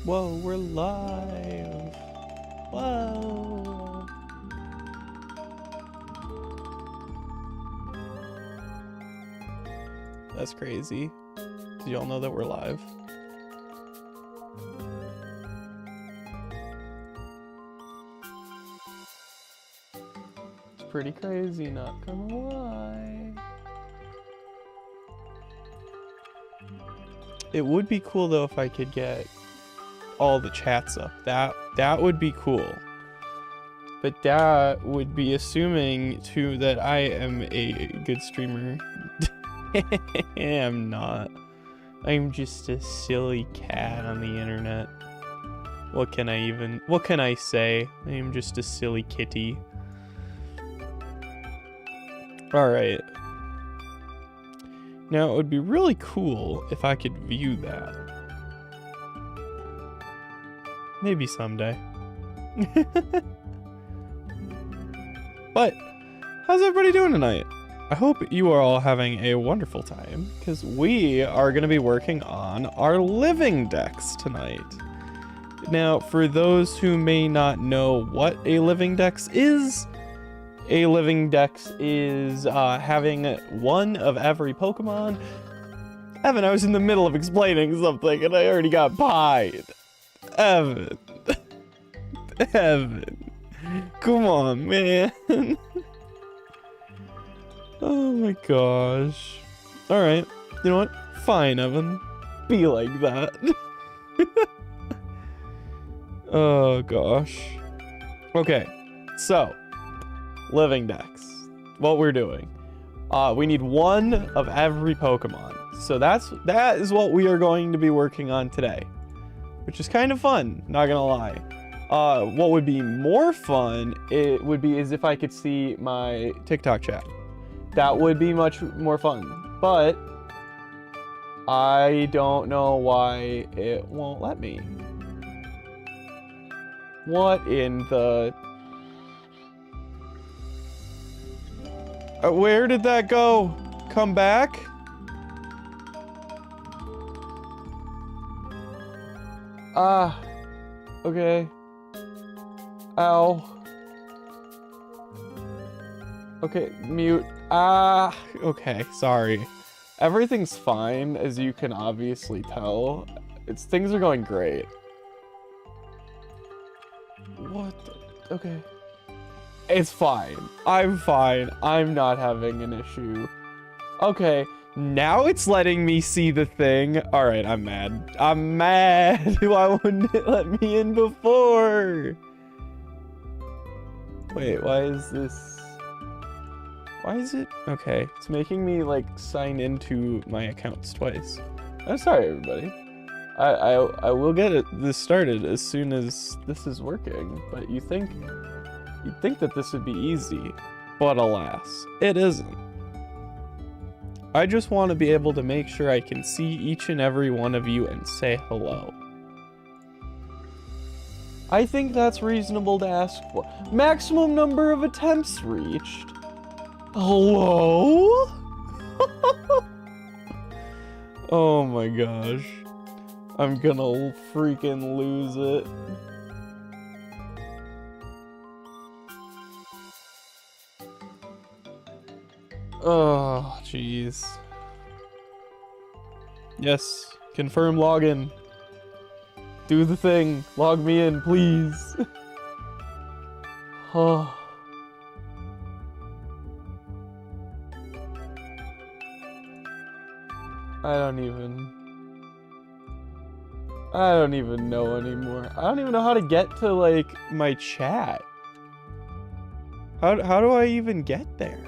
Whoa, we're live. Whoa. That's crazy. Did y'all know that we're live? It's pretty crazy, not gonna lie. It would be cool though if I could get all the chats up. That would be cool. But that would be assuming too that I am a good streamer. I'm not. I'm just a silly cat on the internet. What can I say? I am just a silly kitty. Alright. Now it would be really cool if I could view that. Maybe someday. But, how's everybody doing tonight? I hope you are all having a wonderful time, because we are going to be working on our living dex tonight. Now, for those who may not know what a living dex is having one of every Pokemon. Evan, I was in the middle of explaining something and I already got pied. Evan. Evan. Come on, man. Oh my gosh. Alright. You know what? Fine, Evan. Be like that. Oh gosh. Okay. So, living dex. What we're doing. We need one of every Pokemon. So that is what we are going to be working on today. Which is kind of fun, not gonna lie. What would be more fun, is if I could see my TikTok chat. That would be much more fun. But I don't know why it won't let me. What in the... where did that go? Come back? Okay. Ow. Okay, mute. Okay, sorry. Everything's fine, as you can obviously tell. Things are going great. What the... Okay. It's fine. I'm fine. I'm not having an issue. Okay, now it's letting me see the thing. Alright, I'm mad. I'm mad. Why wouldn't it let me in before? Wait, why is this... Why is it... Okay, it's making me, like, sign into my accounts twice. I'm sorry, everybody. I will get this started as soon as this is working, but you'd think that this would be easy, but alas, it isn't. I just want to be able to make sure I can see each and every one of you and say hello. I think that's reasonable to ask for. Maximum number of attempts reached. Hello? Oh my gosh. I'm gonna freaking lose it. Oh, jeez. Yes, confirm login. Do the thing. Log me in, please. Oh. I don't even know anymore. I don't even know how to get to, like, my chat. How do I even get there?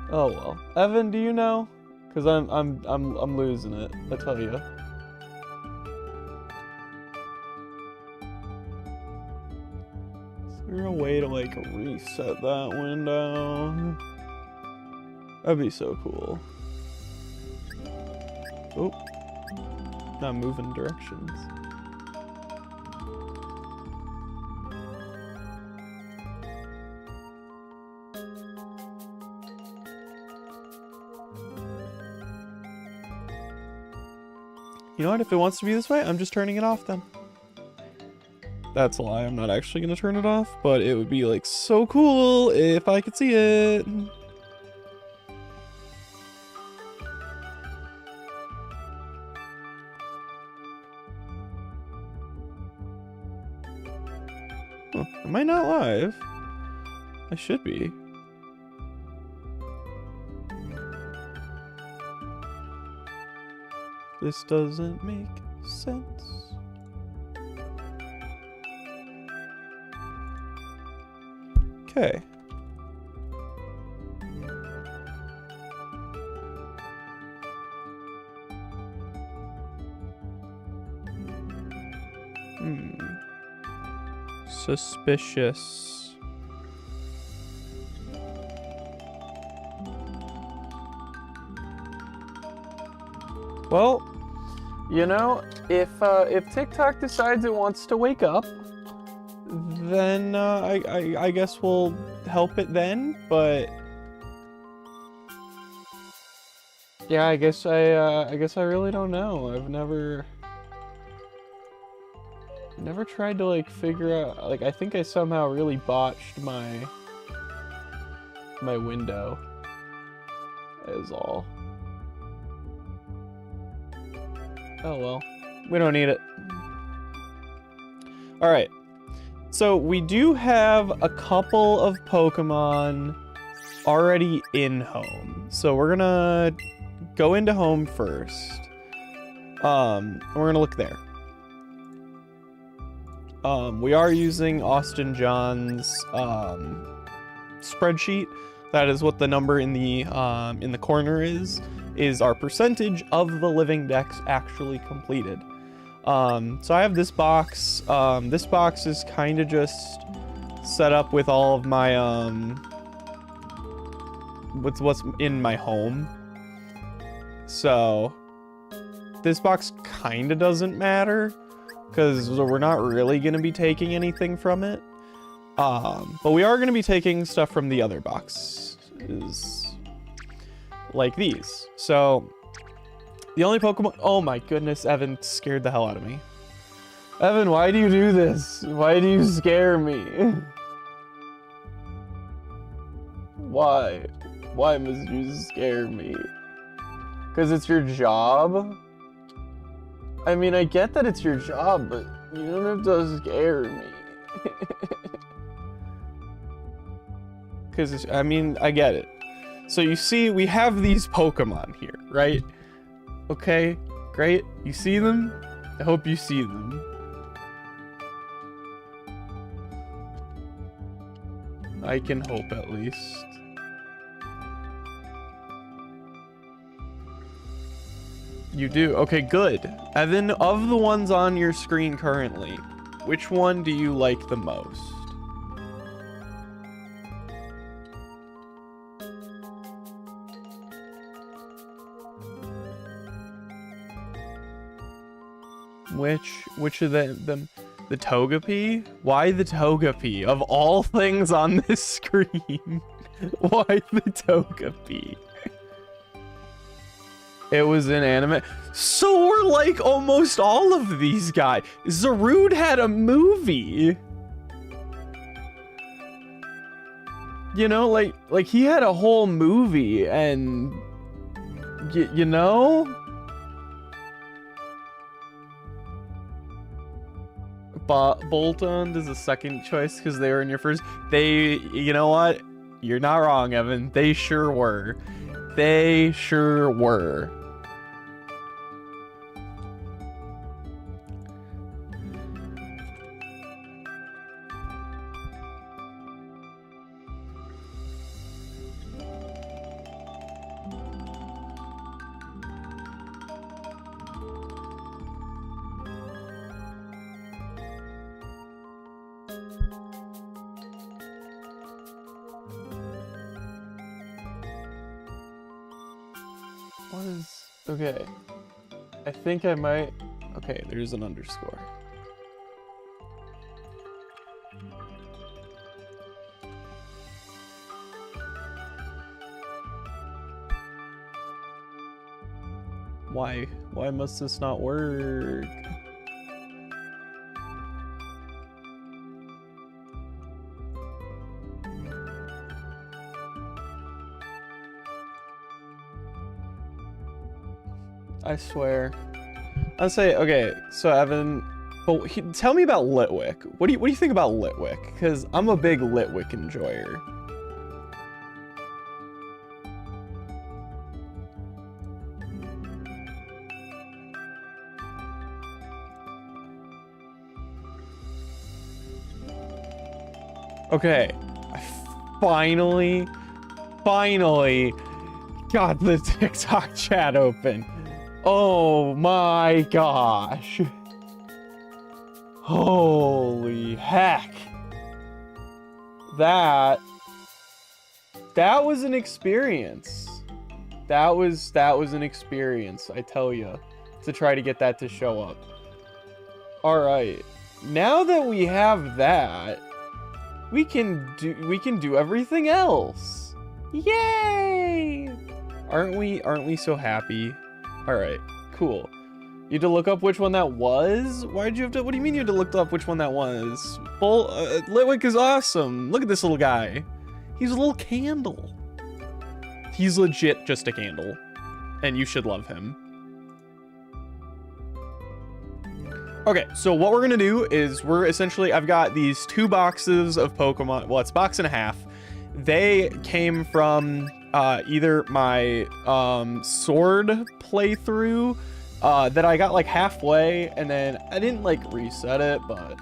Oh well. Evan, do you know? Cause I'm losing it, I tell you. Is there a way to, like, reset that window? That'd be so cool. Oh. Not moving directions. You know what? If it wants to be this way, I'm just turning it off then. That's a lie. I'm not actually going to turn it off, but it would be like so cool if I could see it. Huh, am I not live? I should be. This doesn't make sense. Okay. Suspicious. Well, you know, if TikTok decides it wants to wake up, then I guess we'll help it then. But yeah, I guess I really don't know. I've never tried to like figure out, like, I think I somehow really botched my window is all. Oh well, we don't need it. All right, so we do have a couple of Pokemon already in home. So we're gonna go into home first. We're gonna look there. We are using Austin John's spreadsheet. That is what the number in the corner is our percentage of the living dex actually completed. So I have this box. This box is kind of just set up with all of my what's in my home. So this box kind of doesn't matter, because we're not really going to be taking anything from it. But we are going to be taking stuff from the other boxes, like these. So the only Pokemon... Oh my goodness, Evan scared the hell out of me. Evan, why do you do this? Why do you scare me? Why? Why must you scare me? Because it's your job? I mean, I get that it's your job, but you don't have to scare me. Because, I mean, I get it. So you see, we have these Pokemon here, right? Okay, great. You see them? I hope you see them. I can hope, at least. You do? Okay, good. Evan, of the ones on your screen currently, which one do you like the most? Which of them? The Togepi? Why the Togepi? Of all things on this screen, why the Togepi? It was inanimate. So were like almost all of these guys. Zarude had a movie. You know, like he had a whole movie, and you know? Bolton is a second choice because they were in your first. You know what? You're not wrong, Evan. They sure were. They sure were. What is... Okay. I think I might... Okay, there's an underscore. Why must this not work? I swear. I'll say, okay, so Evan, but tell me about Litwick. What do you think about Litwick? Because I'm a big Litwick enjoyer. Okay, I finally got the TikTok chat open. Oh my gosh. Holy heck. That was an experience. That was an experience, I tell you, to try to get that to show up. All right. Now that we have that, we can do everything else. Yay! Aren't we so happy? All right, cool. You had to look up which one that was? Why'd you have to, what do you mean you had to look up which one that was? Litwick is awesome. Look at this little guy. He's a little candle. He's legit just a candle. And you should love him. Okay, so what we're gonna do is I've got these 2 boxes of Pokemon. Well, it's box and a half. They came from either my sword playthrough that I got like halfway, and then I didn't like reset it, but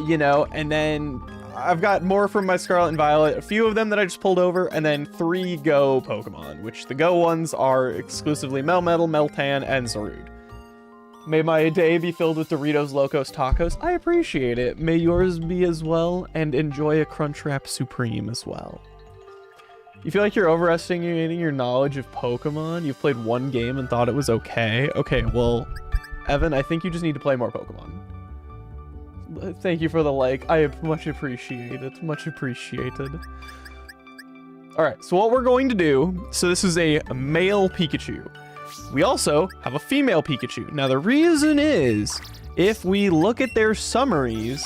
you know, and then I've got more from my Scarlet and Violet, a few of them that I just pulled over, and then 3 Go Pokemon, which the Go ones are exclusively Melmetal, Meltan, and Zarude. May my day be filled with Doritos Locos Tacos. I appreciate it. May yours be as well, and enjoy a Crunchwrap Supreme as well. You feel like you're overestimating your knowledge of Pokemon? You've played 1 game and thought it was okay? Okay, well, Evan, I think you just need to play more Pokemon. Thank you for the like. I much appreciate it. Much appreciated. Alright, so what we're going to do, so this is a male Pikachu. We also have a female Pikachu. Now the reason is, if we look at their summaries,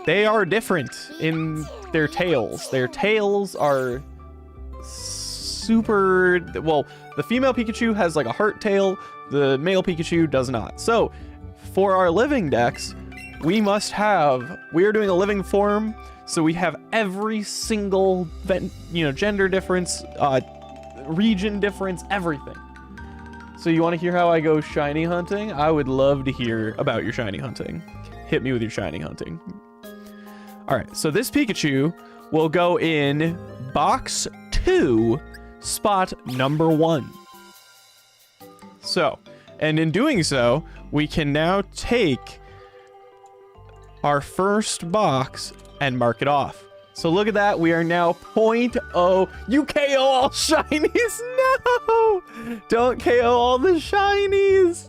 they are different in their tails. Their tails are super, well, the female Pikachu has like a heart tail, the male Pikachu does not. So for our living dex, we are doing a living form, so we have every single, gender difference, region difference, everything. So you want to hear how I go shiny hunting? I would love to hear about your shiny hunting. Hit me with your shiny hunting. All right, so this Pikachu will go in box 2, spot number 1. So, and in doing so, we can now take our first box and mark it off. So look at that, we are now 0.0. You KO all shinies? No! Don't KO all the shinies!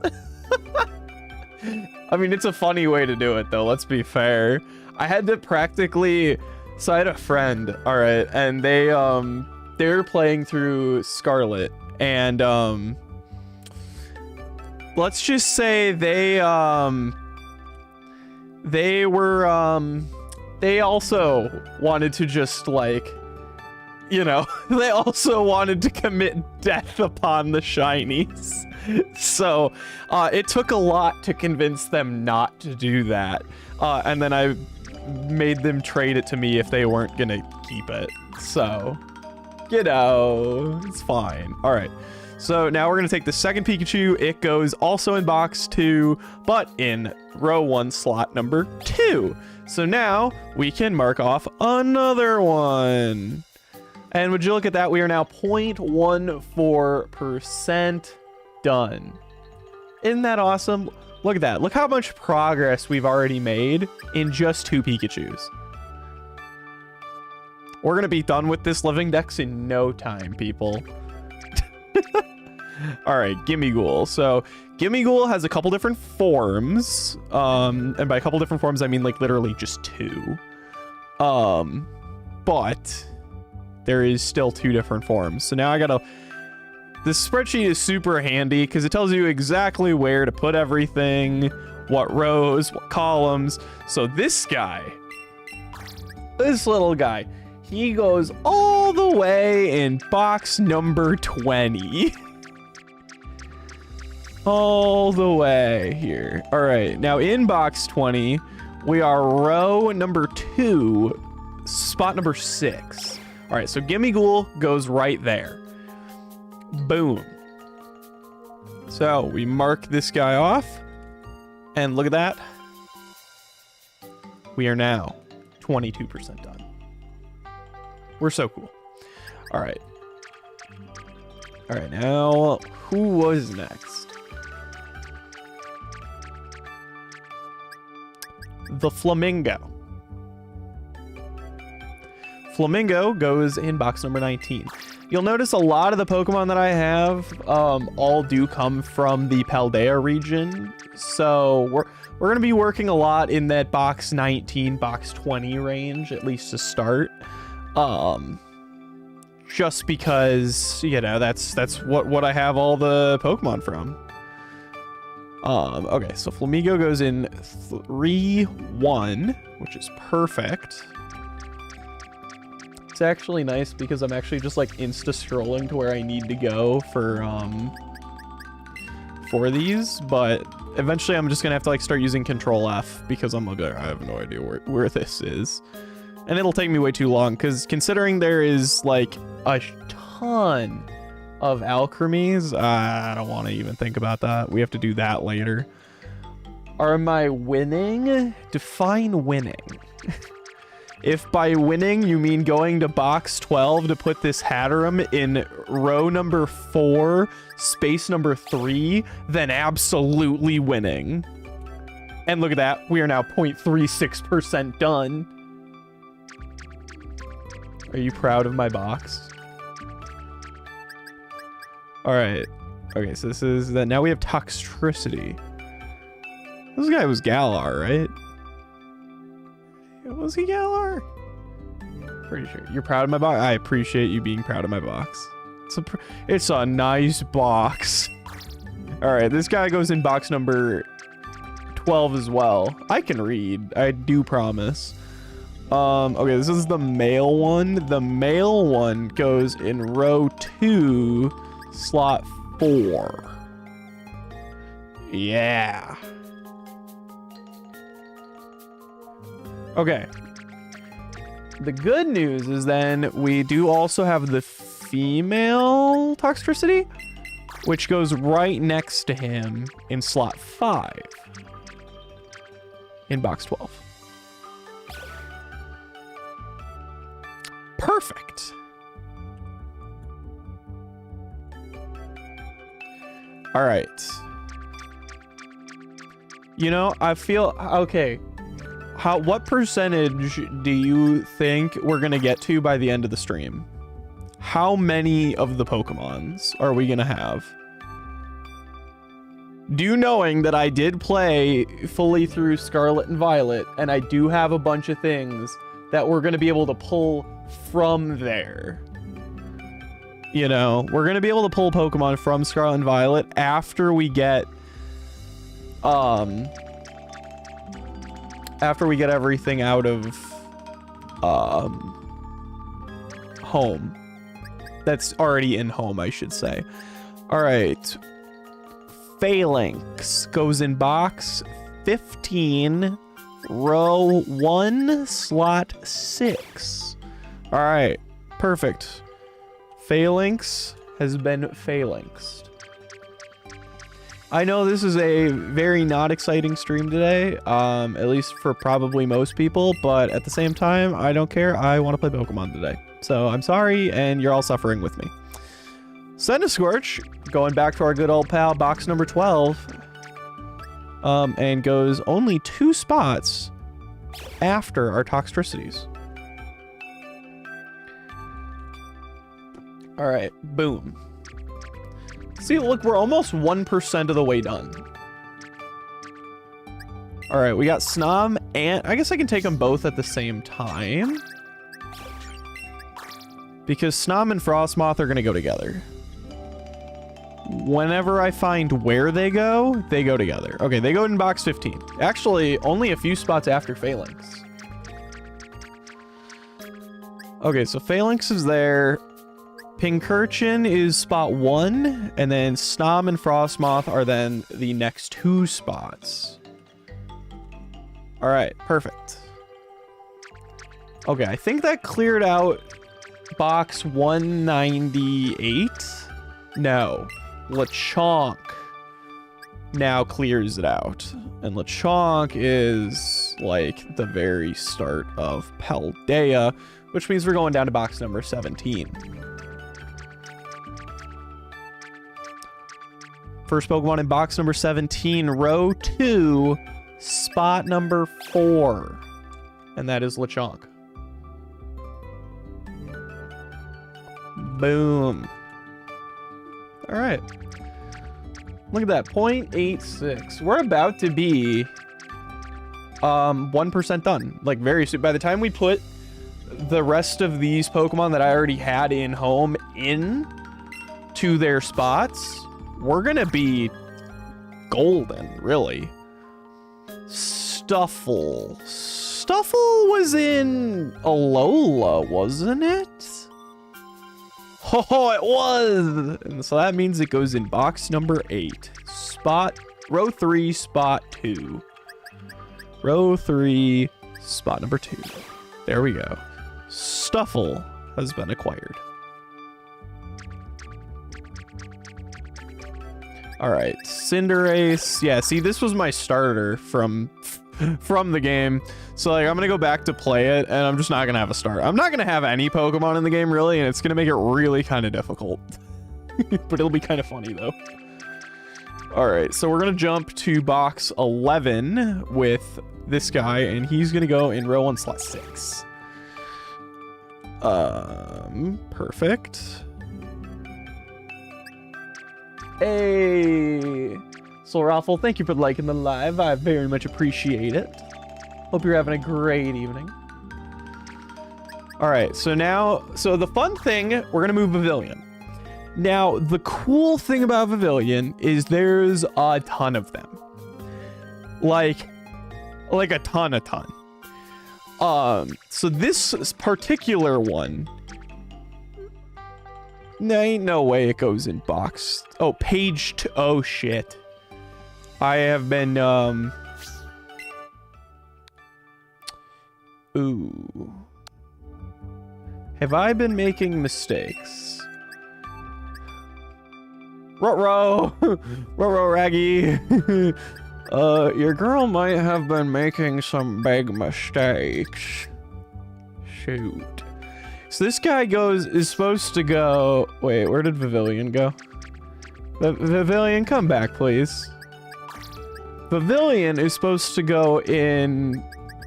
I mean, it's a funny way to do it though, let's be fair. I had to practically, so I had a friend, all right, and they were playing through Scarlet, and let's just say they also wanted to just like, they also wanted to commit death upon the shinies. So it took a lot to convince them not to do that. And then I made them trade it to me if they weren't gonna keep it. So, it's fine. All right. So now we're gonna take the second Pikachu. It goes also in box 2, but in row 1, slot number 2. So now we can mark off another one. And would you look at that? We are now 0.14% done. Isn't that awesome? Look at that. Look how much progress we've already made in just 2 Pikachus. We're going to be done with this living dex in no time, people. All right, Gimmighoul. So Gimmighoul has a couple different forms. And by a couple different forms, I mean like literally just 2. But there is still 2 different forms. So now I gotta This spreadsheet is super handy because it tells you exactly where to put everything, what rows, what columns. So this little guy, he goes all the way in box number 20. All the way here. All right, now in box 20, we are row number 2, spot number 6. All right, so Gimme Ghoul goes right there. Boom. So we mark this guy off, and look at that. We are now 22% done. We're so cool. All right. All right, now who was next? The Flamingo. Flamingo goes in box number 19. You'll notice a lot of the Pokemon that I have all do come from the Paldea region. So we're going to be working a lot in that box 19, box 20 range, at least to start. Just because, you know, that's what I have all the Pokemon from. Okay, so Flamingo goes in 3-1, which is perfect. It's actually nice because I'm actually just like insta scrolling to where I need to go for these, but eventually I'm just gonna have to like start using Control F because I'm like, I have no idea where this is. And it'll take me way too long because considering there is like a ton of alchemies, I don't want to even think about that. We have to do that later. Am I winning? Define winning. If by winning you mean going to box 12 to put this Hatteram in row number 4, space number 3, then absolutely winning. And look at that, we are now 0.36% done. Are you proud of my box? All right. Okay, so this is that. Now we have Toxtricity. This guy was Galar, right? Was he Galar? Pretty sure. You're proud of my box? I appreciate you being proud of my box. It's a nice box. All right, this guy goes in box number 12 as well. I can read. I do promise. Okay, this is the male one. The male one goes in row 2, slot 4. Yeah. Okay. The good news is then we do also have the female Toxtricity, which goes right next to him in slot 5 in box 12. Perfect. All right. You know, I feel okay. What percentage do you think we're gonna get to by the end of the stream? How many of the Pokemons are we gonna have? Do knowing that I did play fully through Scarlet and Violet, and I do have a bunch of things that we're gonna be able to pull from there. You know, we're gonna be able to pull Pokemon from Scarlet and Violet after we get everything out of home. That's already in home, I should say. All right. Phalanx goes in box 15, row 1, slot 6. All right, perfect. Phalanx has been phalanxed. I know this is a very not exciting stream today, at least for probably most people, but at the same time, I don't care. I want to play Pokemon today. So I'm sorry, and you're all suffering with me. Scorch, going back to our good old pal, box number 12, and goes only 2 spots after our Toxtricities. All right, boom. See, look, we're almost 1% of the way done. All right, we got Snom, and I guess I can take them both at the same time, because Snom and Frostmoth are going to go together. whenever I find where they go together. Okay, they go in box 15. Actually, only a few spots after Phalanx. Okay, so Phalanx is there. Pincurchin is spot 1, and then Snom and Frostmoth are then the next 2 spots. All right, perfect. Okay, I think that cleared out box 198. No, Lechonk now clears it out. And Lechonk is like the very start of Paldea, which means we're going down to box number 17. First Pokemon in box number 17, row 2, spot number 4. And that is Lechonk. Boom. All right. Look at that, 0.86. We're about to be 1% done. Like very soon. By the time we put the rest of these Pokemon that I already had in home in to their spots, we're gonna be golden, really. Stuffle. Stuffle was in Alola, wasn't it? Oh, it was! And so that means it goes in box number 8. Row 3, spot 2. Row 3, spot number 2. There we go. Stuffle has been acquired. All right, Cinderace. Yeah, see, this was my starter from the game. So like, I'm gonna go back to play it, and I'm just not gonna have a start. I'm not gonna have any Pokemon in the game really, and it's gonna make it really kind of difficult. But it'll be kind of funny though. All right, so we're gonna jump to box 11 with this guy, and he's gonna go in row 1, slot 6. Perfect. Hey, Soul Raffle, thank you for liking the live. I very much appreciate it. Hope you're having a great evening. All right, so the fun thing, we're gonna move Pavilion. Now, the cool thing about Pavilion is there's a ton of them. Like a ton. So this particular one, there ain't no way it goes in box. Oh, page 2. Oh, shit. I have been, ooh. Have I been making mistakes? Ruh-roh! Ruh-roh, Raggy! Your girl might have been making some big mistakes. Shoot. So this guy is supposed to go... Wait, where did Pavilion go? Pavilion, come back, please. Pavilion is supposed to go in...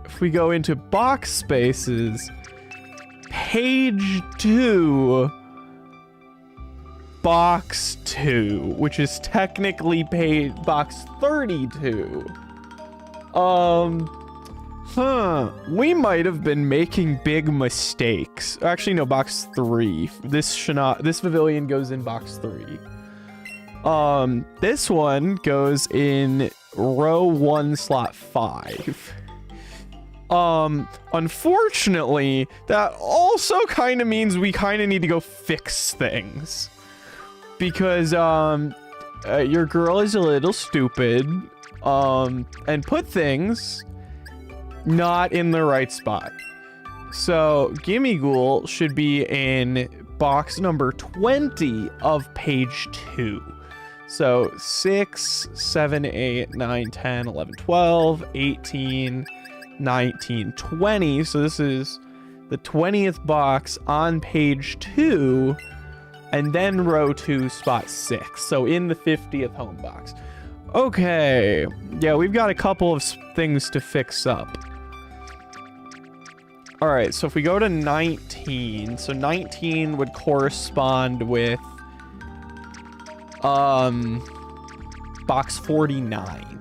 If we go into box spaces... Page 2... Box 2, which is technically box 32. We might have been making big mistakes. Actually, no, box 3. This Pavilion goes in box 3. This one goes in row 1, slot 5. Unfortunately, that also kind of means we kind of need to go fix things. Because, your girl is a little stupid, and put things not in the right spot. So, Gimmighoul should be in box number 20 of page 2. So, 6, 7, 8, 9, 10, 11, 12, 18, 19, 20. So this is the 20th box on page 2. And then row 2, spot 6. So in the 50th home box. Okay. Yeah, we've got a couple of things to fix up. All right, so if we go to 19, so 19 would correspond with box 49.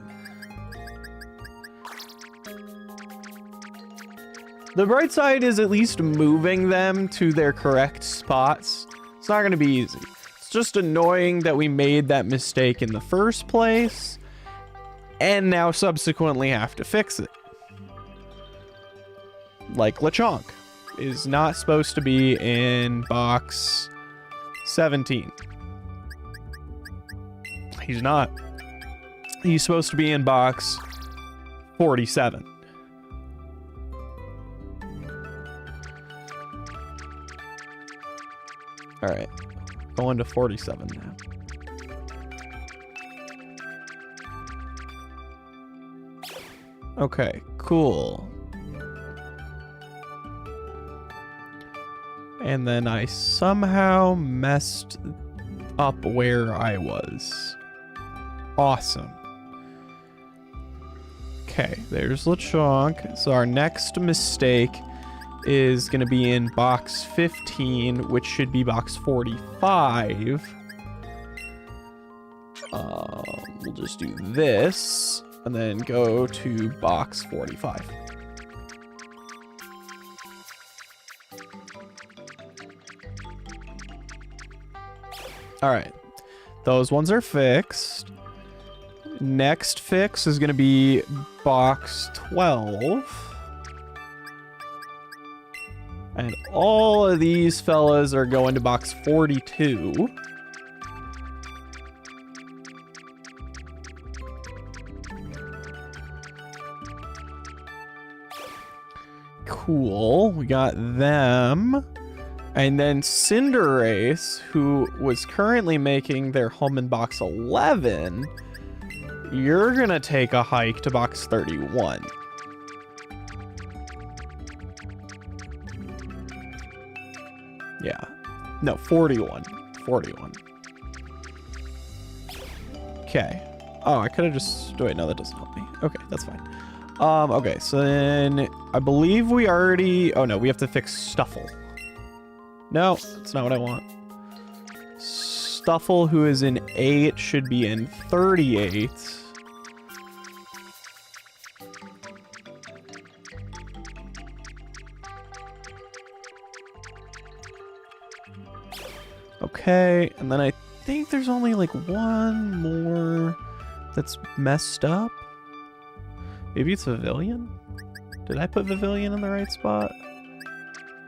The bright side is at least moving them to their correct spots. It's not going to be easy. It's just annoying that we made that mistake in the first place and now subsequently have to fix it. Like Lechonk is not supposed to be in box 17. He's not. He's supposed to be in box 47. All right, going to 47 now. Okay, cool. And then I somehow messed up where I was. Awesome. Okay, there's Lechonk. So our next mistake is going to be in box 15, which should be box 45. We'll just do this and then go to box 45. All right, those ones are fixed. Next fix is going to be box 12. And all of these fellas are going to box 42. Cool, we got them. And then Cinderace, who was currently making their home in box 11, you're gonna take a hike to box 31. Yeah. No, 41. 41. Okay. Oh, I could have just... Wait, no, that doesn't help me. Okay, that's fine. Okay, so then I believe we already... Oh, no, we have to fix Stuffle. No, that's not what I want. Stuffle, who is in 8, should be in 38. Okay, and then I think there's only like one more that's messed up. Maybe it's Pavilion? Did I put Pavilion in the right spot?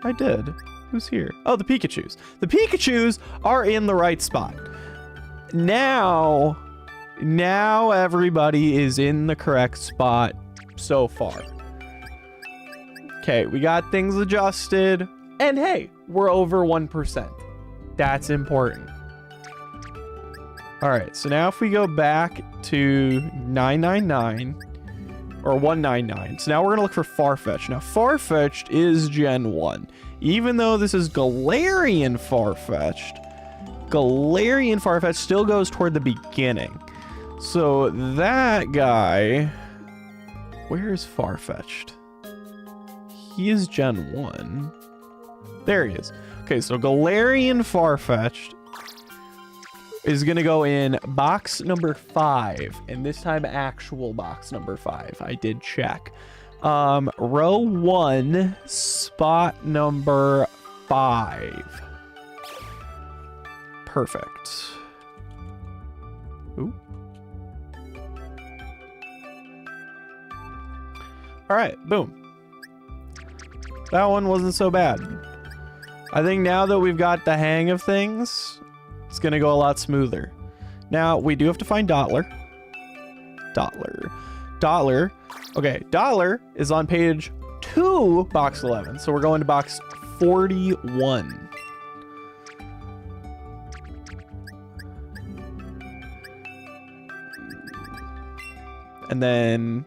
I did. Who's here? Oh, the Pikachus. The Pikachus are in the right spot. Now everybody is in the correct spot so far. Okay, we got things adjusted. And hey, we're over 1%. That's important. All right, so now if we go back to 999 or 199, so now we're gonna look for Farfetch'd. Now Farfetch'd is Gen 1. Even though this is Galarian Farfetch'd still goes toward the beginning. So that guy, where is Farfetch'd? He is Gen 1. There he is. Okay, so Galarian Farfetch'd is gonna go in box number 5, and this time actual box number 5. I did check. Row 1, spot number 5. Perfect. Ooh. All right, boom. That one wasn't so bad. I think now that we've got the hang of things, it's going to go a lot smoother. Now, we do have to find Dottler. Dottler. Okay, Dottler is on page 2, box 11. So we're going to box 41. And then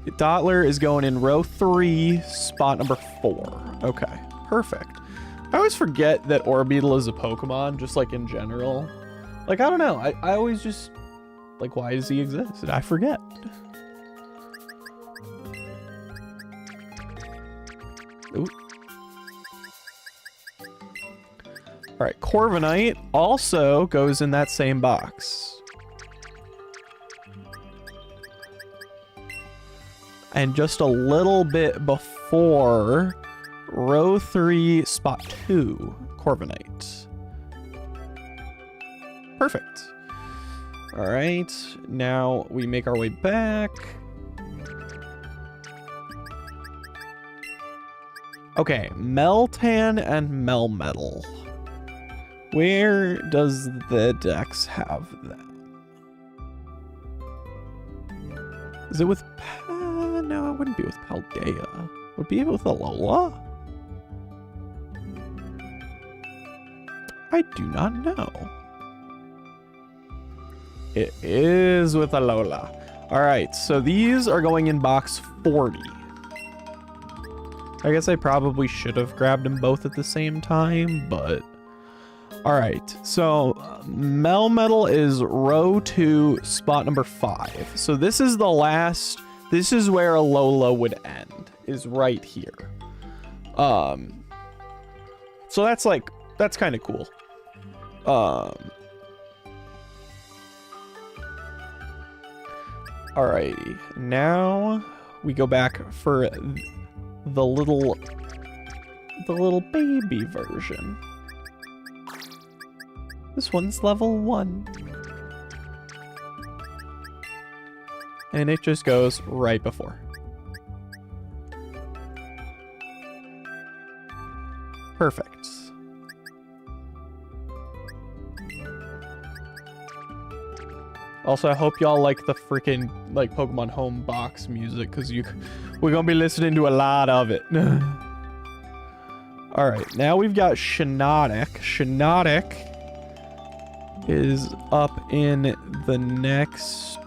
Dottler is going in row 3, spot number 4. Okay, perfect. I always forget that Orbeetle is a Pokemon, just like in general. Like, I don't know. I always just, like, why does he exist? I forget. Ooh. All right, Corviknight also goes in that same box. And just a little bit before row 3, spot 2, Corviknight. All right, now we make our way back. Okay, Meltan and Melmetal. Where does the Dex have them? Is it with no, it wouldn't be with Paldea. Would it be with Alola? I do not know. It is with Alola. All right, so these are going in box 40. I guess I probably should have grabbed them both at the same time, but... All right, so Melmetal is row 2, spot number 5. So this is the last... This is where Alola would end, is right here. So that's like... That's kind of cool. Alrighty, now we go back for the little baby version. This one's level 1. And it just goes right before. Perfect. Also, I hope y'all like the freaking like Pokemon Home box music, because we're gonna be listening to a lot of it. All right, now we've got Shiinotic. Shiinotic is up in the next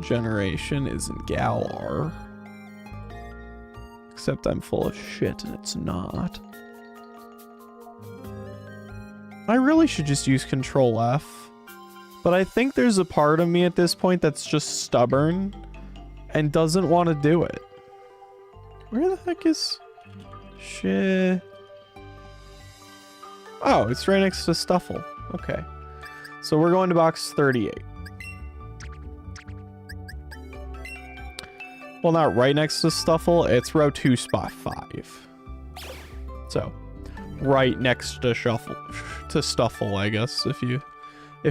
generation, is in Galar. Except I'm full of shit and it's not. I really should just use Control F. But I think there's a part of me at this point that's just stubborn and doesn't want to do it. Where the heck is... Shit. Oh, it's right next to Stuffle. Okay. So we're going to box 38. Well, not right next to Stuffle. It's row 2, spot 5. So, right next to Stuffle, I guess, if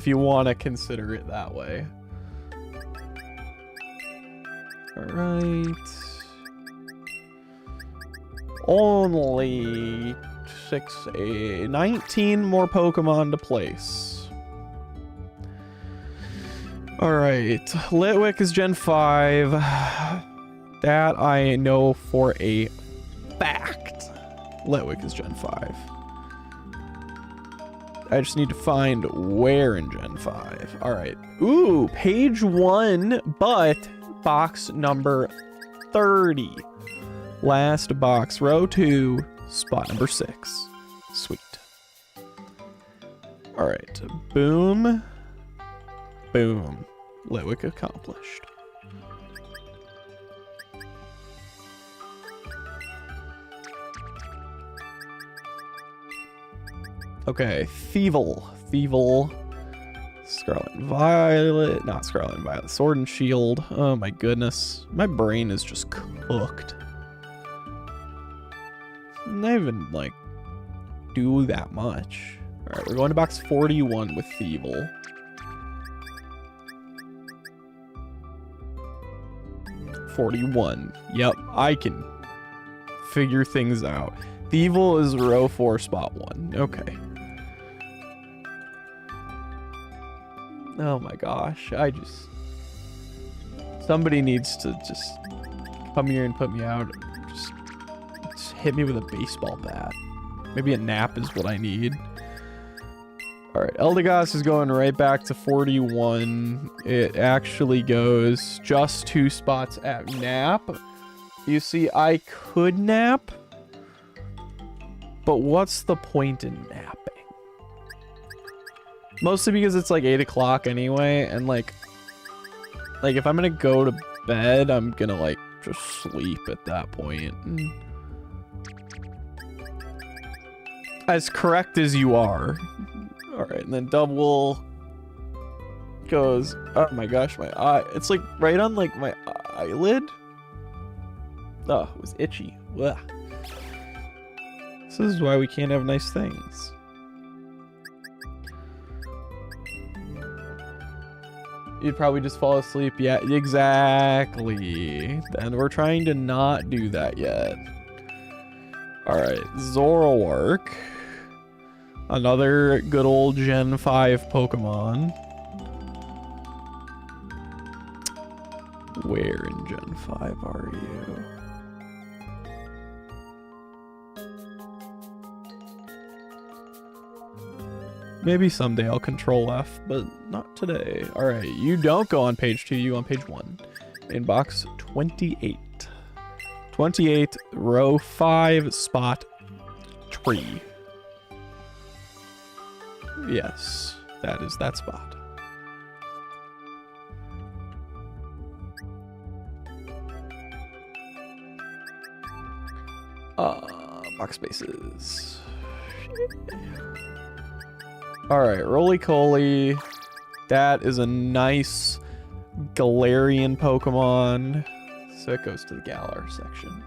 you want to consider it that way. All right. Only 19 more Pokemon to place. All right. Litwick is Gen 5. That I know for a fact. Litwick is Gen 5. I just need to find where in Gen 5. All right. Ooh, page 1, but box number 30. Last box, row 2, spot number 6. Sweet. All right. Boom. Boom. Litwick accomplished. Okay, Thievul, Scarlet and Violet, not Scarlet and Violet, Sword and Shield. Oh my goodness, my brain is just cooked. Not even like do that much. All right, we're going to box 41 with Thievul. (41). Yep, I can figure things out. Thievul is row 4, spot 1. Okay. Oh my gosh, somebody needs to just come here and put me out. Just hit me with a baseball bat. Maybe a nap is what I need. All right, Eldegoss is going right back to 41. It actually goes just 2 spots at nap. You see, I could nap, but what's the point in napping? Mostly because it's like 8 o'clock anyway, and like if I'm gonna go to bed, I'm gonna like just sleep at that point. As correct as you are. All right, and then Double goes, oh my gosh, my eye, it's like right on like my eyelid. Oh, it was itchy. Ugh. This is why we can't have nice things. You'd probably just fall asleep. Yeah, exactly. And we're trying to not do that yet. Alright, Zoroark. Another good old Gen 5 Pokemon. Where in Gen 5 are you? Maybe someday I'll control F, but not today. All right, you don't go on page 2, you on page 1. In box 28. 28, row 5, spot 3. Yes, that is that spot. Box spaces. Alright, Roly-Coly. That is a nice Galarian Pokemon. So it goes to the Galar section.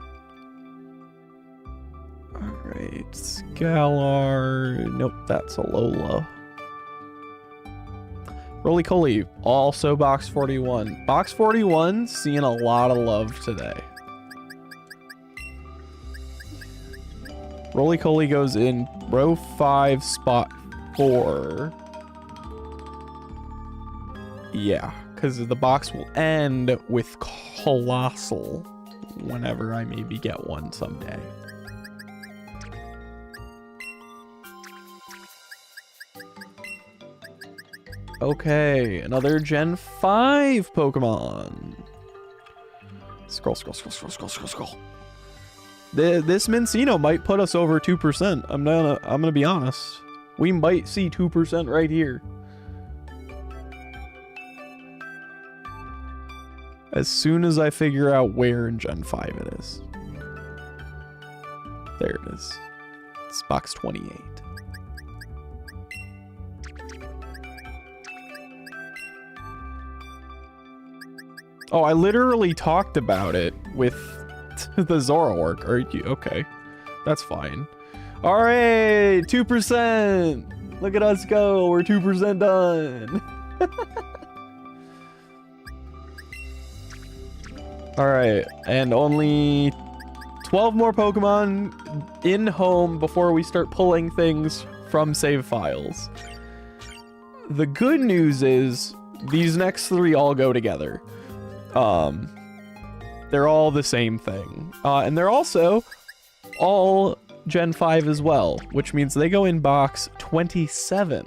Alright, Galar. Nope, that's a Lola. Roly-Coly, also box 41. Box 41, seeing a lot of love today. Roly-Coly goes in row 5, spot 4. Yeah, because the box will end with Colossal whenever I maybe get one someday. Okay, another Gen 5 Pokemon. Scroll, scroll, scroll, scroll, scroll, scroll, scroll. This Mincino might put us over 2%. I'm gonna be honest. We might see 2% right here. As soon as I figure out where in Gen 5 it is. There it is. It's box 28. Oh, I literally talked about it with the Zoroark. Are you okay? That's fine. All right, 2%. Look at us go. We're 2% done. All right, and only 12 more Pokemon in home before we start pulling things from save files. The good news is these next 3 all go together. They're all the same thing. And they're also all Gen 5 as well, which means they go in box 27.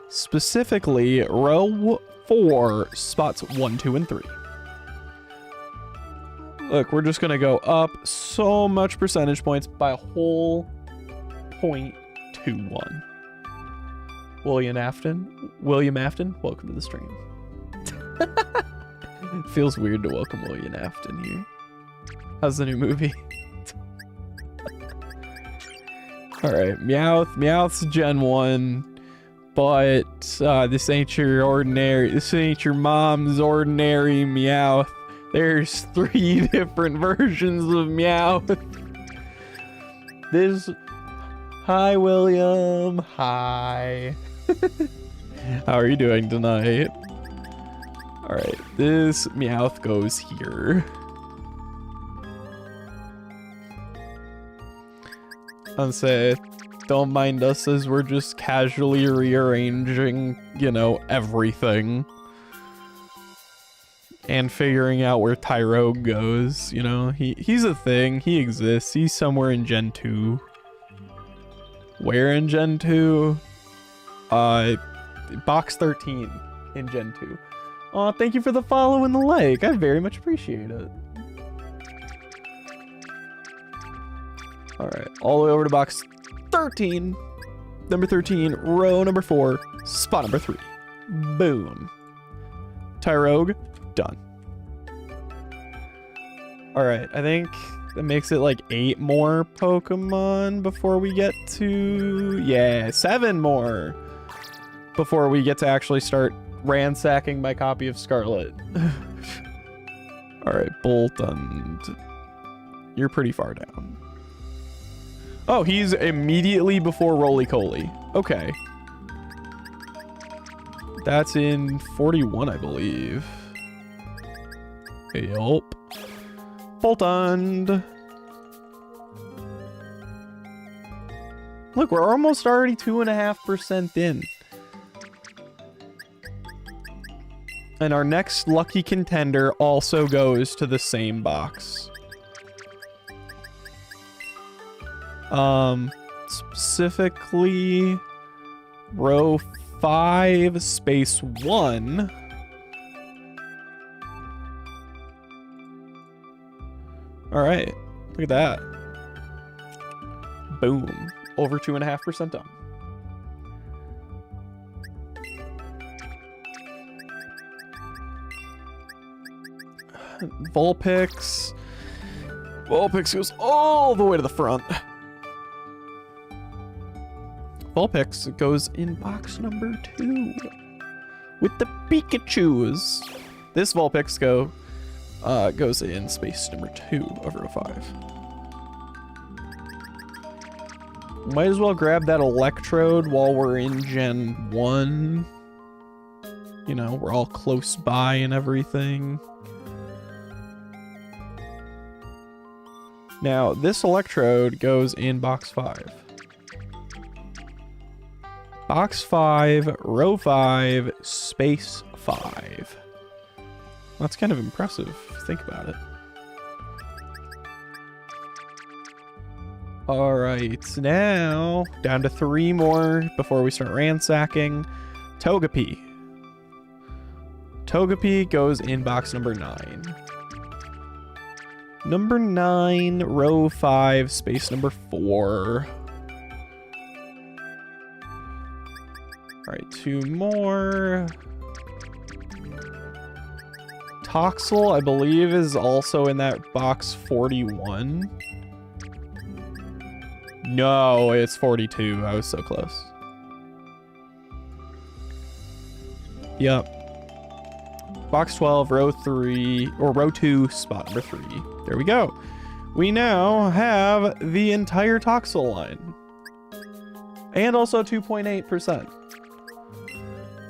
Specifically, row 4, spots 1, 2, and 3. Look, we're just gonna go up so much percentage points by a whole 0.21. William Afton, welcome to the stream. It feels weird to welcome William Afton here. How's the new movie? Alright, Meowth's Gen 1, but this ain't your mom's ordinary Meowth. There's 3 different versions of Meowth. Hi William, hi. How are you doing tonight? Alright, this Meowth goes here. I'll say, don't mind us as we're just casually rearranging, you know, everything. And figuring out where Tyrogue goes, you know. He's a thing, he exists, he's somewhere in Gen 2. Where in Gen 2? Box 13 in Gen 2. Aw, thank you for the follow and the like. I very much appreciate it. Alright, all the way over to box 13. Number 13, row number 4, spot number 3. Boom. Tyrogue, done. Alright, I think that makes it like 8 more Pokemon before we get to... Yeah, 7 more before we get to actually start ransacking my copy of Scarlet. Alright, Boltund. You're pretty far down. Oh, he's immediately before Roly-Coly. Okay. That's in 41, I believe. Yup. Boltund. Look, we're almost already 2.5% in. And our next lucky contender also goes to the same box. Specifically, row 5, space 1. All right, look at that. Boom, over 2.5% done. Vulpix. Vulpix goes all the way to the front. Vulpix goes in box number 2 with the Pikachus. This Vulpix goes in space number 2 of row 5. Might as well grab that Electrode while we're in Gen 1. You know, we're all close by and everything. Now, this Electrode goes in box 5. Box 5, row 5, space 5. That's kind of impressive if you think about it. Alright, now down to 3 more before we start ransacking. Togepi. Togepi goes in box number 9. Number 9, row 5, space number 4. Alright, 2 more. Toxel, I believe, is also in that box 41. No, it's 42. I was so close. Yep. Box 12, row 3, or row 2, spot number 3. There we go. We now have the entire Toxel line. And also 2.8%.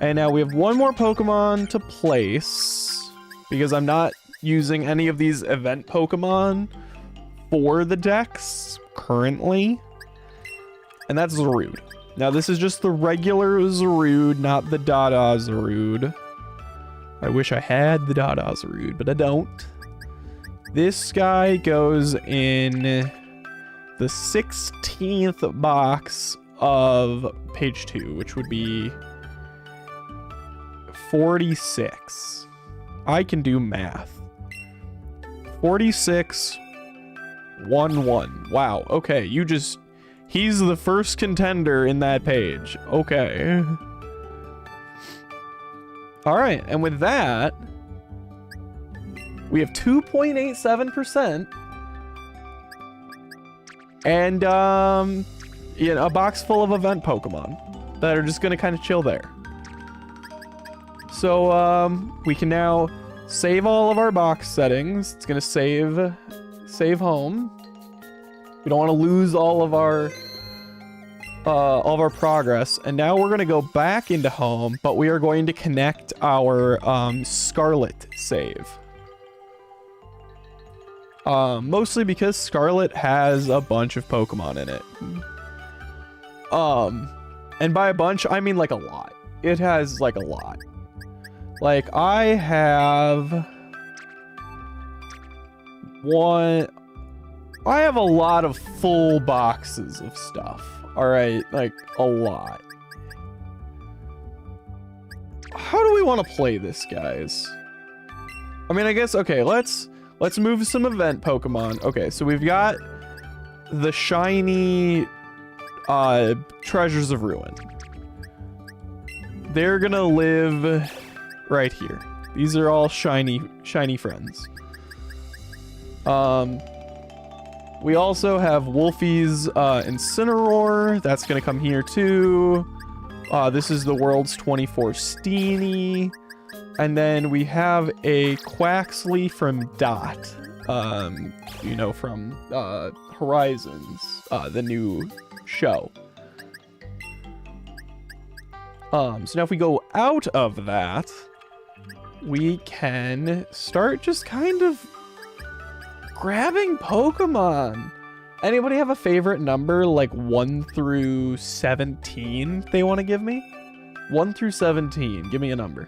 And now we have one more Pokemon to place, because I'm not using any of these event Pokemon for the Dex currently. And that's Zarude. Now this is just the regular Zarude, not the Dada Zarude. I wish I had the Dada Zarude, but I don't. This guy goes in the 16th box of page 2, which would be 46. I can do math. 46, 1, 1. Wow, okay, he's the first contender in that page. Okay. All right, and with that, we have 2.87%. And, you know, a box full of event Pokemon that are just gonna kind of chill there. So, we can now save all of our box settings. It's gonna save home. We don't want to lose all of our progress. And now we're gonna go back into home, but we are going to connect our Scarlet save. Mostly because Scarlet has a bunch of Pokemon in it. And by a bunch, I mean like a lot. It has like a lot. Like I have a lot of full boxes of stuff. All right, like a lot. How do we want to play this, guys? I mean, I guess, okay, let's move some event Pokemon. Okay, so we've got the shiny Treasures of Ruin. They're gonna live right here. These are all shiny friends. We also have Wolfie's Incineroar. That's gonna come here too. This is the world's 24 Steenie. And then we have a Quaxley from Dot. You know, from Horizons, the new show. So now if we go out of that, we can start just kind of grabbing Pokemon. Anybody have a favorite number, like 1 through 17 they want to give me? 1 through 17, give me a number.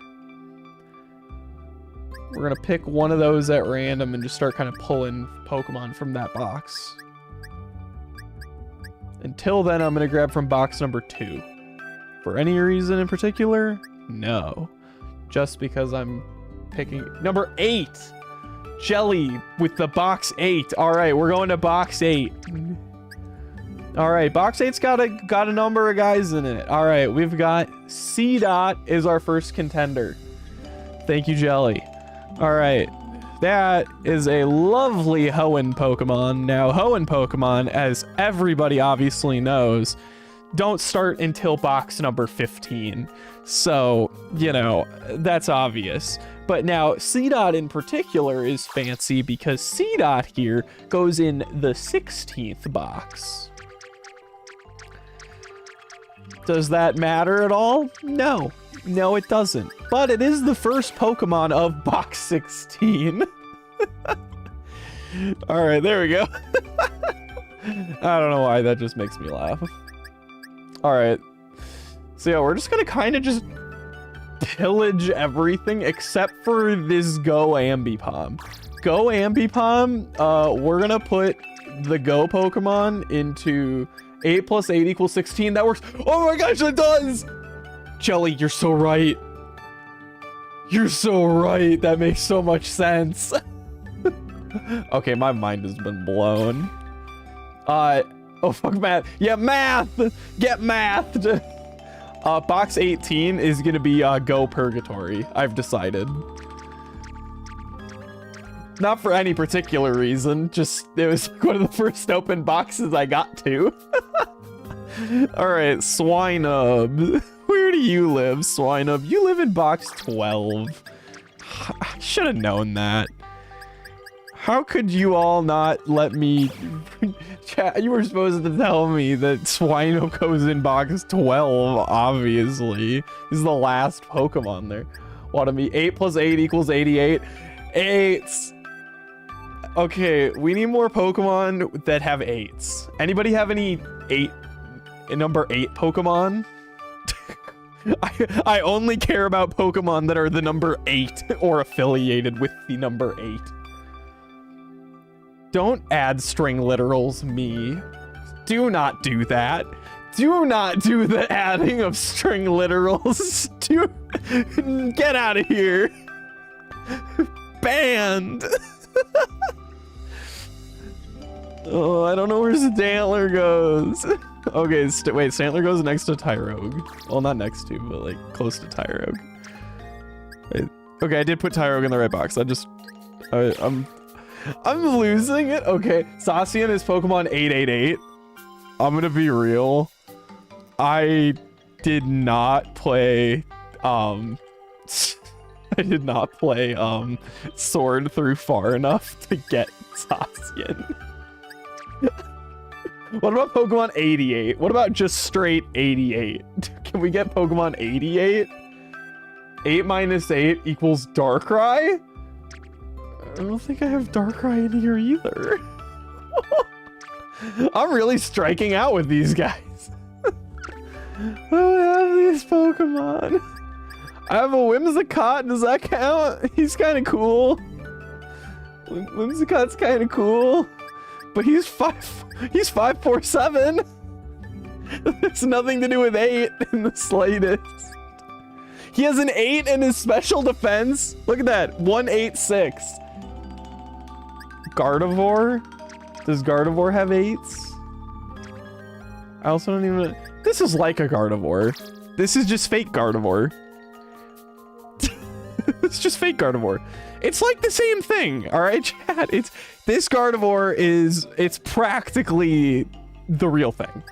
We're gonna pick one of those at random and just start kind of pulling Pokemon from that box. Until then, I'm gonna grab from box number 2. For any reason in particular? No. Just because I'm picking number 8. Jelly with the box 8. All right, we're going to box 8. All right, box 8's got a number of guys in it. All right, we've got C-Dot is our first contender. Thank you, Jelly. All right, that is a lovely Hoenn Pokemon. Now, Hoenn Pokemon, as everybody obviously knows, don't start until box number 15. So, you know, that's obvious. But now, C-Dot in particular is fancy because C-Dot here goes in the 16th box. Does that matter at all? No. No, it doesn't. But it is the first Pokemon of box 16. All right, there we go. I don't know why that just makes me laugh. All right. So yeah, we're just gonna kind of just pillage everything except for this Go Ambipom. Go Ambipom, we're gonna put the Go Pokemon into 8 plus 8 equals 16. That works. Oh my gosh, it does! Jelly, you're so right. You're so right. That makes so much sense. Okay, my mind has been blown. Oh, fuck math. Yeah, math! Get mathed! Box 18 is gonna be, Go Purgatory. I've decided. Not for any particular reason, just it was one of the first open boxes I got to. Alright, Swinub. Where do you live, Swinub? You live in box 12. I should have known that. How could you all not let me... Chat, you were supposed to tell me that Swinub goes in box 12, obviously. He's the last Pokemon there. What, 8 plus 8 equals 88? 8s! Okay, we need more Pokemon that have 8s. Anybody have any number 8 Pokemon? I only care about Pokemon that are the number 8 or affiliated with the number 8. Don't add string literals me. Do not do that. Do not do the adding of string literals. Get out of here. Banned. Oh, I don't know where Stantler goes. Okay, wait, Stantler goes next to Tyrogue. Well, not next to, but like close to Tyrogue. Wait, okay, I did put Tyrogue in the right box. I'm losing it. Okay, Zacian is Pokemon 888. I'm gonna be real. I did not play I did not play Sword through far enough to get Zacian. What about Pokemon 88? What about just straight 88? Can we get Pokemon 88? 8 minus 8 equals Darkrai? I don't think I have Darkrai in here either. I'm really striking out with these guys. I don't have these Pokemon. I have a Whimsicott. Does that count? He's kind of cool. Whimsicott's kind of cool. But he's 5'4'7". It's nothing to do with 8 in the slightest. He has an 8 in his special defense. Look at that, 186. Gardevoir? Does Gardevoir have 8s? I also don't even... This is like a Gardevoir. This is just fake Gardevoir. It's just fake Gardevoir. It's like the same thing, all right, chat? This Gardevoir is... It's practically the real thing.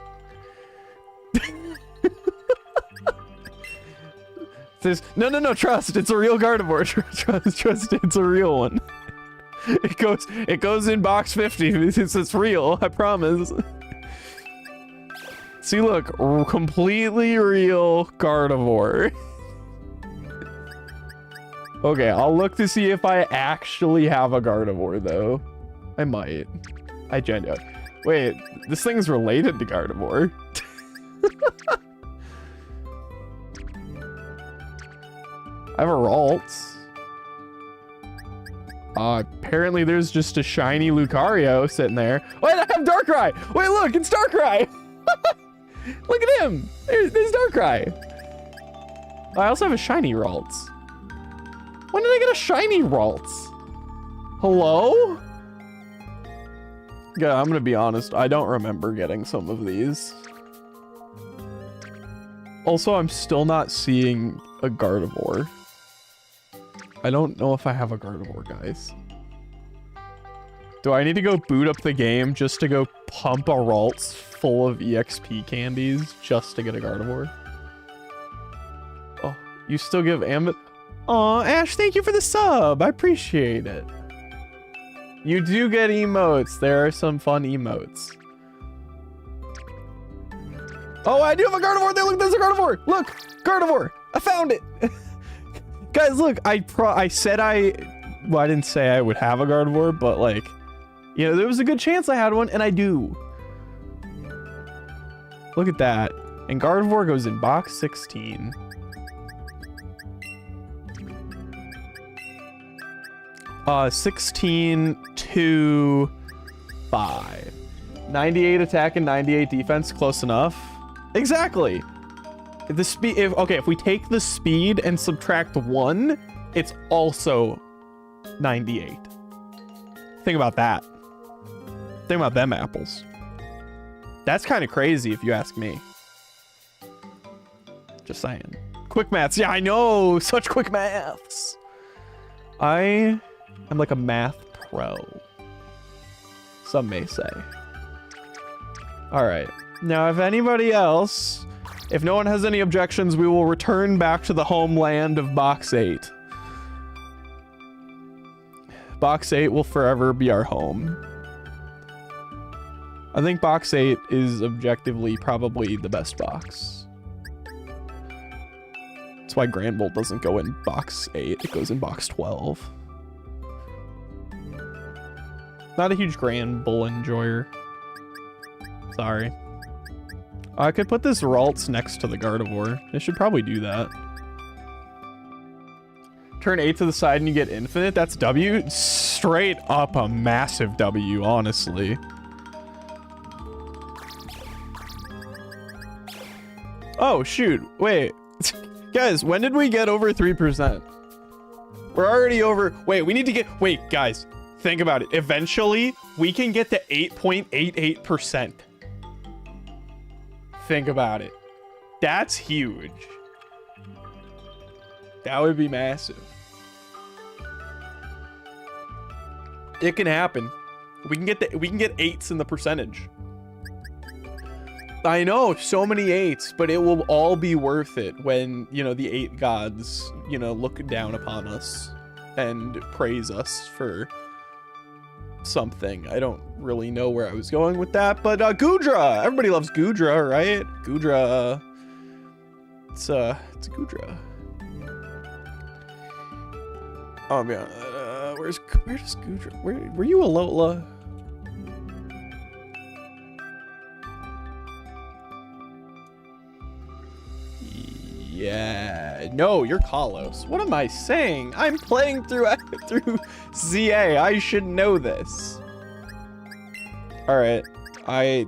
No, trust. It's a real Gardevoir. Trust, it's a real one. It goes in box 50. It's real, I promise. See, look, completely real Gardevoir. Okay, I'll look to see if I actually have a Gardevoir, though. I might. I genuinely. Wait, this thing's related to Gardevoir. I have a Ralts. Apparently there's just a shiny Lucario sitting there. Wait, I have Darkrai! Wait, look, it's Darkrai! Look at him! There's Darkrai. I also have a shiny Ralts. When did I get a shiny Ralts? Hello? Yeah, I'm gonna be honest, I don't remember getting some of these. Also, I'm still not seeing a Gardevoir. I don't know if I have a Gardevoir, guys. Do I need to go boot up the game just to go pump a Ralts full of EXP candies just to get a Gardevoir? Oh, you still give Ambit? Aw, Ash, thank you for the sub. I appreciate it. You do get emotes. There are some fun emotes. Oh, I do have a Gardevoir there. Look, there's a Gardevoir. Look, Gardevoir. I found it. Guys, look, I said well, I didn't say I would have a Gardevoir, but like, you know, there was a good chance I had one, and I do. Look at that. And Gardevoir goes in box 16. Uh, 16 to 5. 98 attack and 98 defense, close enough. Exactly. The speed, if we take the speed and subtract 1, it's also 98. Think about that. Think about them apples. That's kind of crazy if you ask me. Just saying. Quick maths. Yeah, I know. Such quick maths. I am like a math pro. Some may say. All right. Now, if anybody else, if no one has any objections, we will return back to the homeland of box 8. Box 8 will forever be our home. I think box 8 is objectively probably the best box. That's why Grand Bolt doesn't go in box 8, it goes in box 12. Not a huge Grand Bull enjoyer. Sorry. I could put this Ralts next to the Gardevoir. I should probably do that. Turn 8 to the side and you get infinite. That's W. Straight up a massive W, honestly. Oh, shoot. Wait. Guys, when did we get over 3%? We're already over. Wait, we need to get. Wait, guys. Think about it. Eventually, we can get to 8.88%. Think about it. That's huge. That would be massive. It can happen. We can get 8s in the percentage. I know, so many 8s, but it will all be worth it when, you know, the 8 gods, you know, look down upon us and praise us for something. I don't really know where I was going with that, but Goodra! Everybody loves Goodra, right? Goodra, it's a Goodra. Oh man, where does Goodra? Were you a Alola? Yeah, no, you're Kalos. What am I saying? I'm playing through ZA. I should know this. All right, I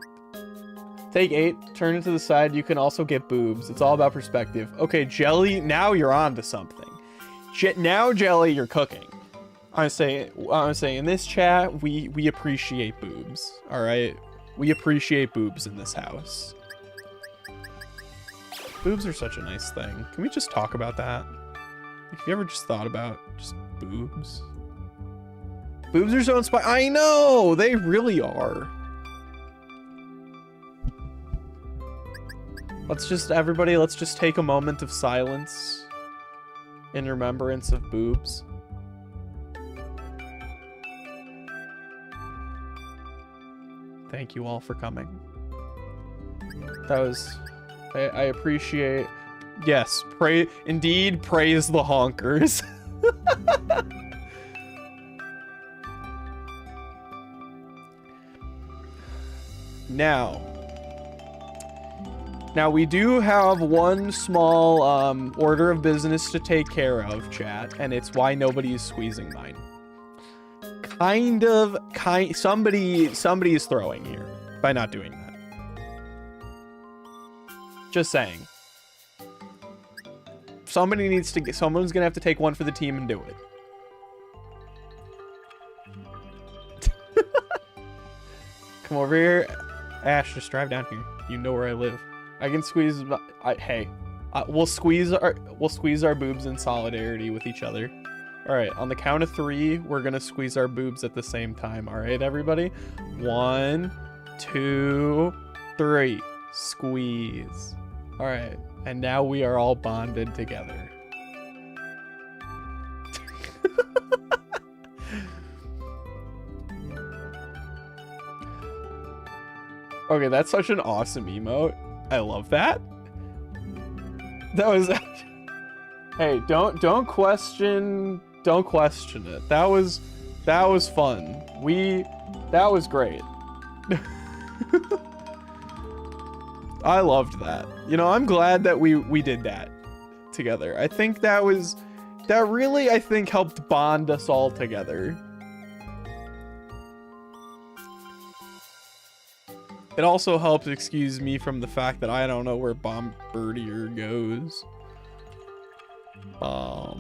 take 8, turn it to the side. You can also get boobs. It's all about perspective. Okay, Jelly, now you're on to something. Now, Jelly, you're cooking. I'm saying in this chat, we appreciate boobs. All right, we appreciate boobs in this house. Boobs are such a nice thing. Can we just talk about that? Have you ever just thought about just boobs? Boobs are so inspiring. I know, they really are. Let's just take a moment of silence in remembrance of boobs. Thank you all for coming. That was... I appreciate... Yes, indeed, praise the honkers. Now we do have one small order of business to take care of, chat, and it's why nobody is squeezing mine. Somebody is throwing here by not doing that. Just saying. Someone's gonna have to take one for the team and do it. Come over here. Ash, just drive down here. You know where I live. I can squeeze. We'll squeeze our boobs in solidarity with each other. All right, on the count of 3, we're gonna squeeze our boobs at the same time. All right, everybody. 1, 2, 3. Squeeze. All right, and now we are all bonded together. Okay, that's such an awesome emote. I love that. That was... Hey, don't question it. That was fun. That was great. I loved that. You know, I'm glad that we did that together. I think that really, I think, helped bond us all together. It also helps excuse me from the fact that I don't know where Bombardier goes. Oh,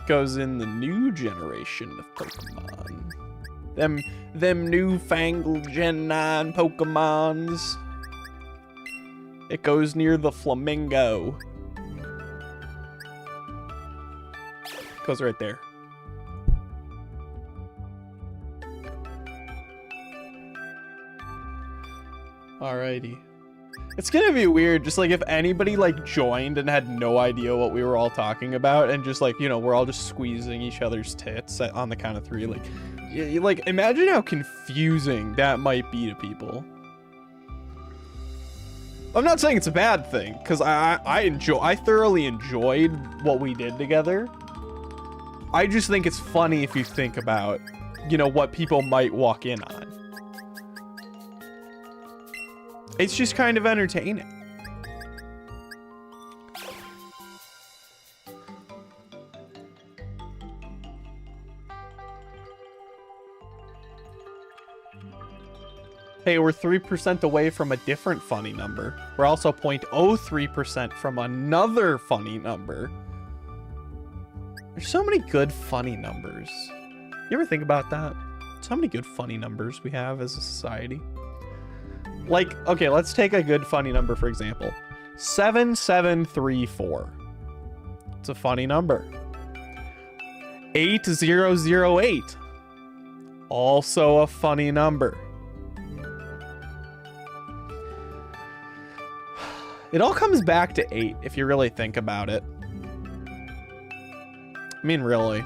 goes in the new generation of Pokemon. Them newfangled Gen 9 Pokemons. It goes near the Flamingo. Goes right there. Alrighty. It's gonna be weird, just like if anybody like joined and had no idea what we were all talking about, and just like, you know, we're all just squeezing each other's tits on the count of 3. Like, like imagine how confusing that might be to people. I'm not saying it's a bad thing, because I thoroughly enjoyed what we did together. I just think it's funny if you think about, you know, what people might walk in on. It's just kind of entertaining. Hey, we're 3% away from a different funny number. We're also 0.03% from another funny number. There's so many good funny numbers. You ever think about that? So many good funny numbers we have as a society. Like, okay, let's take a good funny number, for example. 7734. It's a funny number. 8008. Also a funny number. It all comes back to 8 if you really think about it. I mean, really.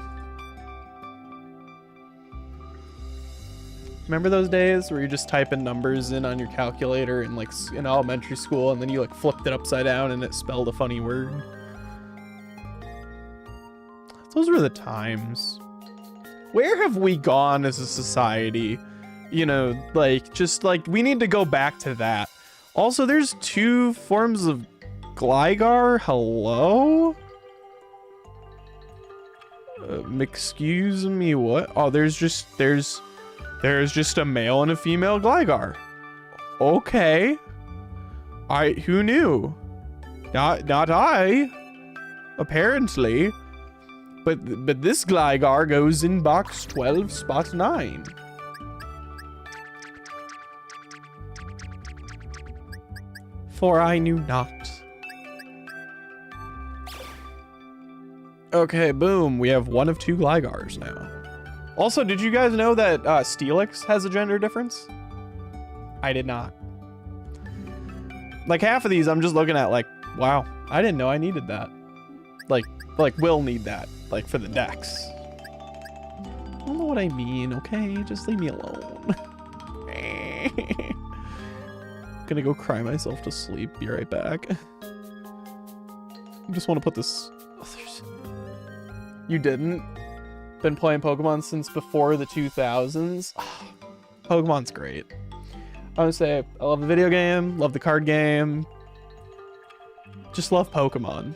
Remember those days where you just type in numbers in on your calculator in like in elementary school, and then you like flipped it upside down and it spelled a funny word? Those were the times. Where have we gone as a society? You know, like, just like, we need to go back to that. Also, there's 2 forms of Gligar. Hello? Excuse me, what? Oh, there's just a male and a female Gligar. Okay. Who knew? Not I. Apparently. But this Gligar goes in box 12, spot 9. For I knew not. Okay, boom. We have 1 of 2 Gligars now. Also, did you guys know that Steelix has a gender difference? I did not. Like, half of these I'm just looking at like, wow, I didn't know I needed that. Like we'll need that, like, for the Dex. I don't know what I mean, okay? Just leave me alone. Gonna go cry myself to sleep. Be right back. I just want to put this... You didn't? Been playing Pokemon since before the 2000s? Pokemon's great. I would say I love the video game, love the card game. Just love Pokemon.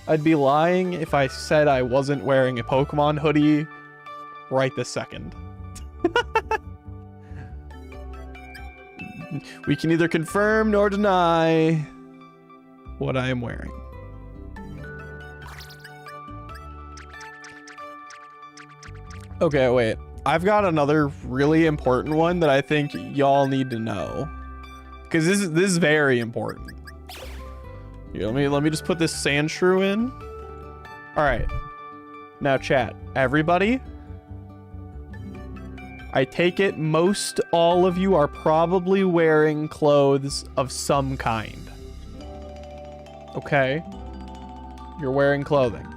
I'd be lying if I said I wasn't wearing a Pokemon hoodie right this second. We can neither confirm nor deny what I am wearing. Okay, wait. I've got another really important one that I think y'all need to know. Because this is very important. Here, let me just put this Sandshrew in. Alright. Now chat. Everybody. I take it most all of you are probably wearing clothes of some kind. Okay? You're wearing clothing.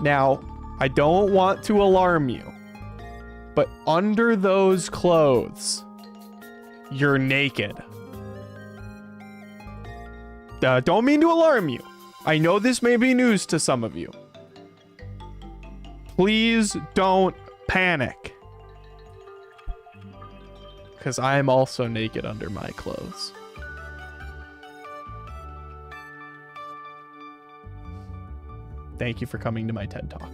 Now, I don't want to alarm you, but under those clothes, you're naked. Don't mean to alarm you. I know this may be news to some of you. Please don't panic. Because I am also naked under my clothes. Thank you for coming to my TED Talk.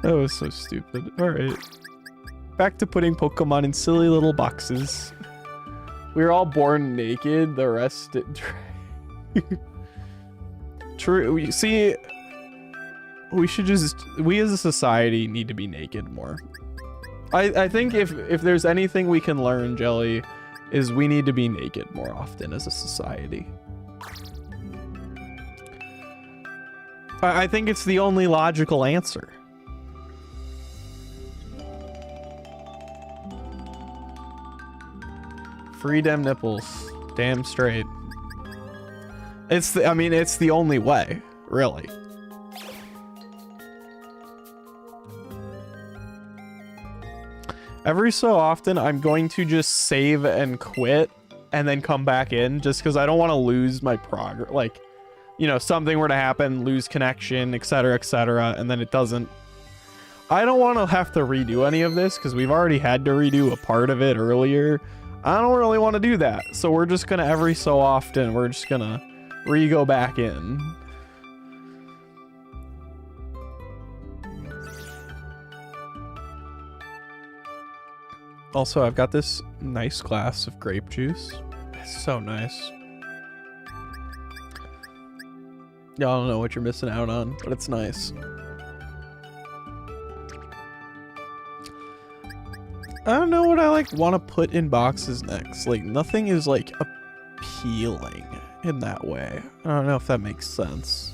That was so stupid. Alright. Back to putting Pokemon in silly little boxes. We were all born naked, the rest... True. See, we should just... We as a society need to be naked more. I think if there's anything we can learn, Jelly, is we need to be naked more often as a society. I think it's the only logical answer. Free dem nipples. Damn straight. It's the, I mean, it's the only way, really. Every so often, I'm going to just save and quit and then come back in just because I don't want to lose my progress. Like, you know, something were to happen, lose connection, etc., and then it doesn't. I don't want to have to redo any of this because we've already had to redo a part of it earlier. I don't really want to do that. So we're just going to, every so often, we're just going to re-go back in. Also, I've got this nice glass of grape juice. It's so nice. Y'all don't know what you're missing out on, but it's nice. I don't know what I like want to put in boxes next. Like, nothing is like appealing in that way. I don't know if that makes sense.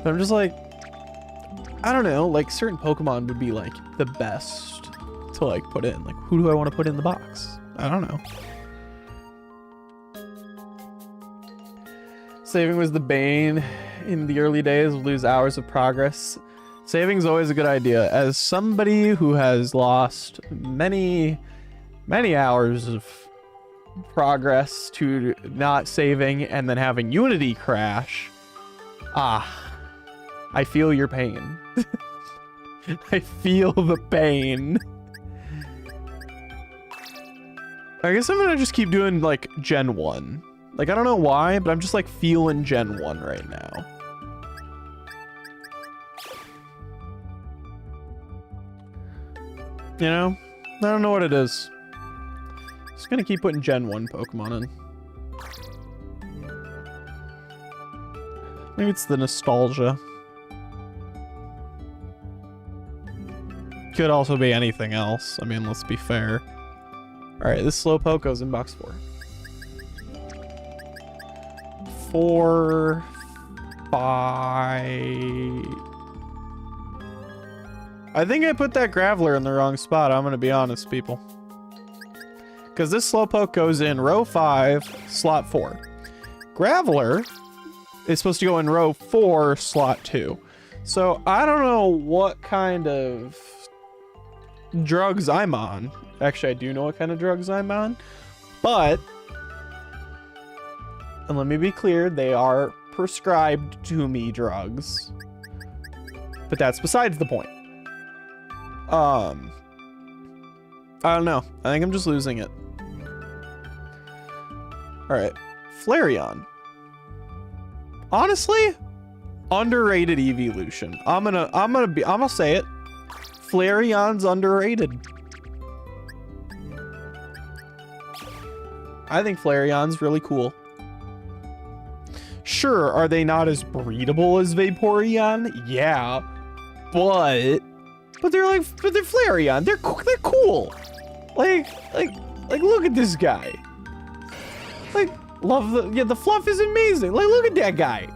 But I'm just like, I don't know, like certain Pokemon would be like the best to like put in. Like, who do I want to put in the box? I don't know. Saving was the bane in the early days. Lose hours of progress. Saving's always a good idea. As somebody who has lost many hours of progress to not saving and then having Unity crash, I feel your pain. I feel the pain. I guess I'm gonna just keep doing like Gen 1. Like, I don't know why, but I'm just like feeling Gen 1 right now. You know? I don't know what it is. Just gonna keep putting Gen 1 Pokemon in. Maybe it's the nostalgia. Could also be anything else. I mean, let's be fair. Alright, this Slowpoke goes in box 4. 4, 5... I think I put that Graveler in the wrong spot, I'm gonna be honest, people. Because this Slowpoke goes in row 5, slot 4. Graveler is supposed to go in row 4, slot 2. So, I don't know what kind of drugs I'm on. Actually, I do know what kind of drugs I'm on. But, and let me be clear, they are prescribed to me drugs. But that's besides the point. I don't know. I think I'm just losing it. All right, Flareon. Honestly, underrated evolution. I'm gonna say it. Flareon's underrated. I think Flareon's really cool. Sure, are they not as breedable as Vaporeon? Yeah, but they're Flareon. They're cool. Like look at this guy. Like, love the fluff is amazing. Like, look at that guy.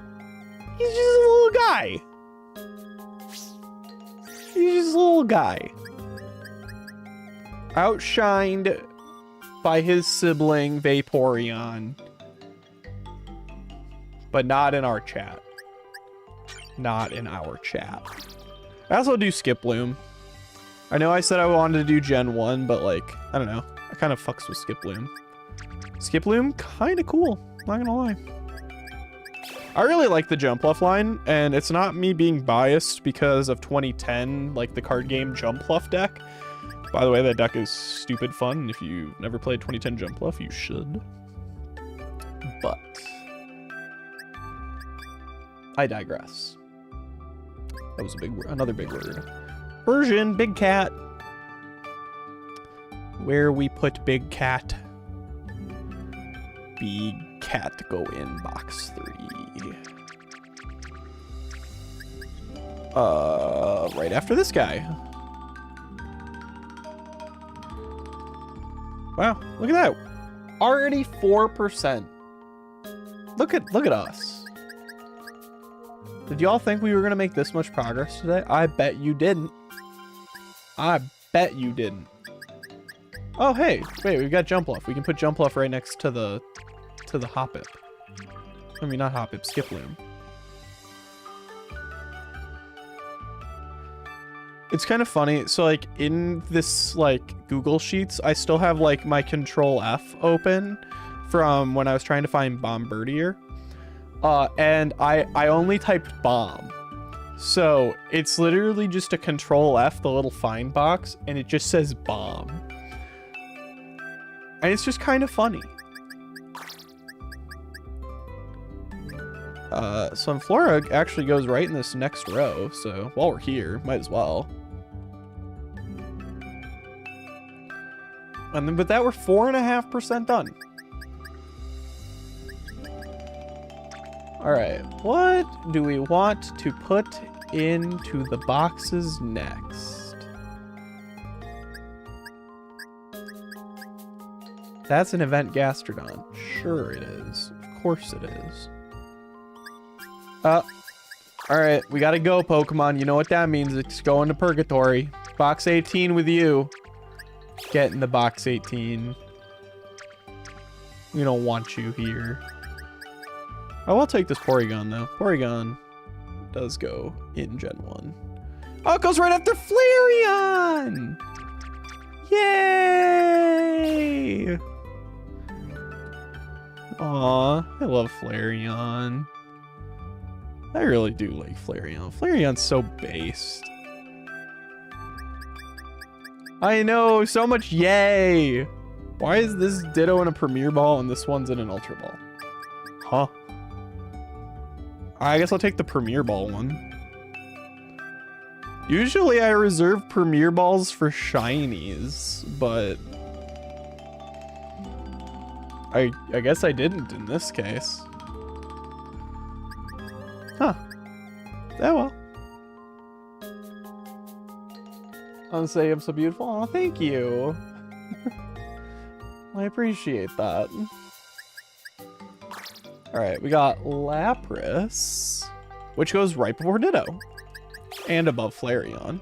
He's just a little guy. He's just a little guy. Outshined by his sibling Vaporeon. But not in our chat. Not in our chat. I also do Skiploom. I know I said I wanted to do Gen 1, but like, I don't know. I kind of fucks with Skiploom. Skiploom, kind of cool. Not gonna lie. I really like the Jumpluff line, and it's not me being biased because of 2010, like the card game Jumpluff deck. By the way, that deck is stupid fun, and if you've never played 2010 Jumpluff, you should. But I digress. That was a big word, another big word. Version, Big Cat. Where we put Big Cat. Big Cat go in box 3. Right after this guy. Wow, look at that. Already 4%. Look at us. Did y'all think we were gonna make this much progress today? I bet you didn't. I bet you didn't. Oh, hey, wait, we've got Jumpluff. We can put Jumpluff right next to the Hoppip. I mean, not Hoppip, Skiploom. It's kind of funny. So, like, in this, like, Google Sheets, I still have, like, my Control F open from when I was trying to find Bombirdier. And I only typed bomb. So, it's literally just a Control F, the little find box, and it just says bomb. And it's just kind of funny. Sunflora actually goes right in this next row, so while we're here, might as well. And then, but that we're 4.5% done. All right, what do we want to put into the boxes next? That's an event Gastrodon. Sure it is. Of course it is. Alright, we gotta go, Pokemon. You know what that means. It's going to Purgatory. Box 18 with you. Get in the box 18. We don't want you here. I will take this Porygon, though. Porygon does go in Gen 1. Oh, it goes right after Flareon! Yay! Aw, I love Flareon. I really do like Flareon. Flareon's so based. I know, so much yay! Why is this Ditto in a Premier Ball and this one's in an Ultra Ball? Huh? I guess I'll take the Premier Ball one. Usually I reserve Premier Balls for shinies, but I guess I didn't in this case. Huh. Oh well. I'll say I'm so beautiful. Oh, thank you. I appreciate that. Alright, we got Lapras, which goes right before Ditto. And above Flareon.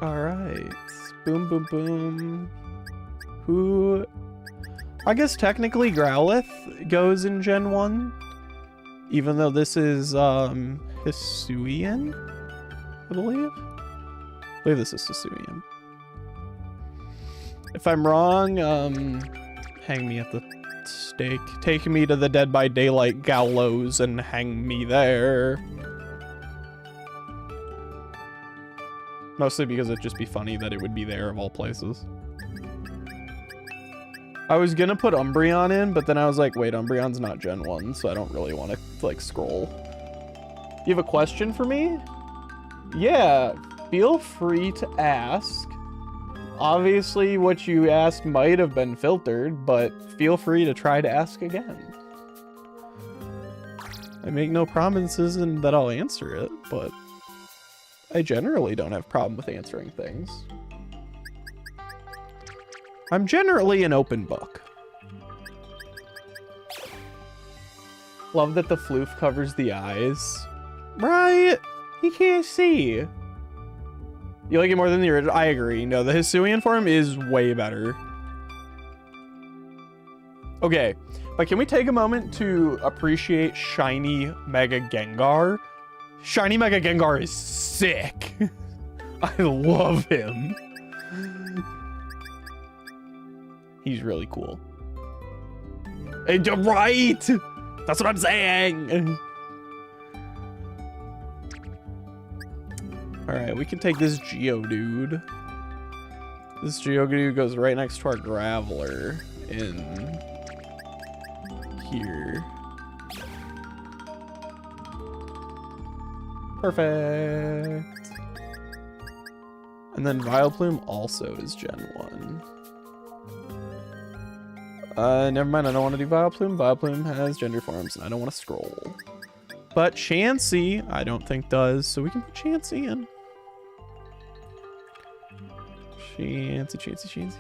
Alright. Boom, boom, boom. Who... I guess technically Growlithe goes in Gen 1. Even though this is, Hisuian? I believe. I believe this is Hisuian. If I'm wrong, hang me at the stake. Take me to the Dead by Daylight gallows and hang me there. Mostly because it'd just be funny that it would be there of all places. I was gonna put Umbreon in, but then I was like, wait, Umbreon's not Gen 1, so I don't really want to, like, scroll. You have a question for me? Yeah, feel free to ask. Obviously, what you asked might have been filtered, but feel free to try to ask again. I make no promises in that I'll answer it, but I generally don't have a problem with answering things. I'm generally an open book. Love that the floof covers the eyes. Right? He can't see. You like it more than the original? I agree. No, the Hisuian form is way better. Okay, but can we take a moment to appreciate Shiny Mega Gengar? Shiny Mega Gengar is sick. I love him. He's really cool. And you're right! That's what I'm saying! Alright, we can take this Geodude. This Geodude goes right next to our Graveler in here. Perfect. And then Vileplume also is Gen 1. Never mind, I don't want to do Vileplume. Vileplume has gender forms, and I don't want to scroll. But Chansey, I don't think does, so we can put Chansey in. Chansey,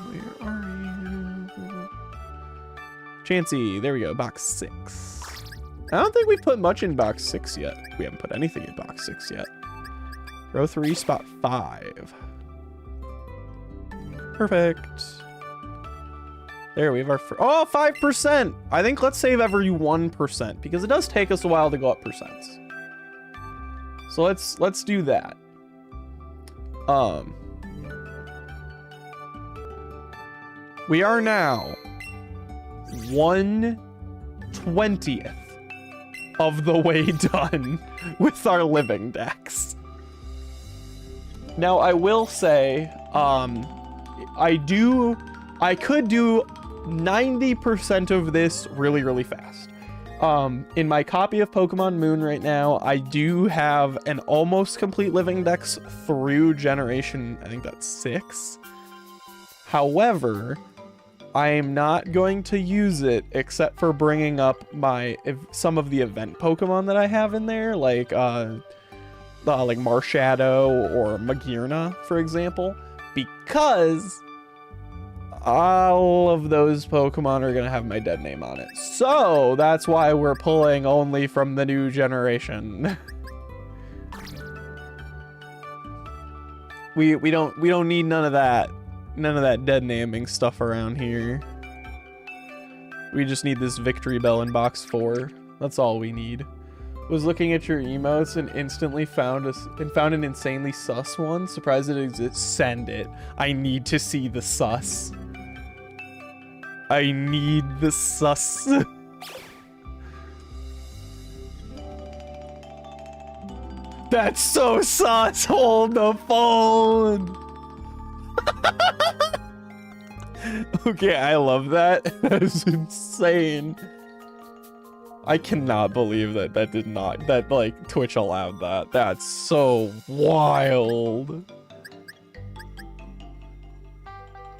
where are you? Chansey, there we go, box 6. I don't think we've put much in box 6 yet. We haven't put anything in box 6 yet. Row 3, spot 5. Perfect. There, we have our... Oh, 5%! I think let's save every 1%, because it does take us a while to go up percents. So let's do that. We are now 1/20th of the way done with our living decks. Now, I will say, I could do 90% of this really, really fast. In my copy of Pokemon Moon right now, I do have an almost complete living dex through generation, I think that's 6. However, I am not going to use it except for bringing up some of the event Pokemon that I have in there, like Marshadow or Magearna, for example, because all of those Pokemon are going to have my dead name on it. So that's why we're pulling only from the new generation. we don't need none of that dead naming stuff around here. We just need this victory bell in box 4. That's all we need. Was looking at your emotes and instantly found an insanely sus one. Surprised it exists. Send it. I need to see the sus. I need the sus. That's so sus. Hold the phone. Okay, I love that. That is insane. I cannot believe that like Twitch allowed that. That's so wild.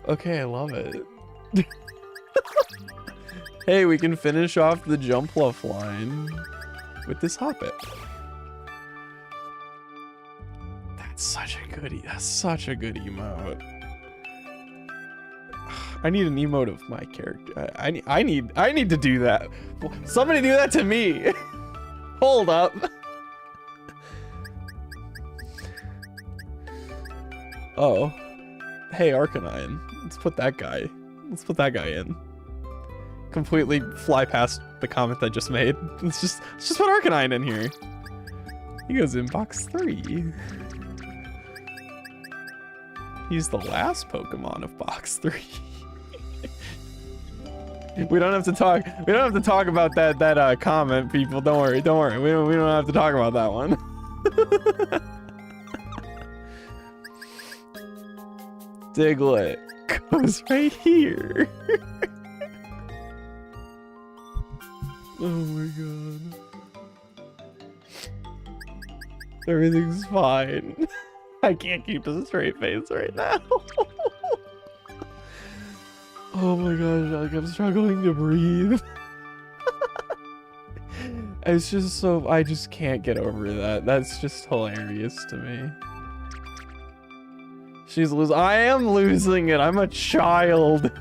Okay, I love it. Hey, we can finish off the Jumpluff line with this Hoppip. That's such a good emote. I need an emote of my character. I need to do that. Somebody do that to me. Hold up. Oh. Hey, Arcanine. Let's put that guy in. Completely fly past the comment I just made. Let's just put Arcanine in here. He goes in box 3. He's the last Pokemon of box 3. We don't have to talk. We don't have to talk about that comment, people. Don't worry. Don't worry. We don't have to talk about that one. Diglett goes right here. Oh my god. Everything's fine. I can't keep a straight face right now. Oh my gosh, like I'm struggling to breathe. It's just so, I just can't get over that. That's just hilarious to me. She's losing. I am losing it. I'm a child.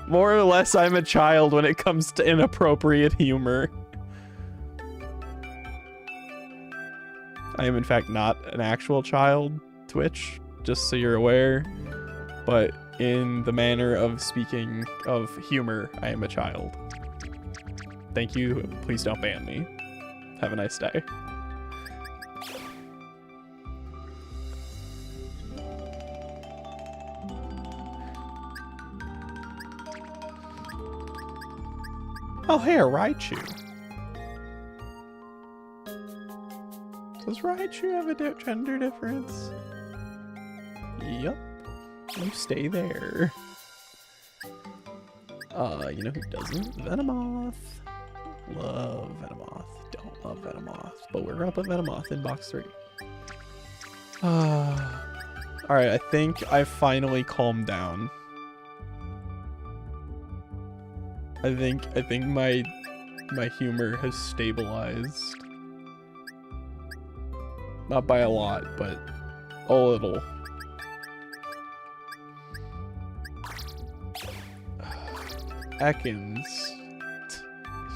More or less, I'm a child when it comes to inappropriate humor. I am in fact not an actual child, Twitch, just so you're aware. But in the manner of speaking of humor, I am a child. Thank you. Please don't ban me. Have a nice day. Oh, hey, a Raichu. Does Raichu have a gender difference? Yup. You stay there. You know who doesn't? Venomoth. Love Venomoth. Don't love Venomoth. But we're gonna put Venomoth in box 3. Alright, I think I finally calmed down. I think my humor has stabilized. Not by a lot, but a little. Ekans.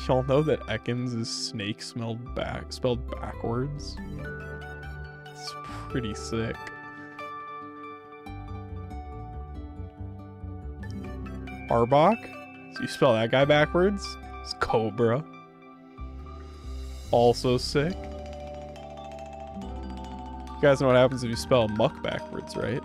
Y'all know that Ekans is snake spelled backwards? It's pretty sick. Arbok? So you spell that guy backwards? It's Cobra. Also sick. You guys know what happens if you spell muck backwards, right?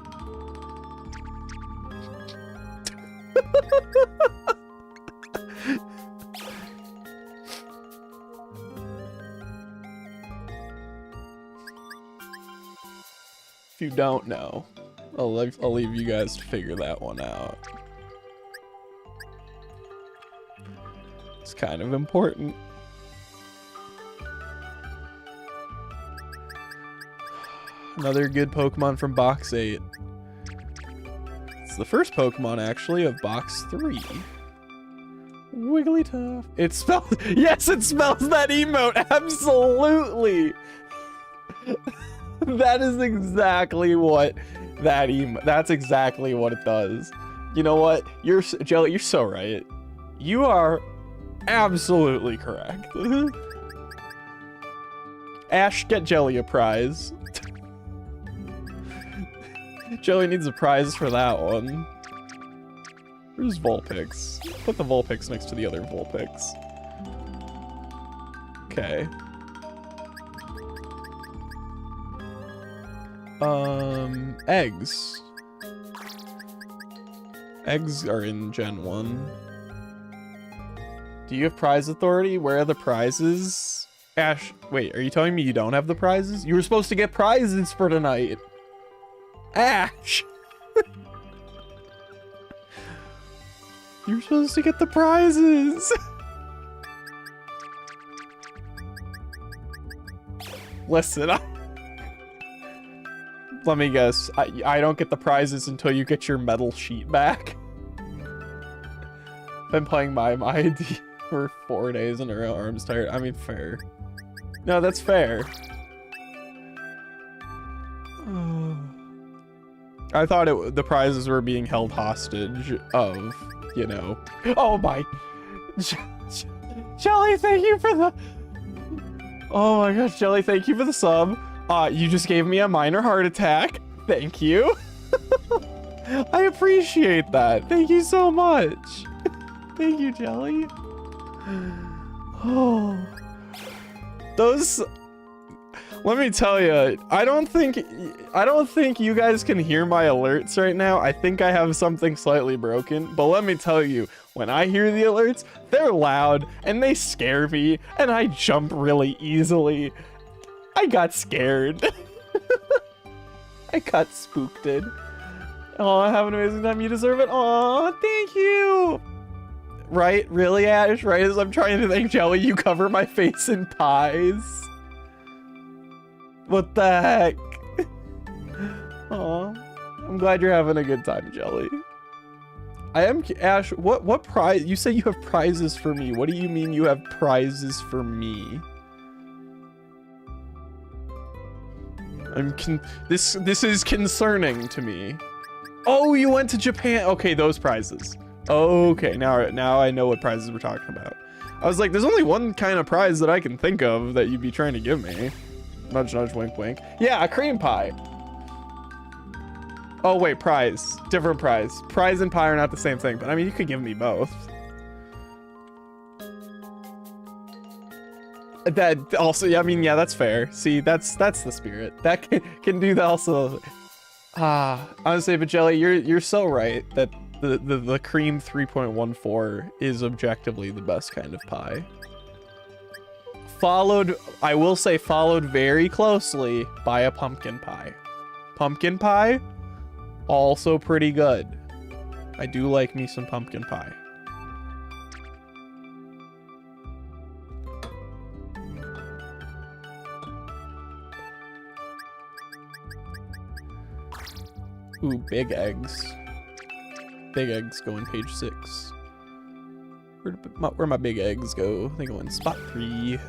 If you don't know, I'll leave you guys to figure that one out. It's kind of important. Another good Pokemon from box 8. It's the first Pokemon, actually, of box 3. Wigglytuff. It spells... Yes, it spells that emote! Absolutely! That is exactly what that emote... That's exactly what it does. You know what? Jelly, you're so right. You are absolutely correct. Ash, get Jelly a prize. Jelly needs a prize for that one. Where's Vulpix? Put the Vulpix next to the other Vulpix. Okay. Eggs. Eggs are in Gen 1. Do you have prize authority? Where are the prizes? Ash, wait, are you telling me you don't have the prizes? You were supposed to get prizes for tonight. Ash! You're supposed to get the prizes! Listen, let me guess. I don't get the prizes until you get your medal sheet back. Been playing my ID for 4 days in a row. Arms tired. I mean, fair. No, that's fair. I thought the prizes were being held hostage of, you know. Oh my. Jelly, thank you for the. Oh my gosh, Jelly, thank you for the sub. You just gave me a minor heart attack. Thank you. I appreciate that. Thank you so much. Thank you, Jelly. Oh. Those. Let me tell you, I don't think you guys can hear my alerts right now. I think I have something slightly broken, but let me tell you, when I hear the alerts, they're loud and they scare me and I jump really easily. I got scared. I got spooked. Oh, have an amazing time. You deserve it. Oh, thank you. Right? Really, Ash? Right as I'm trying to thank Jelly, you cover my face in pies. What the heck? Aw. I'm glad you're having a good time, Jelly. I am, Ash, what prize? You say you have prizes for me. What do you mean you have prizes for me? This is concerning to me. Oh, you went to Japan. Okay, those prizes. Okay, now I know what prizes we're talking about. I was like, there's only one kind of prize that I can think of that you'd be trying to give me. Nudge, nudge, wink, wink. Yeah, a cream pie. Oh, wait, prize. Different prize. Prize and pie are not the same thing, but I mean, you could give me both. That also, yeah, I mean, yeah, that's fair. See, that's the spirit. That can do that also. Honestly, but Jelly, you're so right that the cream 3.14 is objectively the best kind of pie. Followed, I will say, followed very closely by a pumpkin pie. Pumpkin pie, also pretty good. I do like me some pumpkin pie. Ooh, big eggs. Big eggs go on page 6. Where my big eggs go? They go in spot 3.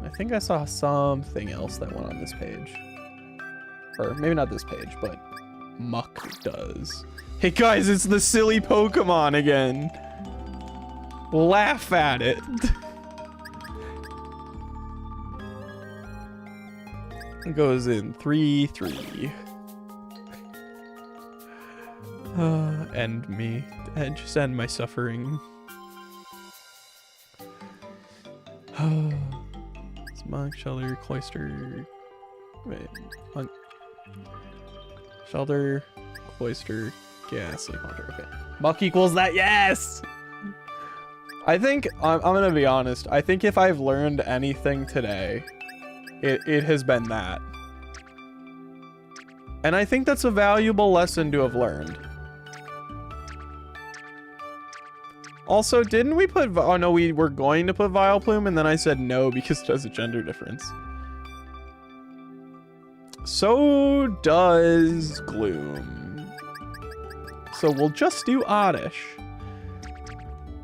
I think I saw something else that went on this page. Or maybe not this page, but Muck does. Hey guys, it's the silly Pokemon again. Laugh at it. It goes in 3, 3. End me. And just end my suffering. It's monk, shelter, cloister. Wait, monk. Shelter, cloister, ghastly haunter. Okay. Muck equals that, yes! I think, I'm gonna be honest, I think if I've learned anything today, it has been that. And I think that's a valuable lesson to have learned. Also, didn't we put, oh no, we were going to put Vileplume, and then I said no because it has a gender difference. So does Gloom. So we'll just do Oddish.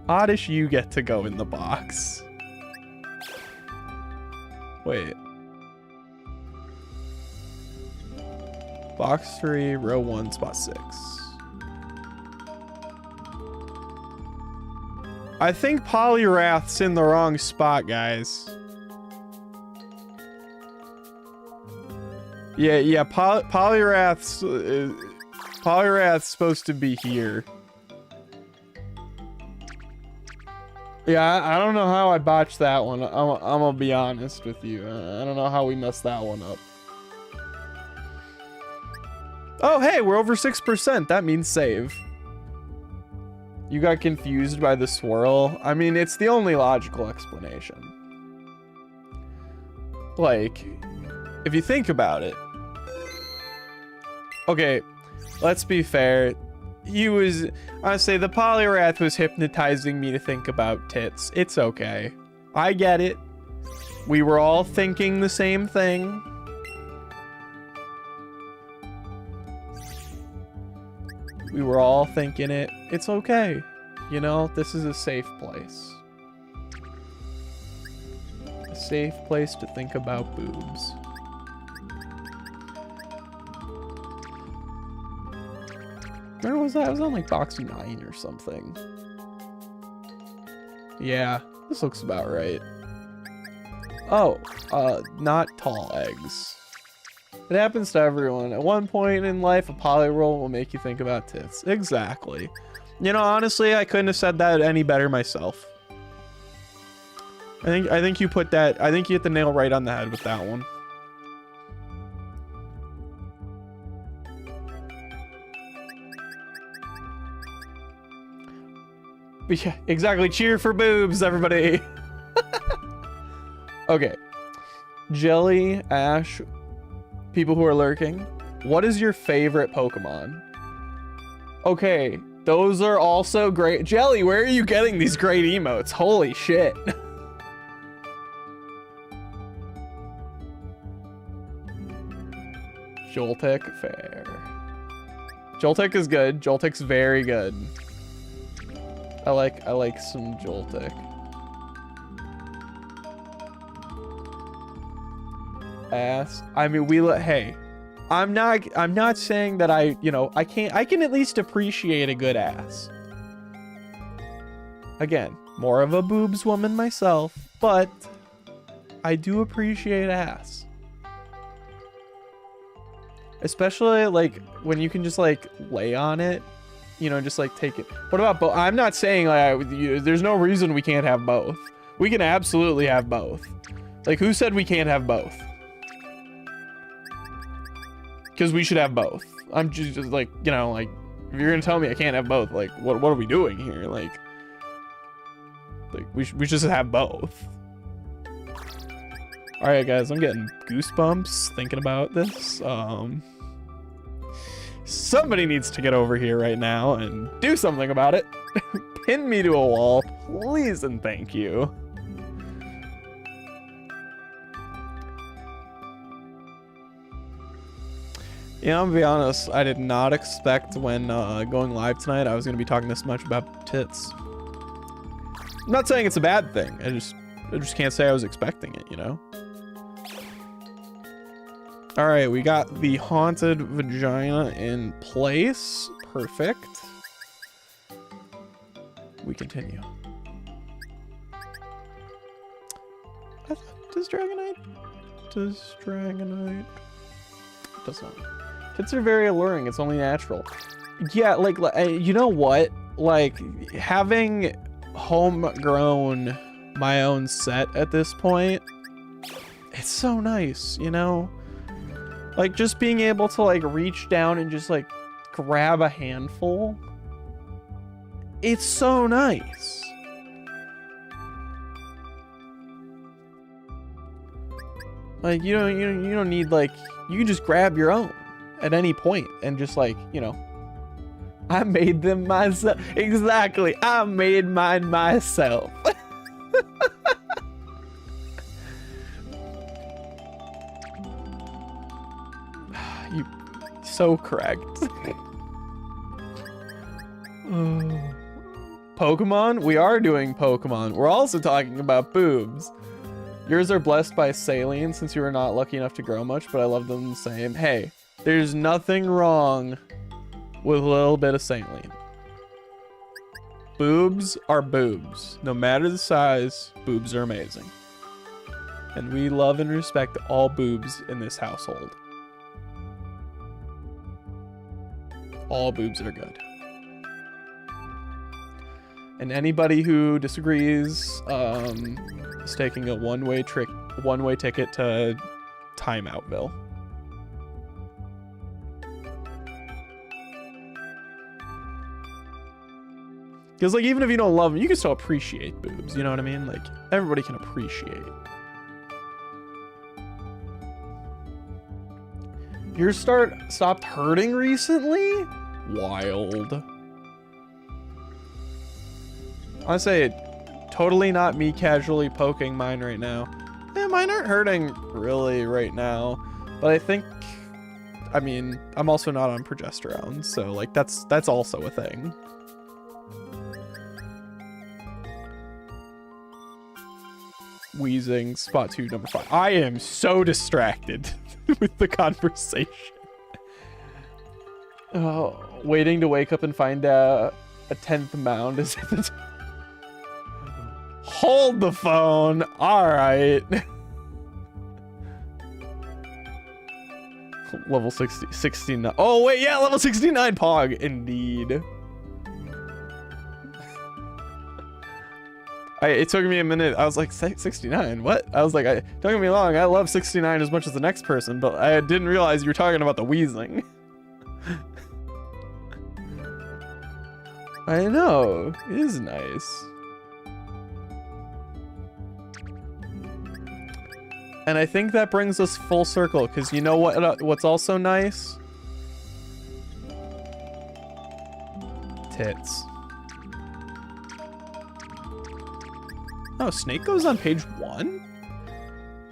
Oddish, you get to go in the box. Wait. Box 3, row 1, spot 6. I think Poliwrath's in the wrong spot, guys. Yeah, Poliwrath's supposed to be here. Yeah, I don't know how I botched that one. I'm gonna be honest with you. I don't know how we messed that one up. Oh, hey, we're over 6%. That means save. You got confused by the swirl? I mean, it's the only logical explanation. Like, if you think about it. Okay, let's be fair. Honestly, the Poliwrath was hypnotizing me to think about tits. It's okay. I get it. We were all thinking the same thing. We were all thinking it. It's okay. You know, this is a safe place. A safe place to think about boobs. Where was that? I was on like box 9 or something. Yeah, this looks about right. Oh, not tall eggs. It happens to everyone. At one point in life, a Poliwrath will make you think about tits. Exactly. You know, honestly, I couldn't have said that any better myself. I think you put that. I think you hit the nail right on the head with that one. Yeah, exactly. Cheer for boobs, everybody. Okay. Jelly, Ash, people who are lurking. What is your favorite Pokemon? Okay, those are also great. Jelly, where are you getting these great emotes? Holy shit. Joltik, fair. Joltik is good. Joltik's very good. I like some Joltik. Ass. I mean, hey, I'm not saying that I can at least appreciate a good ass. Again, more of a boobs woman myself, but I do appreciate ass. Especially like when you can just like lay on it, you know, just like take it. What about both? I'm not saying like there's no reason we can't have both. We can absolutely have both. Like, who said we can't have both? Because we should have both. I'm just like, you know, like, if you're gonna tell me I can't have both, like, what are we doing here? Like we should just have both. All right, guys, I'm getting goosebumps thinking about this. Somebody needs to get over here right now and do something about it. Pin me to a wall, please and thank you. Yeah, I'm gonna be honest, I did not expect when going live tonight I was gonna be talking this much about tits. I'm not saying it's a bad thing, I just can't say I was expecting it, you know? All right, we got the haunted vagina in place. Perfect. We continue. Does Dragonite? Does Dragonite? Does not. Tits are very alluring. It's only natural. Yeah, like you know what? Like having homegrown my own set at this point, it's so nice, you know? Like just being able to like reach down and just like grab a handful. It's so nice. Like you don't need like, you can just grab your own at any point and just like, you know, I made them myself. Exactly. I made mine myself. You so correct. Pokemon? We are doing Pokemon. We're also talking about boobs. Yours are blessed by saline since you were not lucky enough to grow much, but I love them the same. Hey, there's nothing wrong with a little bit of saline. Boobs are boobs. No matter the size, boobs are amazing. And we love and respect all boobs in this household. All boobs are good. And anybody who disagrees is taking a one-way ticket to Timeoutville. Because like even if you don't love them, you can still appreciate boobs. You know what I mean? Like everybody can appreciate. Yours stopped hurting recently? Wild. I say totally not me casually poking mine right now. Yeah, mine aren't hurting really right now, but I think, I mean, I'm also not on progesterone, so like that's also a thing. Wheezing, spot 2, number 5. I am so distracted with the conversation. Oh, waiting to wake up and find a 10th mound is at the Hold the phone. All right. Level 69. Oh, wait. Yeah, level 69 Pog. Indeed. It took me a minute. I was like, 69, what? I was like, don't get me wrong, I love 69 as much as the next person, but I didn't realize you were talking about the wheezing. I know, it is nice. And I think that brings us full circle, because you know what's also nice? Tits. Oh, Snake goes on page 1?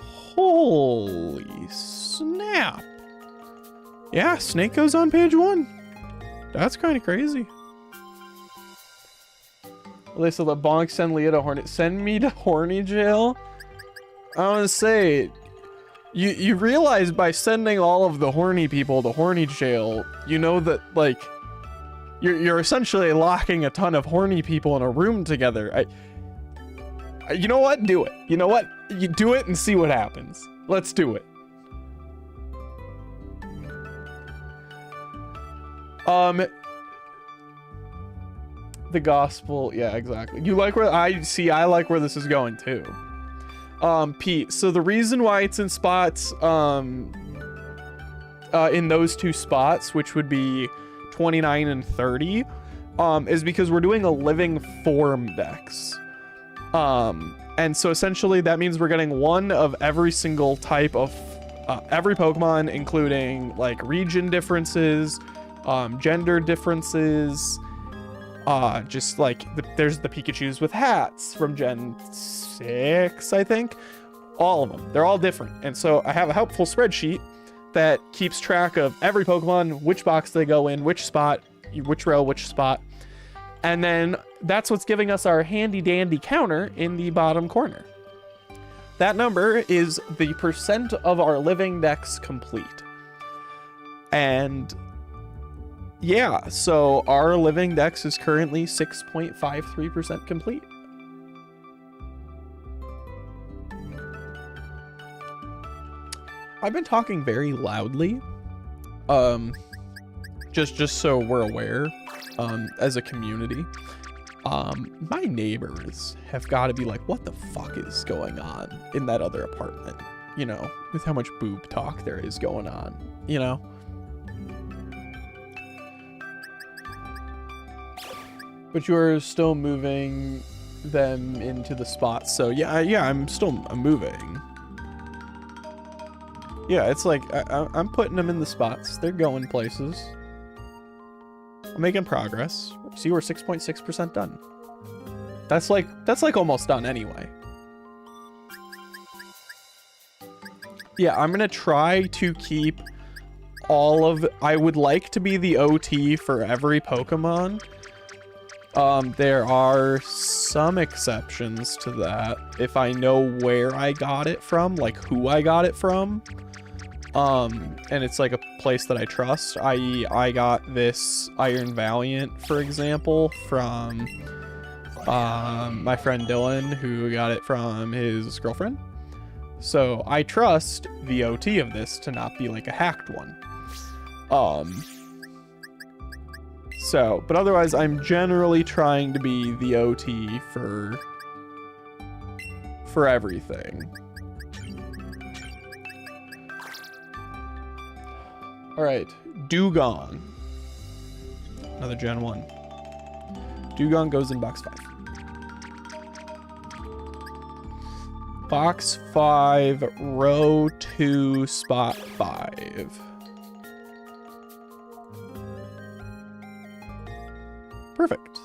Holy snap. Yeah, Snake goes on page 1. That's kind of crazy. They said, let Bonk send Leah to Horny. Send me to Horny Jail? I want to say, you realize by sending all of the horny people to Horny Jail, you know that, like, you're essentially locking a ton of horny people in a room together. You know what? Do it. You know what? You do it and see what happens. Let's do it. The gospel. Yeah, exactly. You like where I like where this is going too. Pete. So the reason why it's in spots, in those two spots, which would be 29 and 30, is because we're doing a living form dex. And so essentially that means we're getting one of every single type of every Pokemon, including like region differences, gender differences, just like there's the Pikachus with hats from Gen 6, I think. All of them, they're all different. And so I have a helpful spreadsheet that keeps track of every Pokemon, which box they go in, which spot, which row, which spot. And then that's what's giving us our handy dandy counter in the bottom corner. That number is the percent of our living dex complete. And yeah, so our living dex is currently 6.53% complete. I've been talking very loudly, just so we're aware. As a community, my neighbors have got to be like, what the fuck is going on in that other apartment, you know, with how much boob talk there is going on, you know. But you're still moving them into the spots, so yeah, I'm moving. Yeah, it's like I'm putting them in the spots. They're going places. I'm making progress. See, we're 6.6% done. That's like almost done anyway. Yeah, I'm gonna try to keep all of. I would like to be the OT for every Pokemon. There are some exceptions to that if I know where I got it from, like who I got it from. And it's like a place that I trust, i.e. I got this Iron Valiant, for example, from my friend Dylan, who got it from his girlfriend. So I trust the OT of this to not be like a hacked one. So, but otherwise I'm generally trying to be the OT for everything. All right, Dugong. Another Gen 1. Dugong goes in box 5. Box 5, row 2, spot 5. Perfect.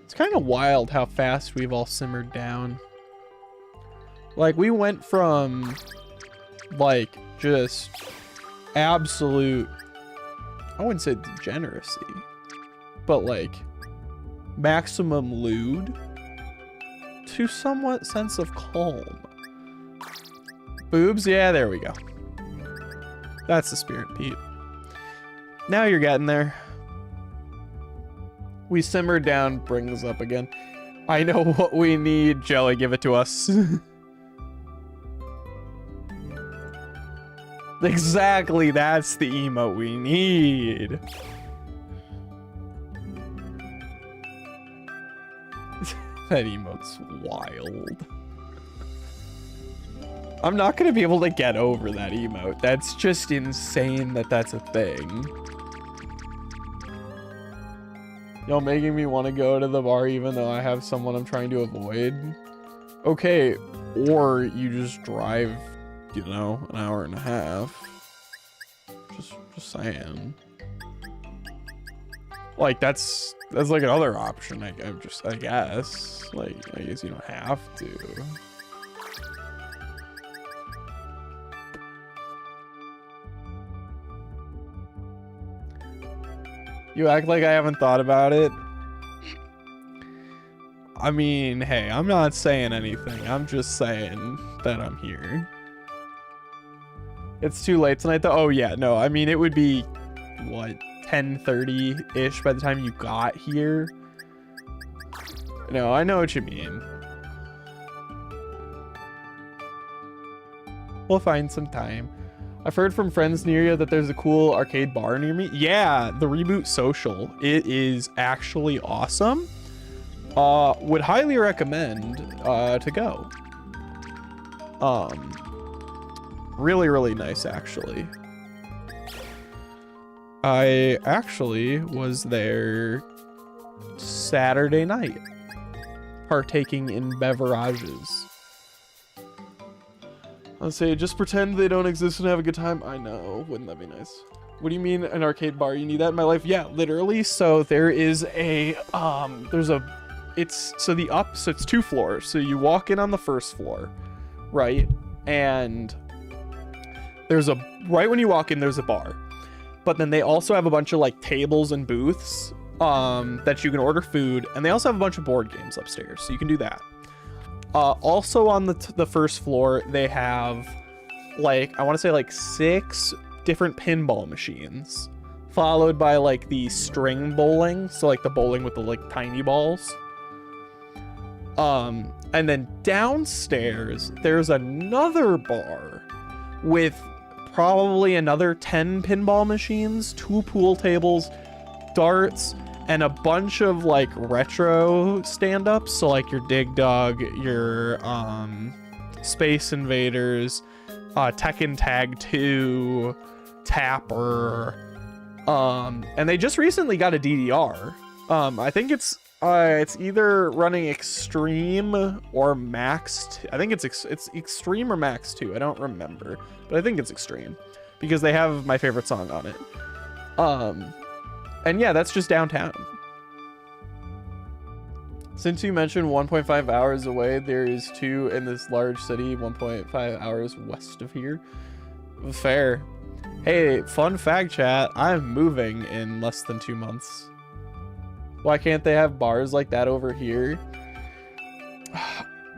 It's kind of wild how fast we've all simmered down. Like, we went from like just absolute, I wouldn't say degeneracy, but like maximum lewd to somewhat sense of calm. Boobs, yeah, there we go. That's the spirit, Pete. Now you're getting there. We simmered down, brings up again. I know what we need, Jelly, give it to us. Exactly, that's the emote we need. That emote's wild. I'm not gonna be able to get over that emote. That's just insane that that's a thing. Y'all making me want to go to the bar even though I have someone I'm trying to avoid. Okay, or you just drive, you know, an hour and a half. Just saying. Like that's like another option. I guess. Like I guess you don't have to. You act like I haven't thought about it. I mean, hey, I'm not saying anything. I'm just saying that I'm here. It's too late tonight though. Oh yeah, no, I mean it would be what, 10:30-ish by the time you got here. No, I know what you mean. We'll find some time. I've heard from friends near you that there's a cool arcade bar near me. Yeah, the Reboot Social. It is actually awesome. Would highly recommend to go. Really, really nice actually. I actually was there Saturday night, partaking in beverages. I'll say, just pretend they don't exist and have a good time. I know, wouldn't that be nice? What do you mean an arcade bar? You need that in my life? Yeah, literally. So there is a, so it's 2 floors. So you walk in on the first floor, right? And right when you walk in, there's a bar. But then they also have a bunch of like tables and booths that you can order food. And they also have a bunch of board games upstairs. So you can do that. Also on the first floor, they have like, I want to say like 6 different pinball machines, followed by like the string bowling. So like the bowling with the like tiny balls. And then downstairs, there's another bar with probably another 10 pinball machines, 2 pool tables, darts, and a bunch of like retro stand-ups. So like your Dig Dug, your Space Invaders, Tekken Tag 2, Tapper, and they just recently got a DDR. I think it's either running Extreme or Max. I think it's Extreme or Max 2. I don't remember, but I think it's Extreme because they have my favorite song on it. And yeah, that's just downtown. Since you mentioned 1.5 hours away, there is 2 in this large city, 1.5 hours west of here. Fair. Hey, fun fact, chat. I'm moving in less than 2 months. Why can't they have bars like that over here?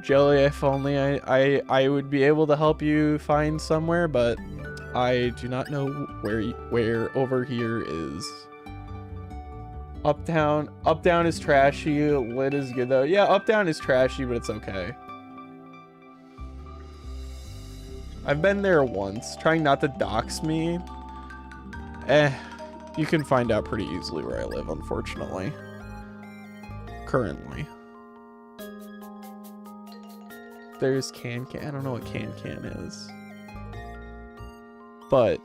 Jelly, if only I would be able to help you find somewhere, but I do not know where over here is. Uptown is trashy. Lit is good though. Yeah, Uptown is trashy, but it's okay. I've been there once, trying not to dox me. You can find out pretty easily where I live, unfortunately. Currently. There's Can. I don't know what Can is. But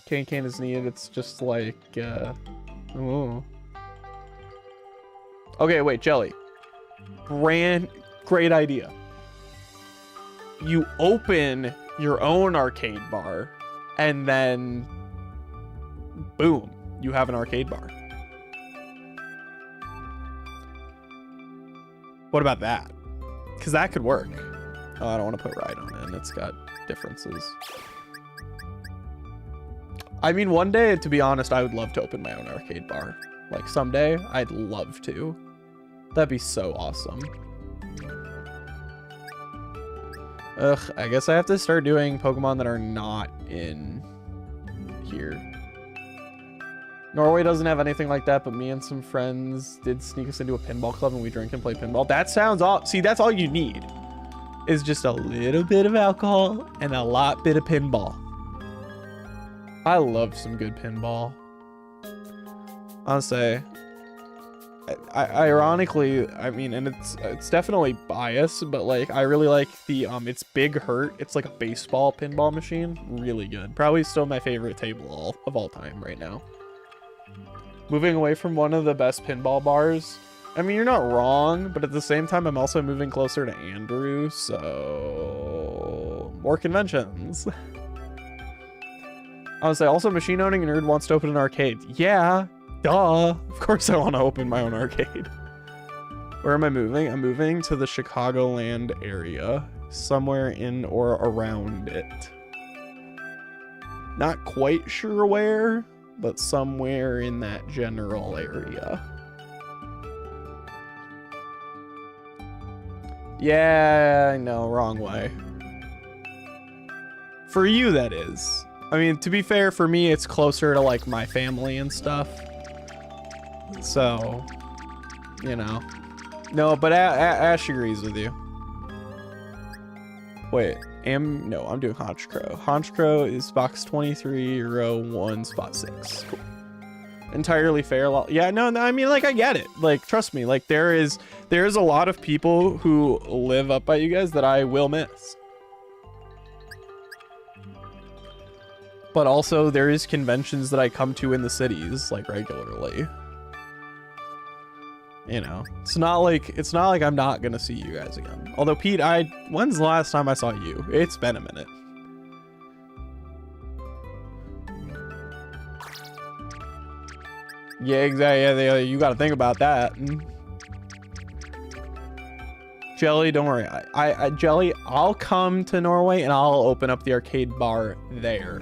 Can is neat. It's just like ooh. Okay, wait, Jelly. Great idea. You open your own arcade bar, and then boom, you have an arcade bar. What about that? Because that could work. Oh, I don't want to put Ride on it, and it's got differences. I mean, one day, to be honest, I would love to open my own arcade bar. Like, someday, I'd love to. That'd be so awesome. Ugh, I guess I have to start doing Pokemon that are not in here. Norway doesn't have anything like that, but me and some friends did sneak us into a pinball club and we drink and play pinball. That sounds all... See, that's all you need. Is just a little bit of alcohol and a lot bit of pinball. I love some good pinball. I'll say, ironically, I mean, and it's definitely biased, but like I really like the it's Big Hurt. It's like a baseball pinball machine. Really good. Probably still my favorite table of all time right now. Moving away from one of the best pinball bars. I mean, you're not wrong, but at the same time, I'm also moving closer to Andrew, so more conventions. I would say also machine owning nerd wants to open an arcade. Yeah, duh. Of course I want to open my own arcade. Where am I moving? I'm moving to the Chicagoland area, somewhere in or around it. Not quite sure where, but somewhere in that general area. Yeah, no, wrong way. For you, that is. I mean, to be fair, for me, it's closer to, like, my family and stuff. So, you know. No, but Ash agrees with you. Wait, no, I'm doing Honchcrow. Honchcrow is box 23, row 1, spot 6. Cool. Entirely fair. Yeah, no, I mean, like, I get it. Like, trust me, like, there is a lot of people who live up by you guys that I will miss. But also there is conventions that I come to in the cities, like, regularly. You know, it's not like I'm not gonna see you guys again. Although Pete, when's the last time I saw you? It's been a minute. Yeah, exactly. Yeah, you got to think about that. Jelly, don't worry. Jelly, I'll come to Norway and I'll open up the arcade bar there.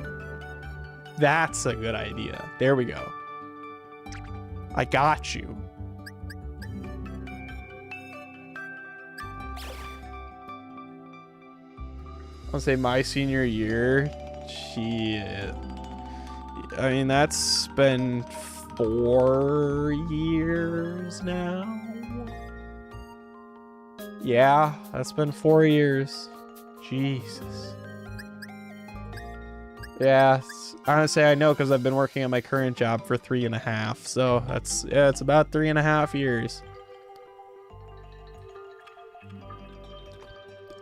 That's a good idea. There we go. I got you. I'll say my senior year. Shit. I mean, that's been 4 years now. Yeah, that's been 4 years. Jesus. Yeah, honestly, I know because I've been working at my current job for 3.5. So it's about 3.5 years.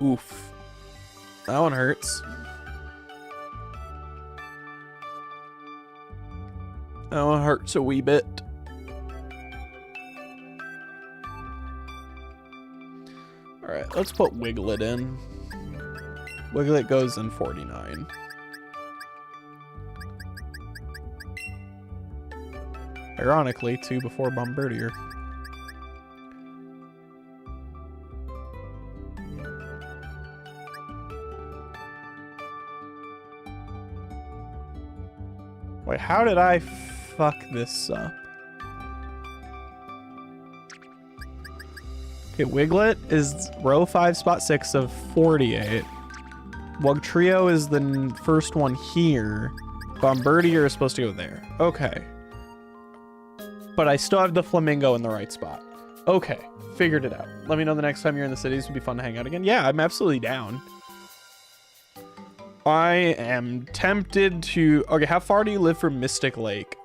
Oof. That one hurts. That one hurts a wee bit. Alright, let's put Wiglet in. Wiglet goes in 49. Ironically, 2 before Bombardier. Wait, how did I fuck this up? Okay, Wiglet is row 5, spot 6 of 48. Wugtrio is the first one here. Bombardier is supposed to go there. Okay. But I still have the Flamingo in the right spot. Okay, figured it out. Let me know the next time you're in the cities. Would be fun to hang out again. Yeah, I'm absolutely down. I am tempted to... Okay, how far do you live from Mystic Lake?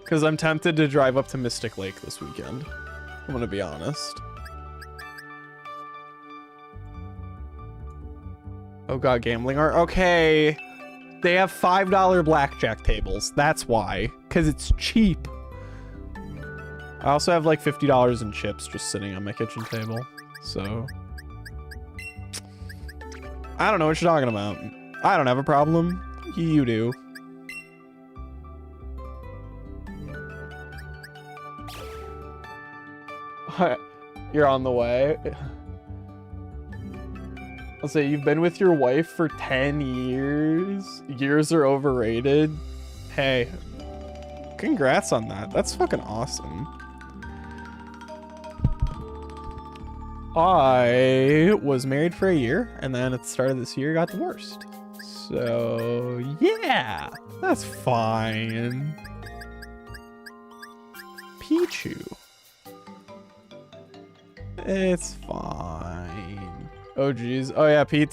Because I'm tempted to drive up to Mystic Lake this weekend. I'm gonna be honest. Oh god, gambling art. Okay. They have $5 blackjack tables. That's why. Because it's cheap. I also have like $50 in chips just sitting on my kitchen table. So... I don't know what you're talking about. I don't have a problem. You do. You're on the way. I'll say you've been with your wife for 10 years. Years are overrated. Hey, congrats on that. That's fucking awesome. I was married for a year, and then at the start of this year, got divorced. So, yeah, that's fine. Pichu. It's fine. Oh, geez. Oh, yeah, Pete,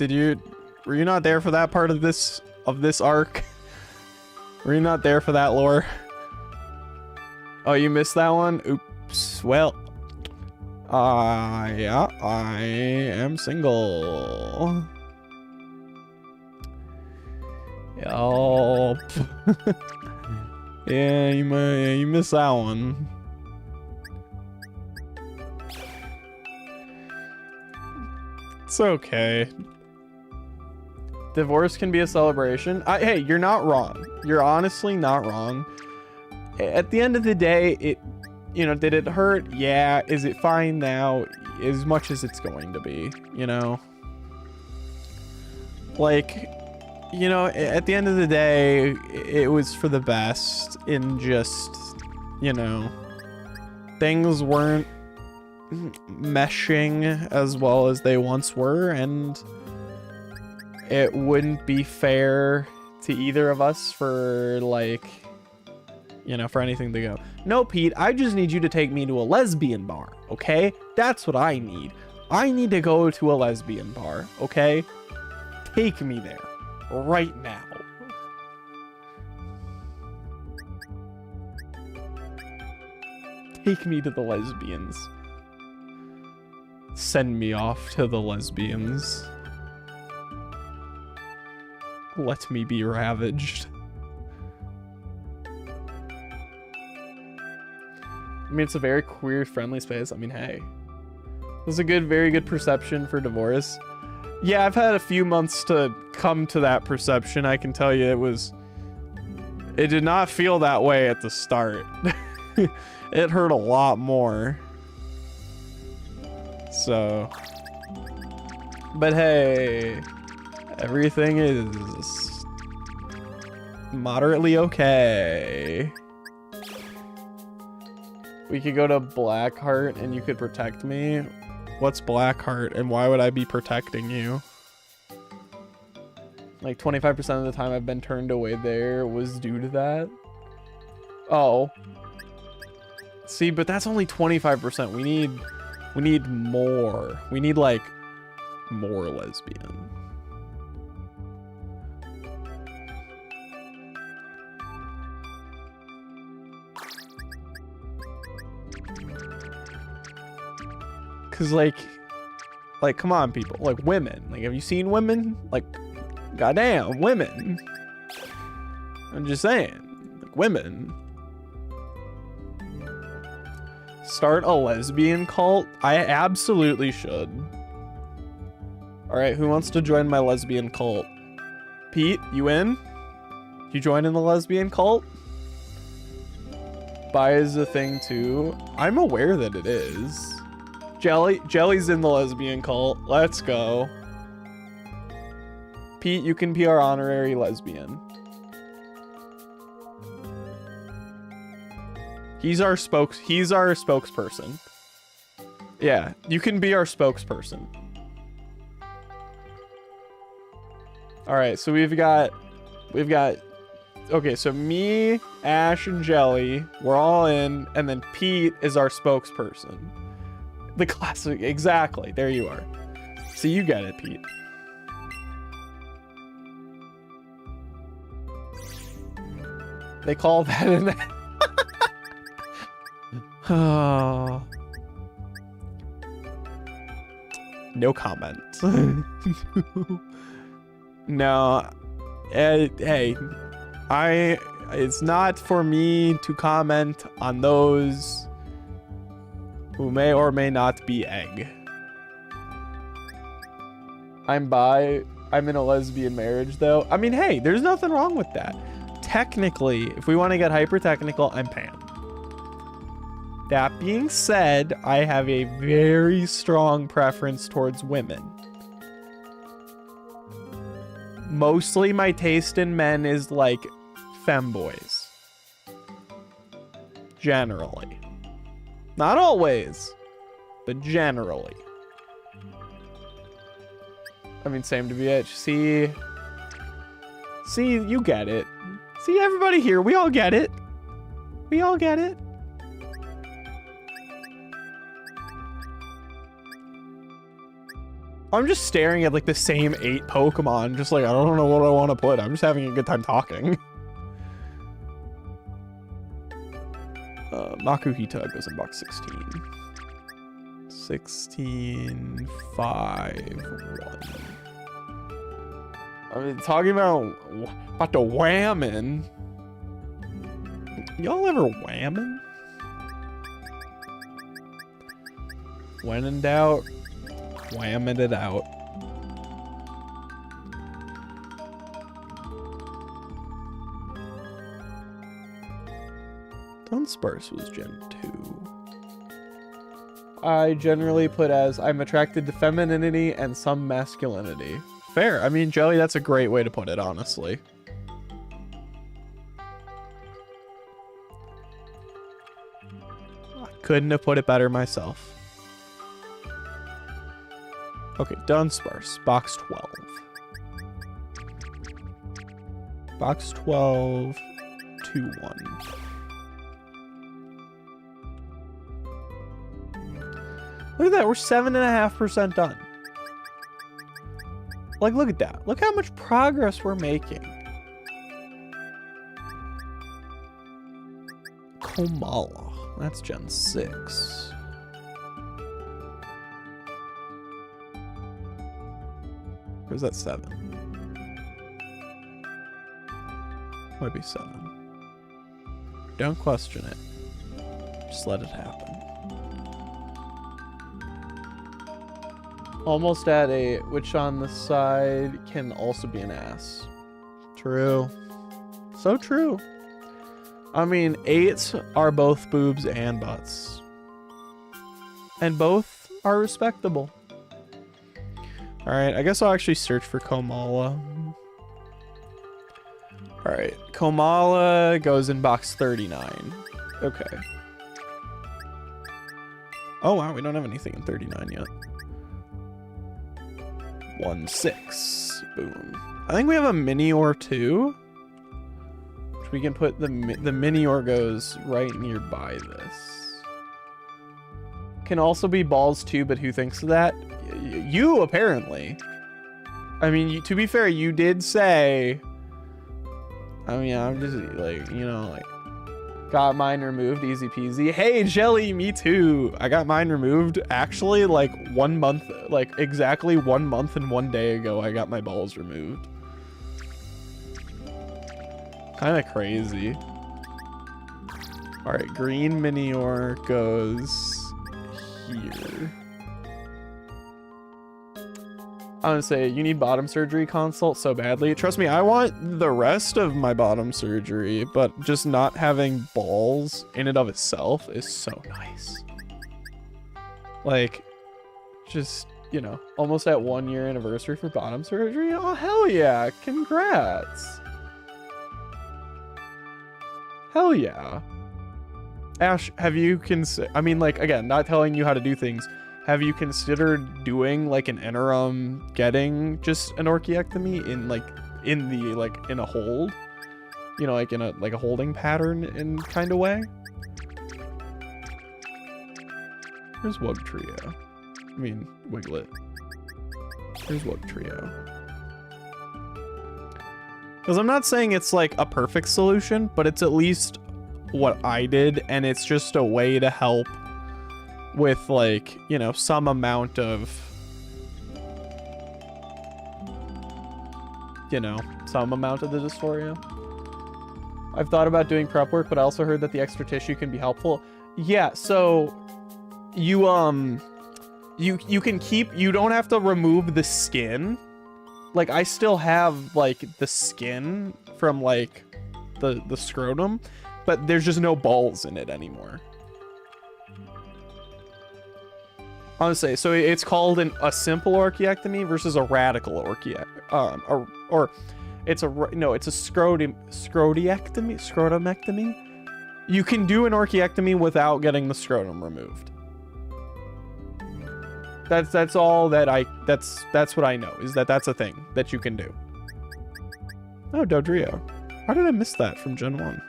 were you not there for that part of this arc? Were you not there for that lore? Oh, you missed that one? Oops. Well, yeah, I am single. Yup. Yeah, you missed that one. It's okay. Divorce can be a celebration. Hey, you're not wrong. You're honestly not wrong. At the end of the day, did it hurt? Yeah. Is it fine now? As much as it's going to be, Like, at the end of the day, it was for the best in just, things weren't meshing as well as they once were, and it wouldn't be fair to either of us for for anything to go, no, Pete, I just need you to take me to a lesbian bar, okay? That's what I need. I need to go to a lesbian bar, okay? Take me there right now. Take me to the lesbians. Send me off to the lesbians. Let me be ravaged. I mean, it's a very queer-friendly space. I mean, hey. It was a very good perception for divorce. Yeah, I've had a few months to come to that perception. I can tell you it did not feel that way at the start. It hurt a lot more. So, but hey, everything is moderately okay. We could go to Blackheart and you could protect me. What's Blackheart and why would I be protecting you? Like 25% of the time I've been turned away there was due to that. Oh. See, but that's only 25%. We need more. We need like more lesbian. Cause like come on, people, like women, like have you seen women? Like goddamn women. I'm just saying, like women. Start a lesbian cult? I absolutely should. All right, who wants to join my lesbian cult? Pete, you in? You join in the lesbian cult? Bi is a thing too. I'm aware that it is. Jelly's in the lesbian cult. Let's go. Pete, you can be our honorary lesbian. He's our spokesperson. Yeah, you can be our spokesperson. All right, so we've got okay, so me, Ash, and Jelly, we're all in, and then Pete is our spokesperson. The classic, exactly. There you are. See, you get it, Pete. They call that an... Oh. No comment. No. Hey, it's not for me to comment on those who may or may not be egg. I'm bi. I'm in a lesbian marriage, though. I mean, hey, there's nothing wrong with that. Technically, if we want to get hyper-technical, I'm pan. That being said, I have a very strong preference towards women. Mostly my taste in men is like femboys. Generally. Not always, but generally. I mean, same to BH. See, you get it. See, everybody here, we all get it. We all get it. I'm just staring at like the same 8 Pokemon, just like, I don't know what I want to put. I'm just having a good time talking. Makuhita goes in box 16. 16, 5, 1. I mean, talking about the whamming. Y'all ever whamming? When in doubt, whamming it out. Dunsparce was Gen 2. I generally put as I'm attracted to femininity and some masculinity. Fair. I mean, Jelly, that's a great way to put it, honestly. I couldn't have put it better myself. Okay, Dunsparce, box 12. Box 12, 2-1. Look at that, we're 7.5% done. Like, look at that. Look how much progress we're making. Komala, that's Gen 6. Or is that 7? Might be 7. Don't question it. Just let it happen. Almost at a, which on the side can also be an ass. True. So true. I mean, 8s are both boobs and butts. And both are respectable. Alright, I guess I'll actually search for Komala. Alright, Komala goes in box 39. Okay. Oh wow, we don't have anything in 39 yet. 1-6. Boom. I think we have a Minior too. Which we can put the Minior goes right nearby this. Can also be balls too, but who thinks of that? You apparently. I mean, to be fair, you did say. I mean, I'm just like, you know, like, got mine removed, easy peasy. Hey, Jelly, me too. I got mine removed actually like 1 month, like exactly 1 month and 1 day ago. I got my balls removed. Kind of crazy. All right, green Minior goes here. I'm gonna say, you need bottom surgery consult so badly. Trust me, I want the rest of my bottom surgery, but just not having balls in and of itself is so nice. Like, just, you know, almost at 1 year anniversary for bottom surgery. Oh, hell yeah. Congrats. Hell yeah. Ash, have you I mean, like, again, not telling you how to do things. Have you considered doing like an interim, getting just an orchiectomy in a hold, you know, like in a holding pattern in kind of way? Here's Wugtrio. I mean, Wiglet. Here's Wugtrio. Because I'm not saying it's like a perfect solution, but it's at least what I did, and it's just a way to help with, like, you know, some amount of, you know, some amount of the dysphoria. I've thought about doing prep work, but I also heard that the extra tissue can be helpful. Yeah, so you can keep, you don't have to remove the skin. Like, I still have like the skin from like the scrotum, but there's just no balls in it anymore. Honestly, so it's called a simple orchiectomy versus a radical orchiectomy, it's a scrotumectomy. You can do an orchiectomy without getting the scrotum removed. That's all that that's what I know, is that's a thing that you can do. Oh, Dodrio. How did I miss that from Gen 1?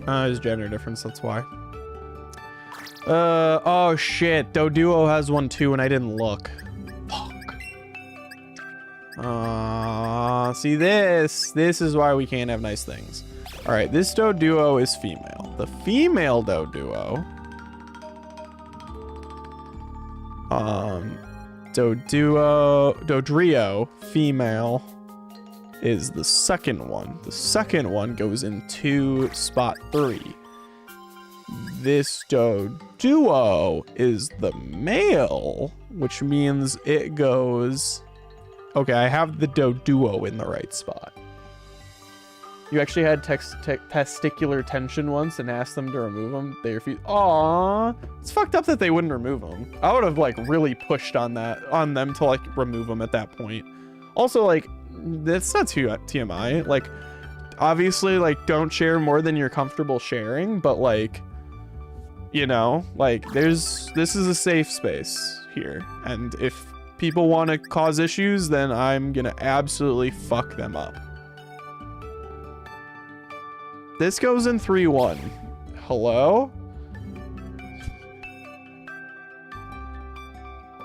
It's gender difference, that's why. Oh shit, Doduo has one too and I didn't look. Fuck. Now, see this is why we can't have nice things. All right, this Doduo is female. The female Doduo, Dodrio, female, is the second one. The second one goes into spot 3. This Doduo is the male, which means it goes... Okay, I have the Doduo in the right spot. You actually had testicular tension once and asked them to remove them. They refused. Aww. It's fucked up that they wouldn't remove them. I would have like really pushed on them to like remove them at that point. Also, like, that's not too TMI. Like, obviously, like, don't share more than you're comfortable sharing, but like, you know, like, this is a safe space here. And if people want to cause issues, then I'm gonna absolutely fuck them up. This goes in 3-1. Hello?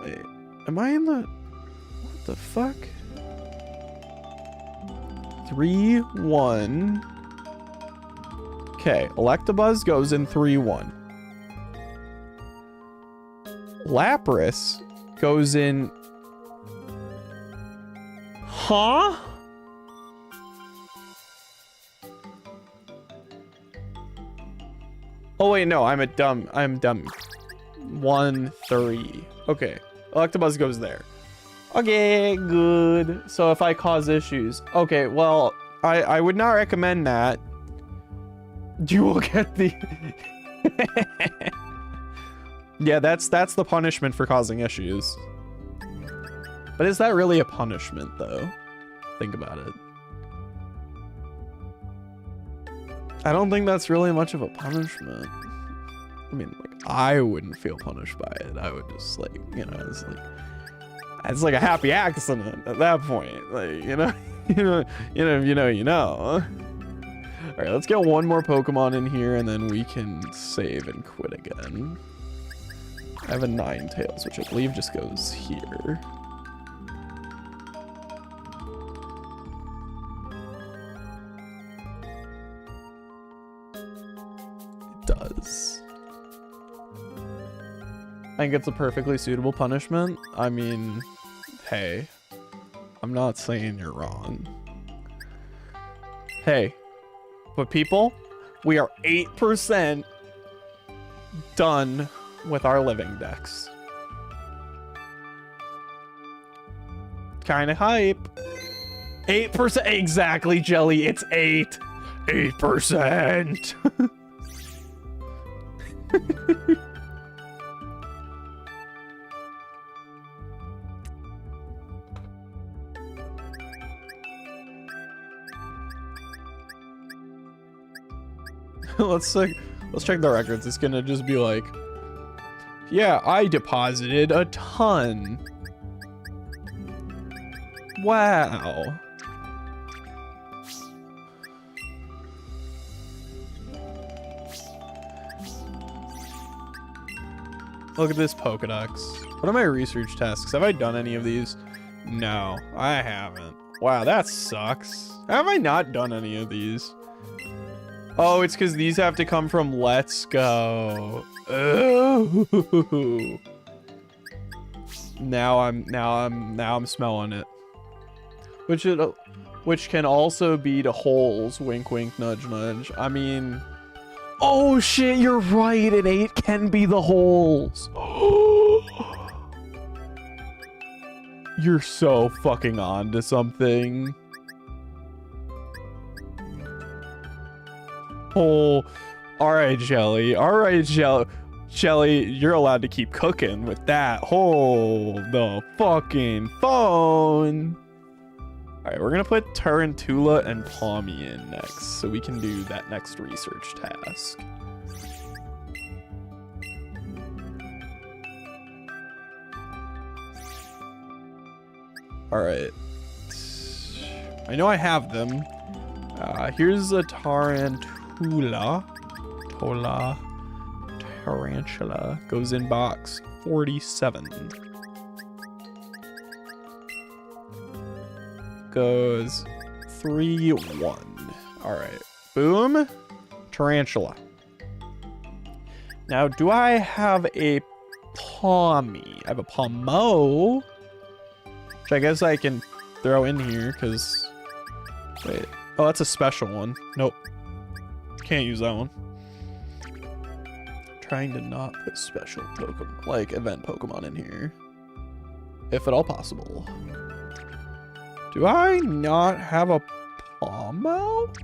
Wait, am I in the... What the fuck? 3-1. Okay, Electabuzz goes in 3-1. Lapras goes in... Huh? Oh wait, no, I'm dumb. 1-3. Okay, Electabuzz goes there. Okay, good. So if I cause issues, okay, well, I would not recommend that. You will get the... Yeah, that's the punishment for causing issues. But is that really a punishment, though? Think about it. I don't think that's really much of a punishment. I mean, like, I wouldn't feel punished by it. I would just, like, you know, it's like a happy accident at that point. Like, you know, you know. All right, let's get one more Pokemon in here, and then we can save and quit again. I have a Ninetales, which I believe just goes here. It does. I think it's a perfectly suitable punishment. I mean, hey, I'm not saying you're wrong. Hey, but people, we are 8% done with our living decks. Kind of hype. 8%, exactly, Jelly, it's 8%. Let's check the records. It's gonna just be like, yeah, I deposited a ton. Wow. Look at this Pokedex. What are my research tasks? Have I done any of these? No, I haven't. Wow, that sucks. Have I not done any of these? Oh, it's because these have to come from Let's Go. Ooh. Now I'm smelling it. Which can also be to holes. Wink, wink, nudge, nudge. I mean, oh shit, you're right. An 8 can be the holes. You're so fucking on to something. Oh, all right, Jelly. All right, Jelly, you're allowed to keep cooking with that. Hold the fucking phone. All right, we're gonna put Tarantula and Palmy in next, so we can do that next research task. All right. I know I have them. Here's a Tarantula. Tarantula goes in box 47. Goes 3, 1. All right. Boom. Tarantula. Now, do I have a Pommy? I have a Pommo, which I guess I can throw in here because... Wait. Oh, that's a special one. Nope. Can't use that one. Trying to not put special Pokemon, like event Pokemon in here. If at all possible. Do I not have a Pommo?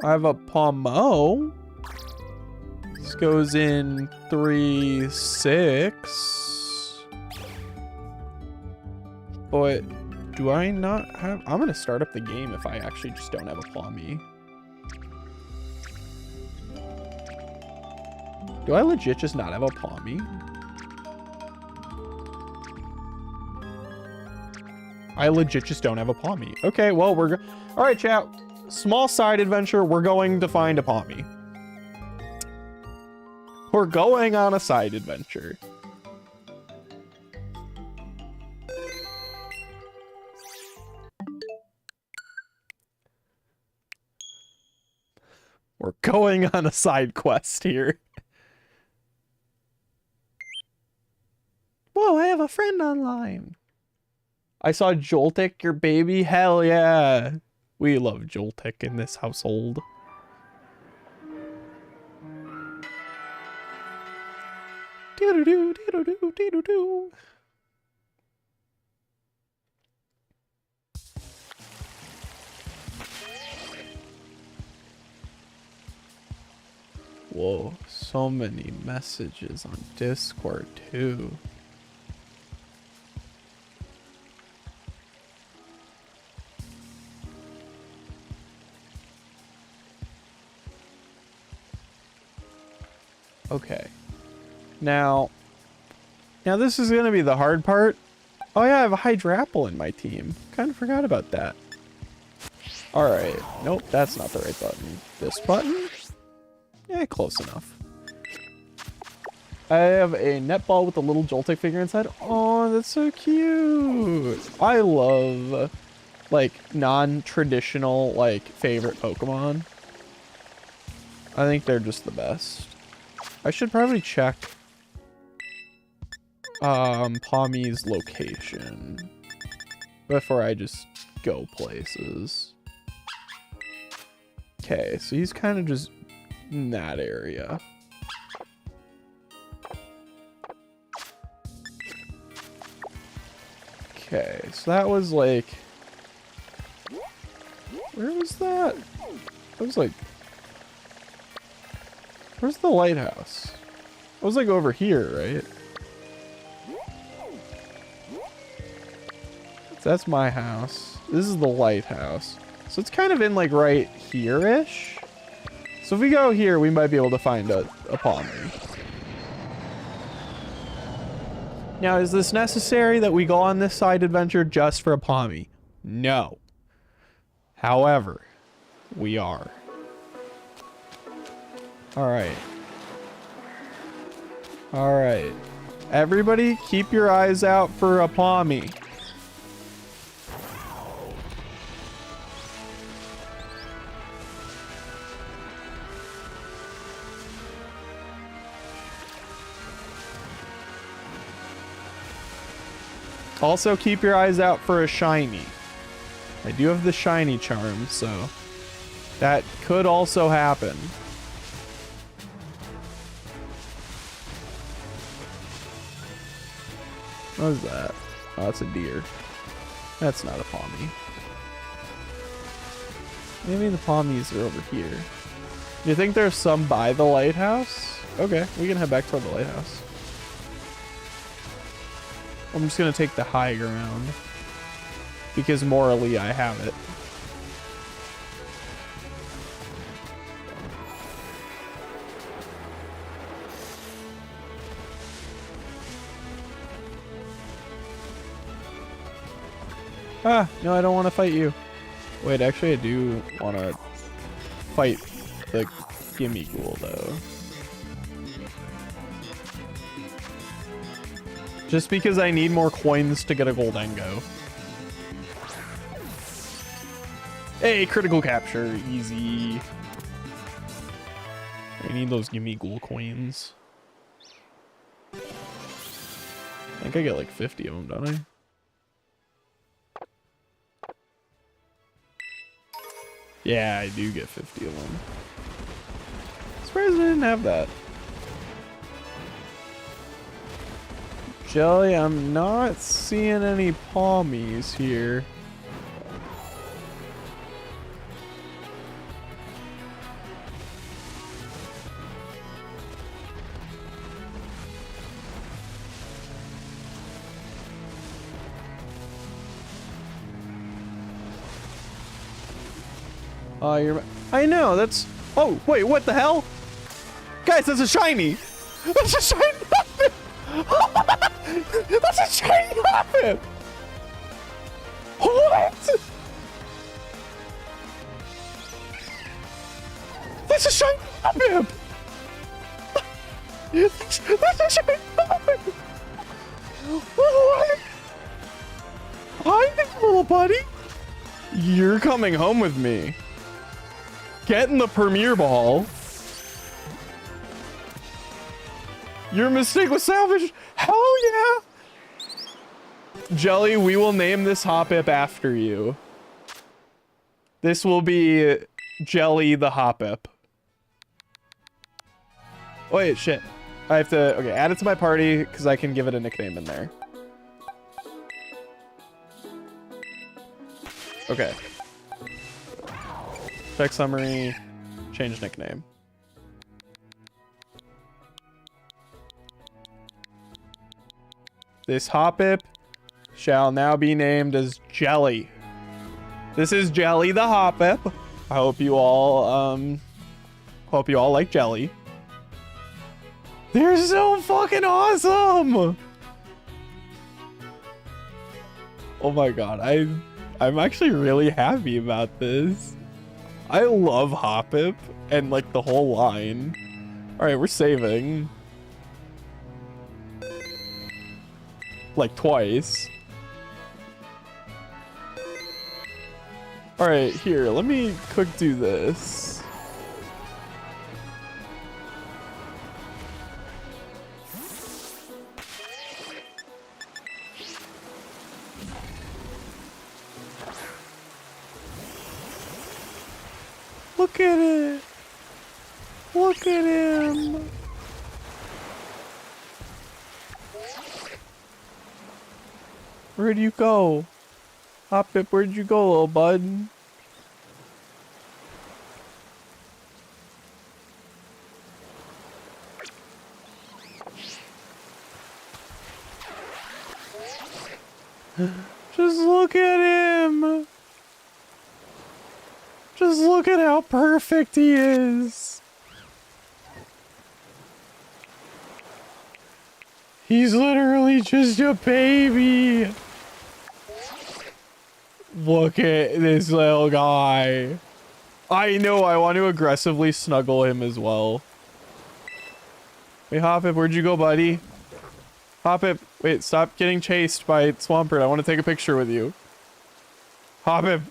I have a Pommo. This goes in 3, 6. But do I not have... I'm going to start up the game if I actually just don't have a Pommy. Do I legit just not have a Pommy? I legit just don't have a Pommy. Okay, well, we're... All right, chat. Small side adventure. We're going to find a Pommy. We're going on a side adventure. We're going on a side quest here. Whoa, I have a friend online. I saw Joltik, your baby. Hell yeah. We love Joltik in this household. Doo-doo-doo, doo-doo-doo, doo-doo-doo. Whoa, so many messages on Discord too. Okay. Now this is going to be the hard part. Oh yeah, I have a Hydrapple in my team. Kind of forgot about that. All right. Nope, that's not the right button. This button? Yeah, close enough. I have a netball with a little Joltik figure inside. Oh, that's so cute. I love, like, non-traditional, like, favorite Pokemon. I think they're just the best. I should probably check Pommy's location before I just go places. Okay, so he's kind of just in that area. Okay, so that was like... Where was that? That was like... Where's the lighthouse? It was like over here, right? That's my house. This is the lighthouse. So it's kind of in like right here-ish. So if we go here, we might be able to find a Pommy. Now, is this necessary that we go on this side adventure just for a Pommy? No. However, we are. Alright. Alright. Everybody, keep your eyes out for a Pommy. Also, keep your eyes out for a shiny. I do have the shiny charm, so that could also happen. What is that? Oh, that's a deer. That's not a Pommy. Maybe the Pommies are over here. Do you think there's some by the lighthouse? Okay, we can head back toward the lighthouse. I'm just gonna take the high ground because morally I have it. Ah, no, I don't want to fight you. Wait, actually I do want to fight the gimme ghoul though. Just because I need more coins to get a Goldengo. Hey, critical capture. Easy. I need those gimme ghoul coins. I think I get like 50 of them, don't I? Yeah, I do get 50 of them. Surprised I didn't have that. Jelly, I'm not seeing any palmies here. I know, that's... Oh, wait, what the hell? Guys, that's a shiny! That's a shiny Hoppip! That's a shiny Hoppip! What? That's a shiny Hoppip! That's a shiny Hoppip! What? Hi, little buddy! You're coming home with me. Get in the Premier Ball. Your mistake was salvaged. Hell yeah. Jelly, we will name this Hoppip after you. This will be Jelly the Hoppip. Wait, shit. I have to, okay, add it to my party because I can give it a nickname in there. Okay. Check summary, change nickname. This Hoppip shall now be named as Jelly. This is Jelly the Hoppip. I hope you all like Jelly. They're so fucking awesome. Oh my god, I'm actually really happy about this. I love Hoppip and like the whole line. All right, we're saving. Like twice. All right, here, let me quick do this. Look at it. Look at him. Where'd you go? Hoppip, where'd you go, little bud? Just look at him. Just look at how perfect he is. He's literally just a baby. Look at this little guy. I know, I want to aggressively snuggle him as well. Hey, Hoppip, where'd you go, buddy? Hoppip, wait, stop getting chased by Swampert. I want to take a picture with you. Hoppip.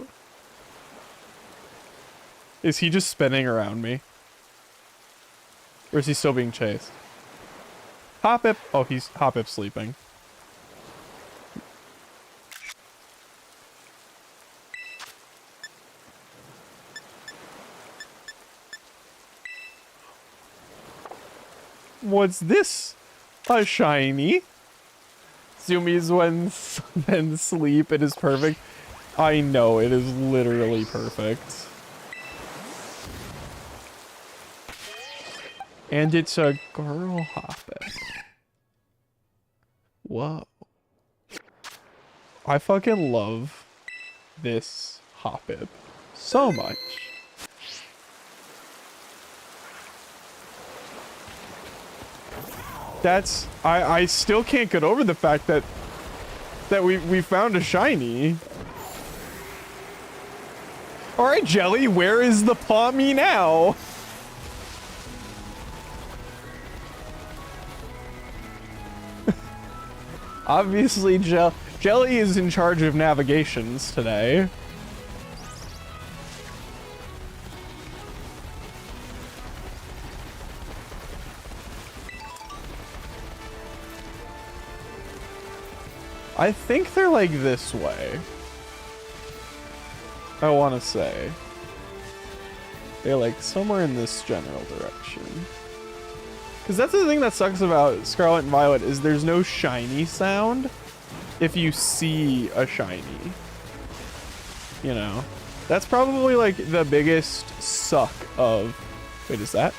Is he just spinning around me? Or is he still being chased? Hoppip. Oh, he's Hoppip sleeping. What's this? A shiny? Zoomies when sleep. It is perfect. I know, it is literally perfect. And it's a girl Hoppip. Whoa. I fucking love this Hoppip so much. That's... I still can't get over the fact that we found a shiny. Alright, Jelly, where is the Palmy now? Obviously, Jelly is in charge of navigations today. I think they're like this way. I want to say. They're like somewhere in this general direction. Because that's the thing that sucks about Scarlet and Violet is there's no shiny sound if you see a shiny. You know? That's probably like the biggest suck of... Wait, is that?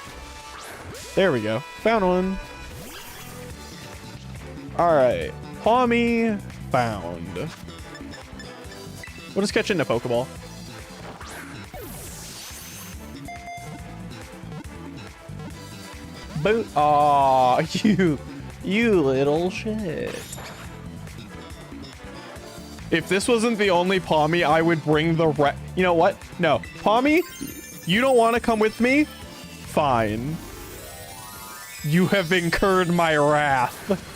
There we go. Found one. Alright. Palmy found. We'll just catch it in a Pokeball. Boot. Aw, you little shit. If this wasn't the only Palmy, I would bring the You know what? No. Palmy, you don't want to come with me? Fine. You have incurred my wrath.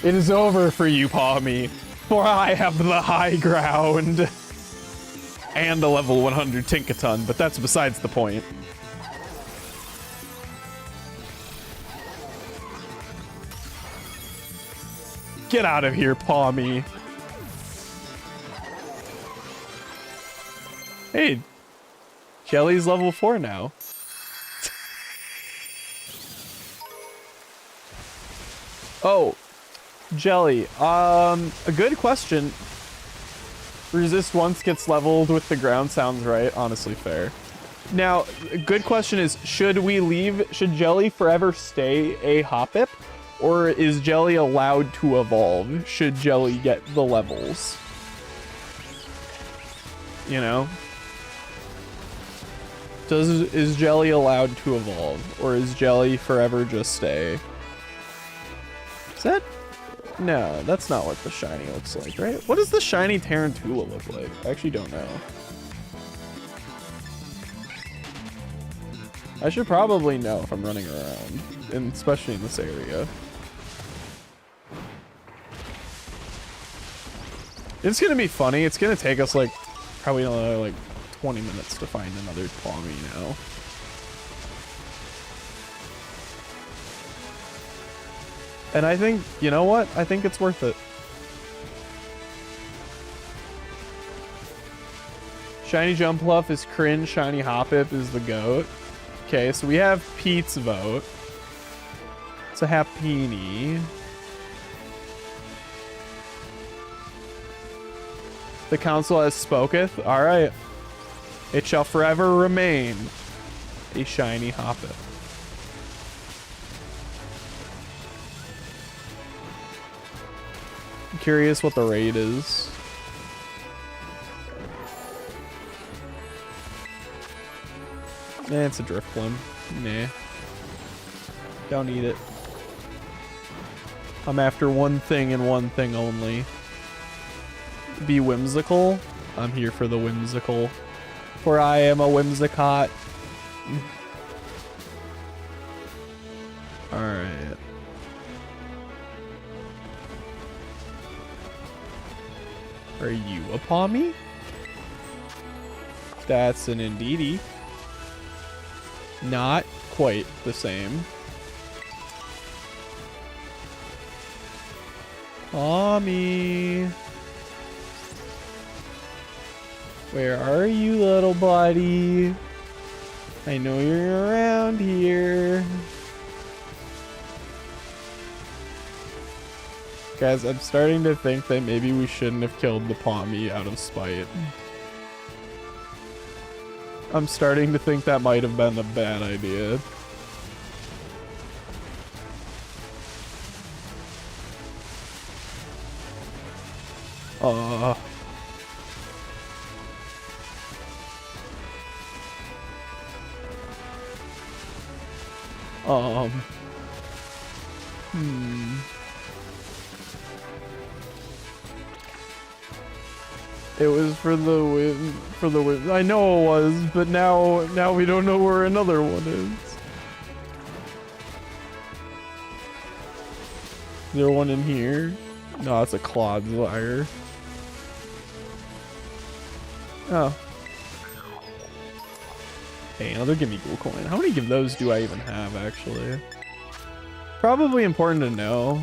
It is over for you, Palmy, for I have the high ground. And a level 100 Tinkaton, but that's besides the point. Get out of here, Palmy. Hey, Jelly's level 4 now. Oh, Jelly. A good question. Resist once gets leveled with the ground sounds right. Honestly, fair. Now, a good question is, should we leave? Should Jelly forever stay a Hoppip? Or is Jelly allowed to evolve? Should Jelly get the levels? You know? Is Jelly allowed to evolve? Or is Jelly forever just stay? Is that? No, that's not what the shiny looks like, right? What does the shiny Tarantula look like? I actually don't know. I should probably know if I'm running around, and especially in this area. It's gonna be funny. It's gonna take us like probably another like 20 minutes to find another Palmy now. And I think, you know what? I think it's worth it. Shiny Jumpluff is cringe. Shiny Hoppip is the GOAT. Okay, so we have Pete's vote. It's a Happini. The council has spoketh. Alright. It shall forever remain a shiny Hoppip. I'm curious what the rate is. Nah, it's a Drifblim. Nah. Don't eat it. I'm after one thing and one thing only. Be whimsical. I'm here for the whimsical. For I am a whimsicott. Alright. Are you a Palmy? That's an Indeedee. Not quite the same. Palmy. Where are you, little buddy? I know you're around here. Guys, I'm starting to think that maybe we shouldn't have killed the Palmy out of spite. I'm starting to think that might have been a bad idea. It was for the win, I know it was, but now we don't know where another one is. there one in here? No, it's a Clodsire. Oh. Hey, another gimme ghoul coin. How many of those do I even have, actually? Probably important to know.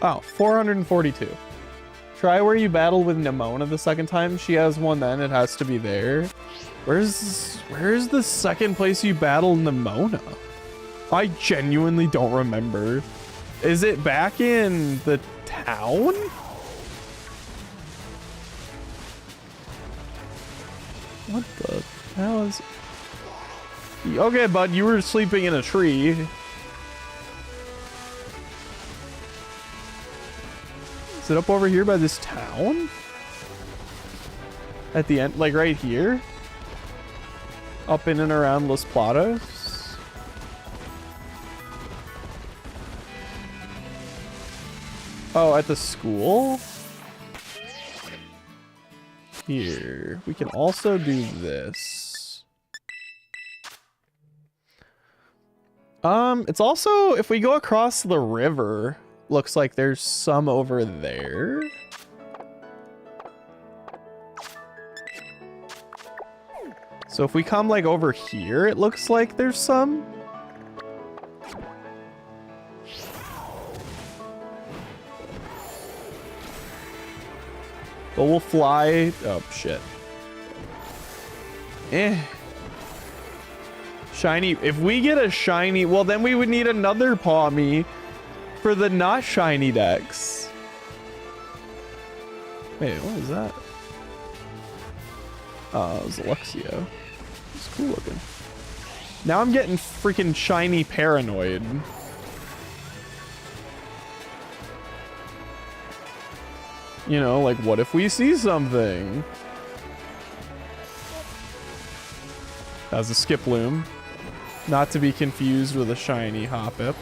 Oh, 442. Try where you battle with Nimona the second time. She has one then. It has to be there. Where's the second place you battle Nimona? I genuinely don't remember. Is it back in the town? What the hell is... Okay, bud, you were sleeping in a tree. Is it up over here by this town? At the end, like right here? Up in and around Los Platos? Oh, at the school? Here. We can also do this. It's also, if we go across the river, looks like there's some over there. So if we come like over here, it looks like there's some. But we'll fly. Oh, shit. Shiny. If we get a shiny, well, then we would need another Pawmi for the not shiny Dex. Wait, what is that? Oh, it was Luxio. It's cool looking. Now I'm getting freaking shiny paranoid. You know, like, what if we see something? That was a Skiploom. Not to be confused with a shiny Hoppip.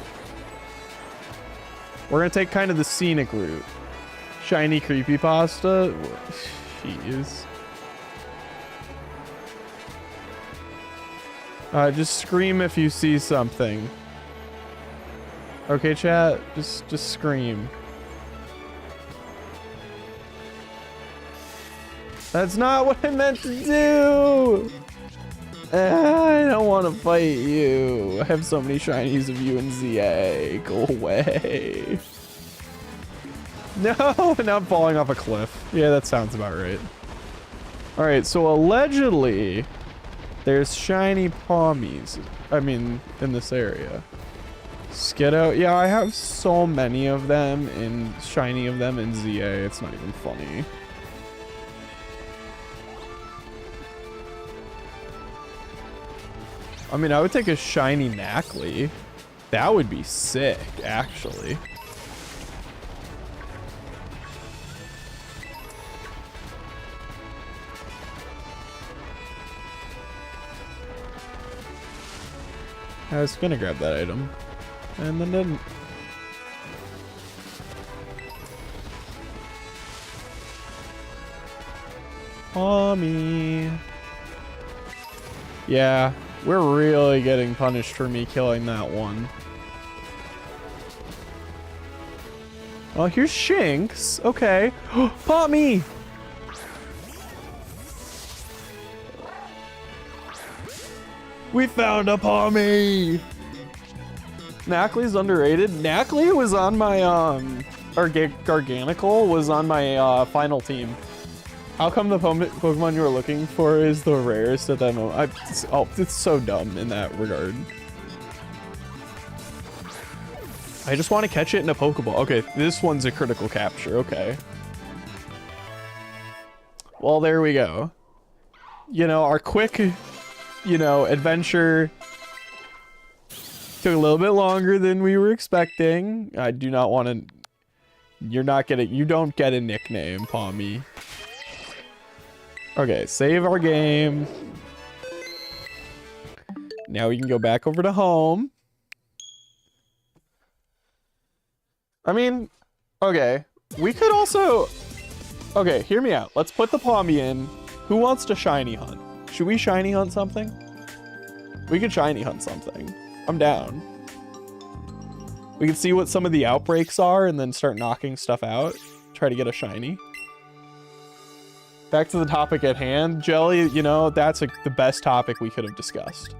We're gonna take kind of the scenic route. Shiny creepypasta. Jeez. Just scream if you see something. Okay, chat. Just scream. That's not what I meant to do. I don't want to fight you. I have so many shinies of you in ZA. Go away. No, now I'm falling off a cliff. Yeah, that sounds about right. All right, so allegedly, there's shiny Pawmis. I mean, in this area. Skiddo. Yeah, I have so many of them and shiny of them in ZA. It's not even funny. I mean, I would take a shiny Knackley. That would be sick, actually. I was gonna grab that item, and then didn't. Pawmi. Yeah. We're really getting punished for me killing that one. Oh, here's Shinx. Okay. Pawmi! We found a Pawmi! Knackley's underrated. Knackley was on my, Garganical was on my, final team. How come the Pokemon you were looking for is the rarest at that moment? It's so dumb in that regard. I just want to catch it in a Pokeball. Okay, this one's a critical capture. Okay. Well, there we go. You know, our quick, you know, adventure took a little bit longer than we were expecting. I do not want to... you don't get a nickname, Pawmi. Okay, save our game. Now we can go back over to home. I mean, okay. We could also... Okay, hear me out. Let's put the Palmy in. Who wants to shiny hunt? Should we shiny hunt something? We could shiny hunt something. I'm down. We can see what some of the outbreaks are and then start knocking stuff out. Try to get a shiny. Back to the topic at hand. Jelly, you know, that's the best topic we could have discussed.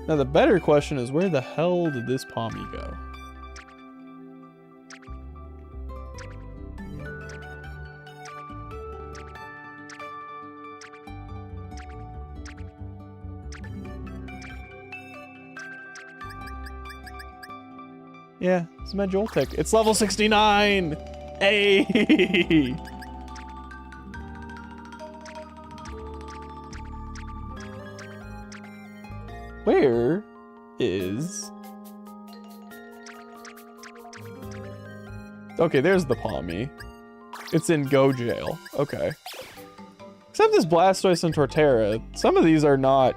Now the better question is, where the hell did this Palmy go? Yeah, it's my Joltik. It's level 69! Hey! Where is... Okay, there's the Palmy. It's in Go Jail. Okay. Except this Blastoise and Torterra. Some of these are not...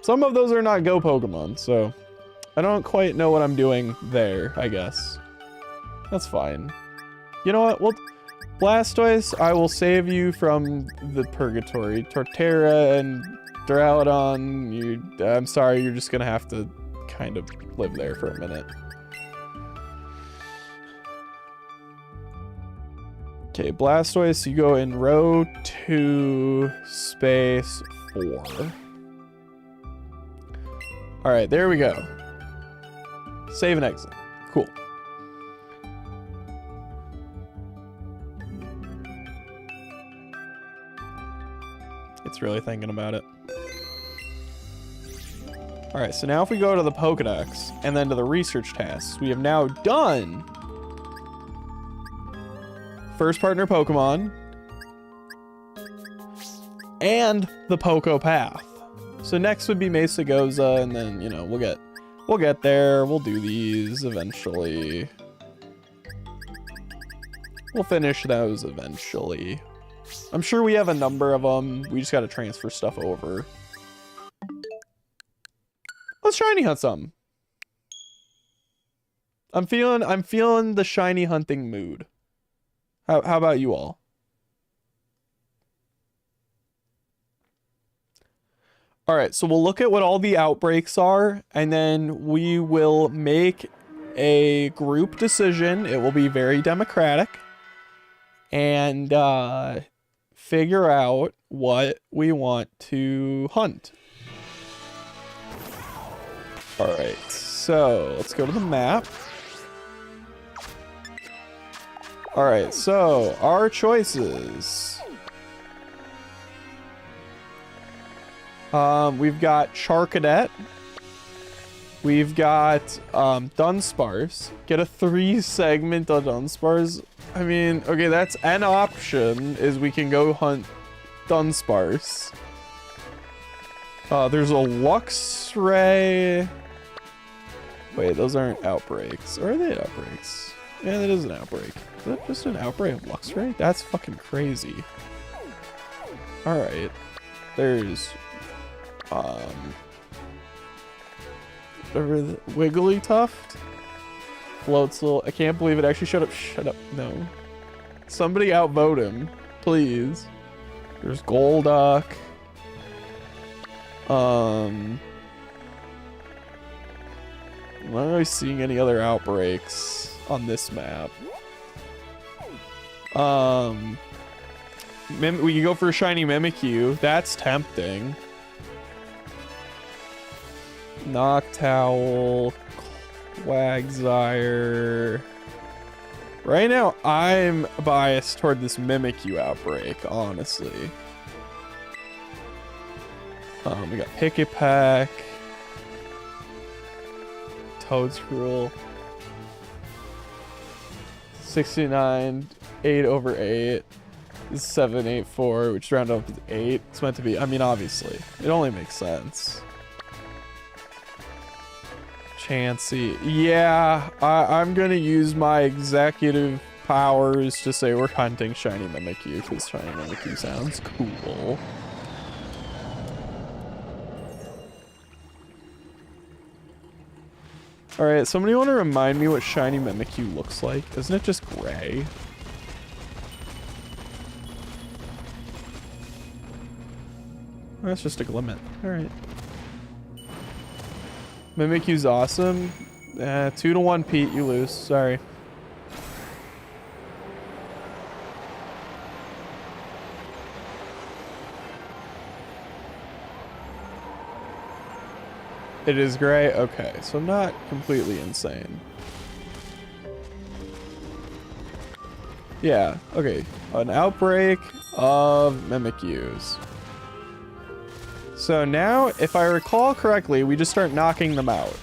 Some of those are not Go Pokemon, so... I don't quite know what I'm doing there, I guess. That's fine. You know what? Well, Blastoise, I will save you from the purgatory. Torterra and Duraludon, I'm sorry, you're just gonna have to kind of live there for a minute. Okay, Blastoise, you go in row 2, space 4. All right, there we go. Save and exit. Cool. It's really thinking about it. All right, so now if we go to the Pokedex and then to the research tasks, we have now done first partner Pokemon and the Poco Path. So next would be Mesagoza, and then, you know, we'll get there. We'll do these eventually. We'll finish those eventually. I'm sure we have a number of them. We just got to transfer stuff over. Let's shiny hunt some. I'm feeling the shiny hunting mood. How about you all? All right, so we'll look at what all the outbreaks are, and then we will make a group decision. It will be very democratic, and figure out what we want to hunt. All right, so let's go to the map. All right, so our choices. We've got Charcadet. We've got Dunsparce. Get a 3-segment on Dunsparce. I mean, okay, that's an option, is we can go hunt Dunsparce. There's a Luxray. Wait, those aren't outbreaks. Or are they outbreaks? Yeah, that is an outbreak. Is that just an outbreak of Luxray? That's fucking crazy. Alright. There's... Wigglytuff? Floatzel. I can't believe it actually shut up. Shut up. No. Somebody outvote him. Please. There's Golduck. I'm not really seeing any other outbreaks on this map. We can go for a shiny Mimikyu. That's tempting. Noctowl, Quagsire. Right now, I'm biased toward this Mimikyu outbreak, honestly. We got Pikipek, Toadscruel, 69, 8/8. This is 784, which round up to 8. It's meant to be, I mean, obviously, it only makes sense. Chansey. Yeah, I'm gonna use my executive powers to say we're hunting shiny Mimikyu, because shiny Mimikyu sounds cool. Alright, somebody want to remind me what shiny Mimikyu looks like? Isn't it just gray? That's just a Glimmet. Alright. Mimikyu's awesome. 2-1, Pete. You lose. Sorry. It is gray? Okay, so not completely insane. Yeah, okay. An outbreak of Mimikyus. So now, if I recall correctly, we just start knocking them out.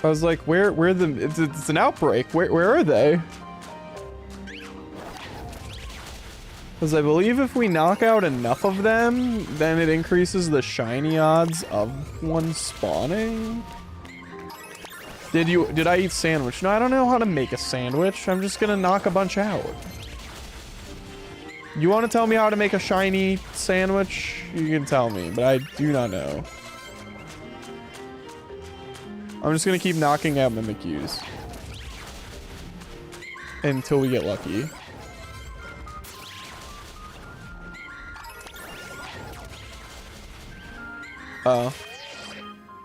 I was like, where the, it's an outbreak. Where are they? Because I believe if we knock out enough of them, then it increases the shiny odds of one spawning. Did I eat sandwich? No, I don't know how to make a sandwich. I'm just gonna knock a bunch out. You want to tell me how to make a shiny sandwich? You can tell me, but I do not know. I'm just gonna keep knocking out Mimikyus until we get lucky. Oh.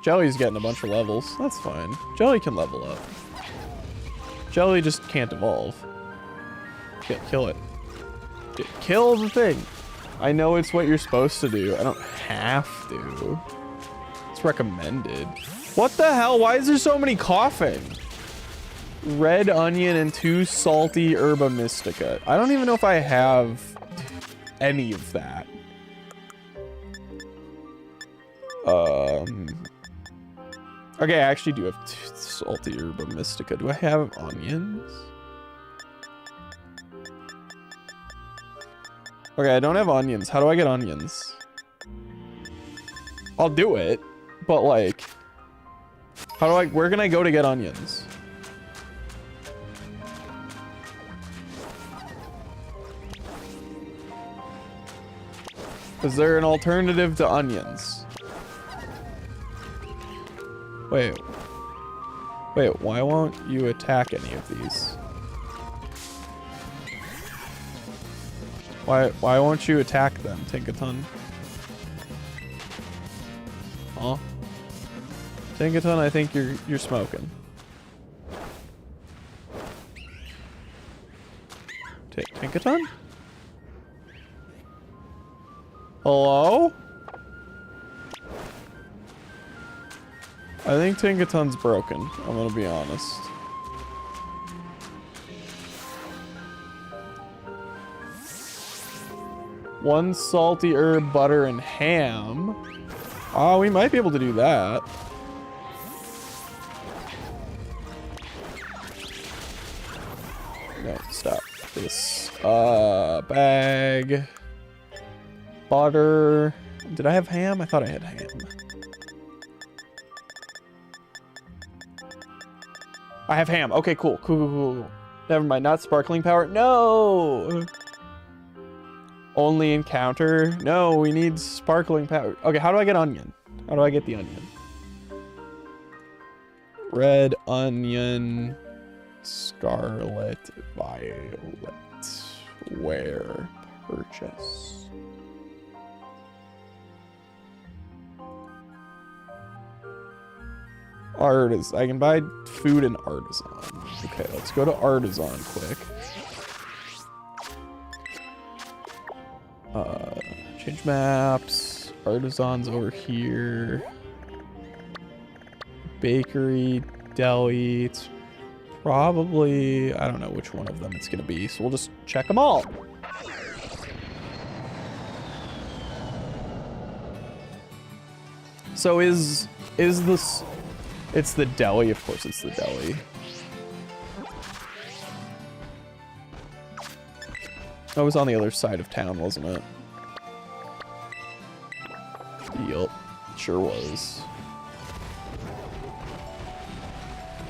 Jelly's getting a bunch of levels. That's fine. Jelly can level up. Jelly just can't evolve. Kill it. Kill the thing. I know it's what you're supposed to do. I don't have to. It's recommended. What the hell? Why is there so many coughing? Red onion and 2 salty herba mystica. I don't even know if I have any of that. Okay, I actually do have 2 salty herba mystica. Do I have onions? Okay, I don't have onions. How do I get onions? I'll do it, but like, where can I go to get onions? Is there an alternative to onions? Wait, why won't you attack any of these? Why won't you attack them, Tinkaton? Huh? Tinkaton, I think you're smoking. Tinkaton? Hello? I think Tinkaton's broken, I'm gonna be honest. One salty herb, butter, and ham. Oh, we might be able to do that. No, stop this. Bag. Butter. Did I have ham? I thought I had ham. I have ham. Okay, cool. Cool. Never mind. Not sparkling power. No! Only encounter. No, we need sparkling power. Okay, how do I get onion? How do I get the onion? Red onion. Scarlet. Violet. Where? Purchase. Artisan. I can buy food in Artisan. Okay, let's go to Artisan quick. Change maps. Artisan's over here. Bakery, deli. It's probably, I don't know which one of them it's gonna be, so we'll just check them all. So is this, it's the deli, of course it's the deli. That was on the other side of town, wasn't it? Yup, sure was.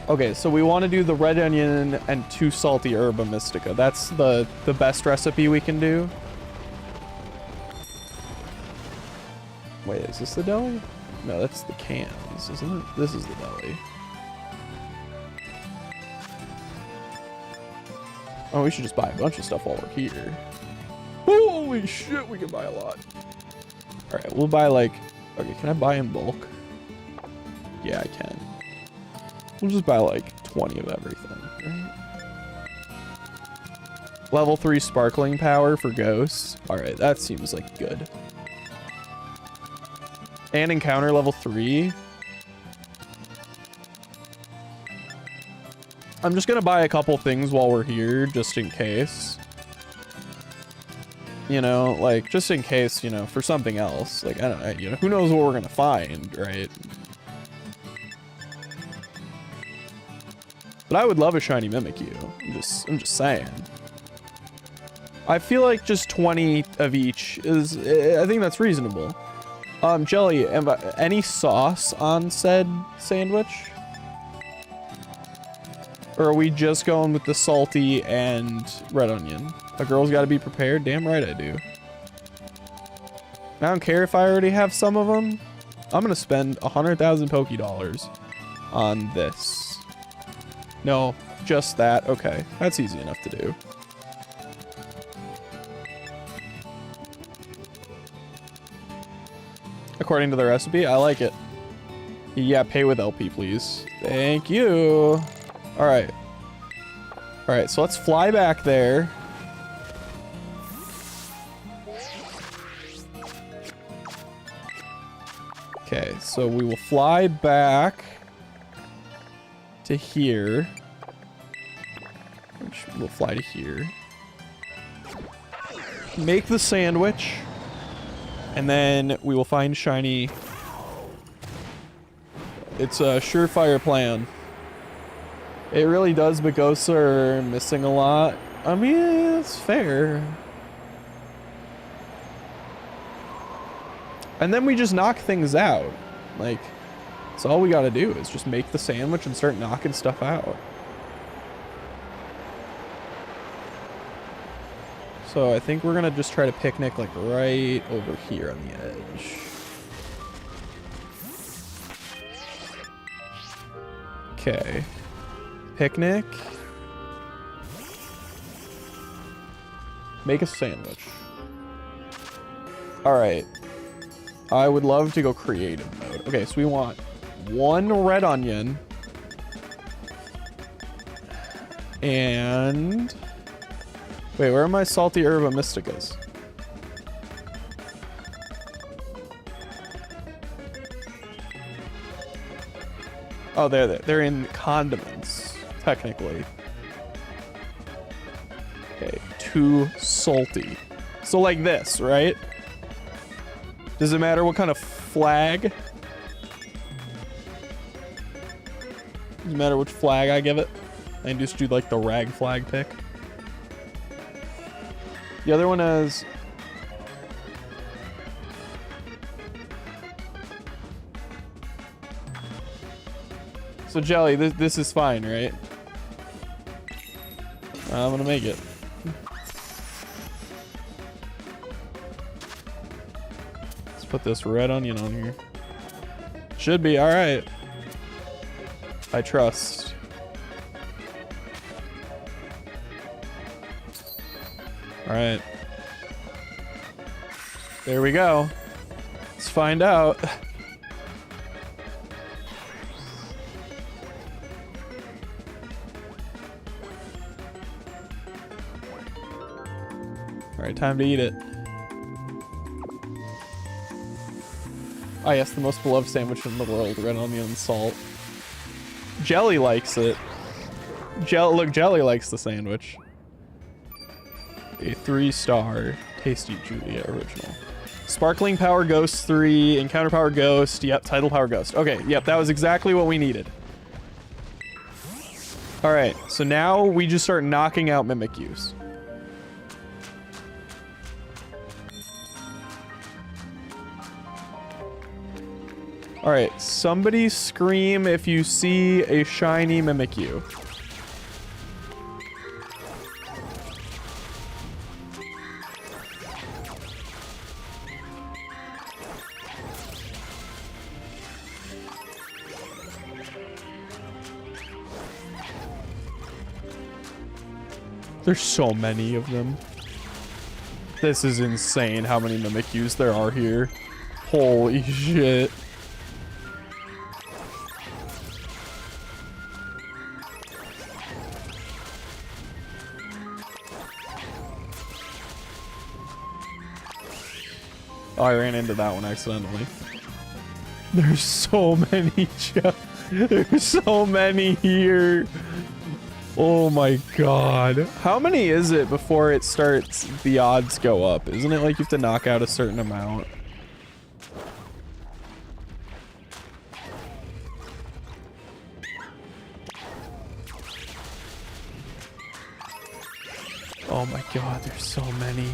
I Okay, so we want to do the red onion and 2 salty herba mystica. That's the best recipe we can do. Wait, is this the deli? No, that's the cans, isn't it? This is the deli. Oh, we should just buy a bunch of stuff while we're here. Holy shit, we can buy a lot. All right, we'll buy like... Okay, can I buy in bulk? Yeah, I can. We'll just buy like 20 of everything, right? Level 3 sparkling power for ghosts. All right, that seems like good. And encounter level 3. I'm just gonna buy a couple things while we're here, just in case. You know, like, just in case, you know, for something else. Like, I don't know, you know, who knows what we're gonna find, right? But I would love a shiny Mimikyu. I'm just saying. I feel like just 20 of each is, I think that's reasonable. Jelly, any sauce on said sandwich? Or are we just going with the salty and red onion? A girl's got to be prepared. Damn right I do. I don't care if I already have some of them. I'm going to spend 100,000 Poké Dollars on this. No, just that. Okay, that's easy enough to do. According to the recipe, I like it. Yeah, pay with LP, please. Thank you. All right. All right, so let's fly back there. Okay, so we will fly back to here. Which we'll fly to here. Make the sandwich. And then we will find shiny. It's a surefire plan. It really does, but ghosts are missing a lot. I mean, it's fair. And then we just knock things out. Like, that's all we gotta do is just make the sandwich and start knocking stuff out. So I think we're gonna just try to picnic like right over here on the edge. Okay. Picnic. Make a sandwich. All right. I would love to go creative mode. Okay, so we want 1 red onion. And... Wait, where are my salty herba mysticas? Oh, they're in condiments, technically. Okay, 2 salty. So like this, right? Does it matter what kind of flag? Does it matter which flag I give it? I can just do like the rag flag pick. The other one has... So Jelly, this is fine, right? I'm gonna make it. Let's put this red onion on here. Should be alright. I trust. Alright. There we go. Let's find out. Alright, time to eat it. Ah, yes, the most beloved sandwich in the world, red onion and salt. Jelly likes it. Look, Jelly likes the sandwich. A 3-star Tasty Julia original. Sparkling Power Ghost 3, Encounter Power Ghost, yep, Title Power Ghost. Okay, yep, that was exactly what we needed. Alright, so now we just start knocking out Mimikyus. All right, somebody scream if you see a shiny Mimikyu. There's so many of them. This is insane how many Mimikyus there are here. Holy shit. Oh, I ran into that one accidentally. There's so many. There's so many here. Oh my god. How many is it before it starts, the odds go up? Isn't it like you have to knock out a certain amount? Oh my god, there's so many.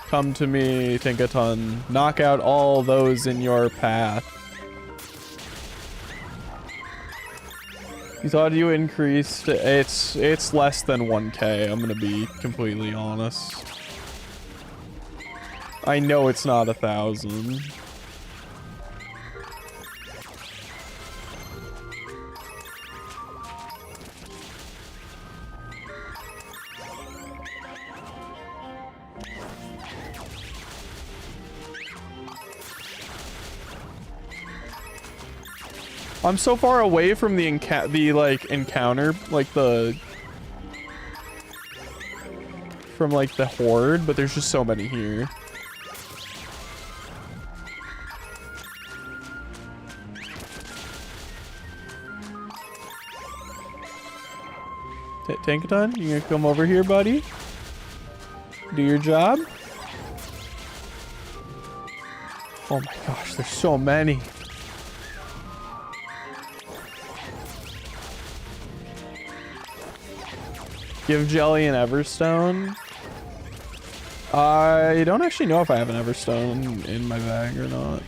Come to me, Tinkaton. Knock out all those in your path. You thought you increased? It's less than 1K, I'm gonna be completely honest. I know it's not 1,000. I'm so far away from the encounter, like the horde, but there's just so many here. Tankaton, you gonna come over here, buddy? Do your job? Oh my gosh, there's so many. Give Jelly an Everstone. I don't actually know if I have an Everstone in my bag or not.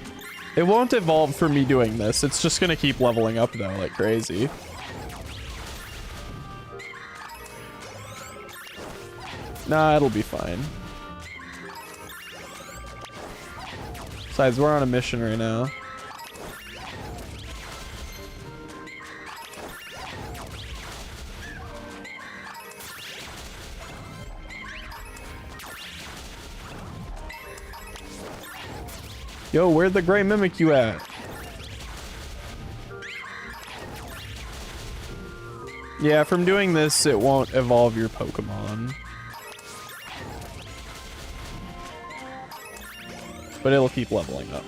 It won't evolve for me doing this. It's just gonna keep leveling up though, like crazy. Nah, it'll be fine. Besides, we're on a mission right now. Yo, where'd the gray Mimikyu at? Yeah, from doing this, it won't evolve your Pokemon. But it'll keep leveling up.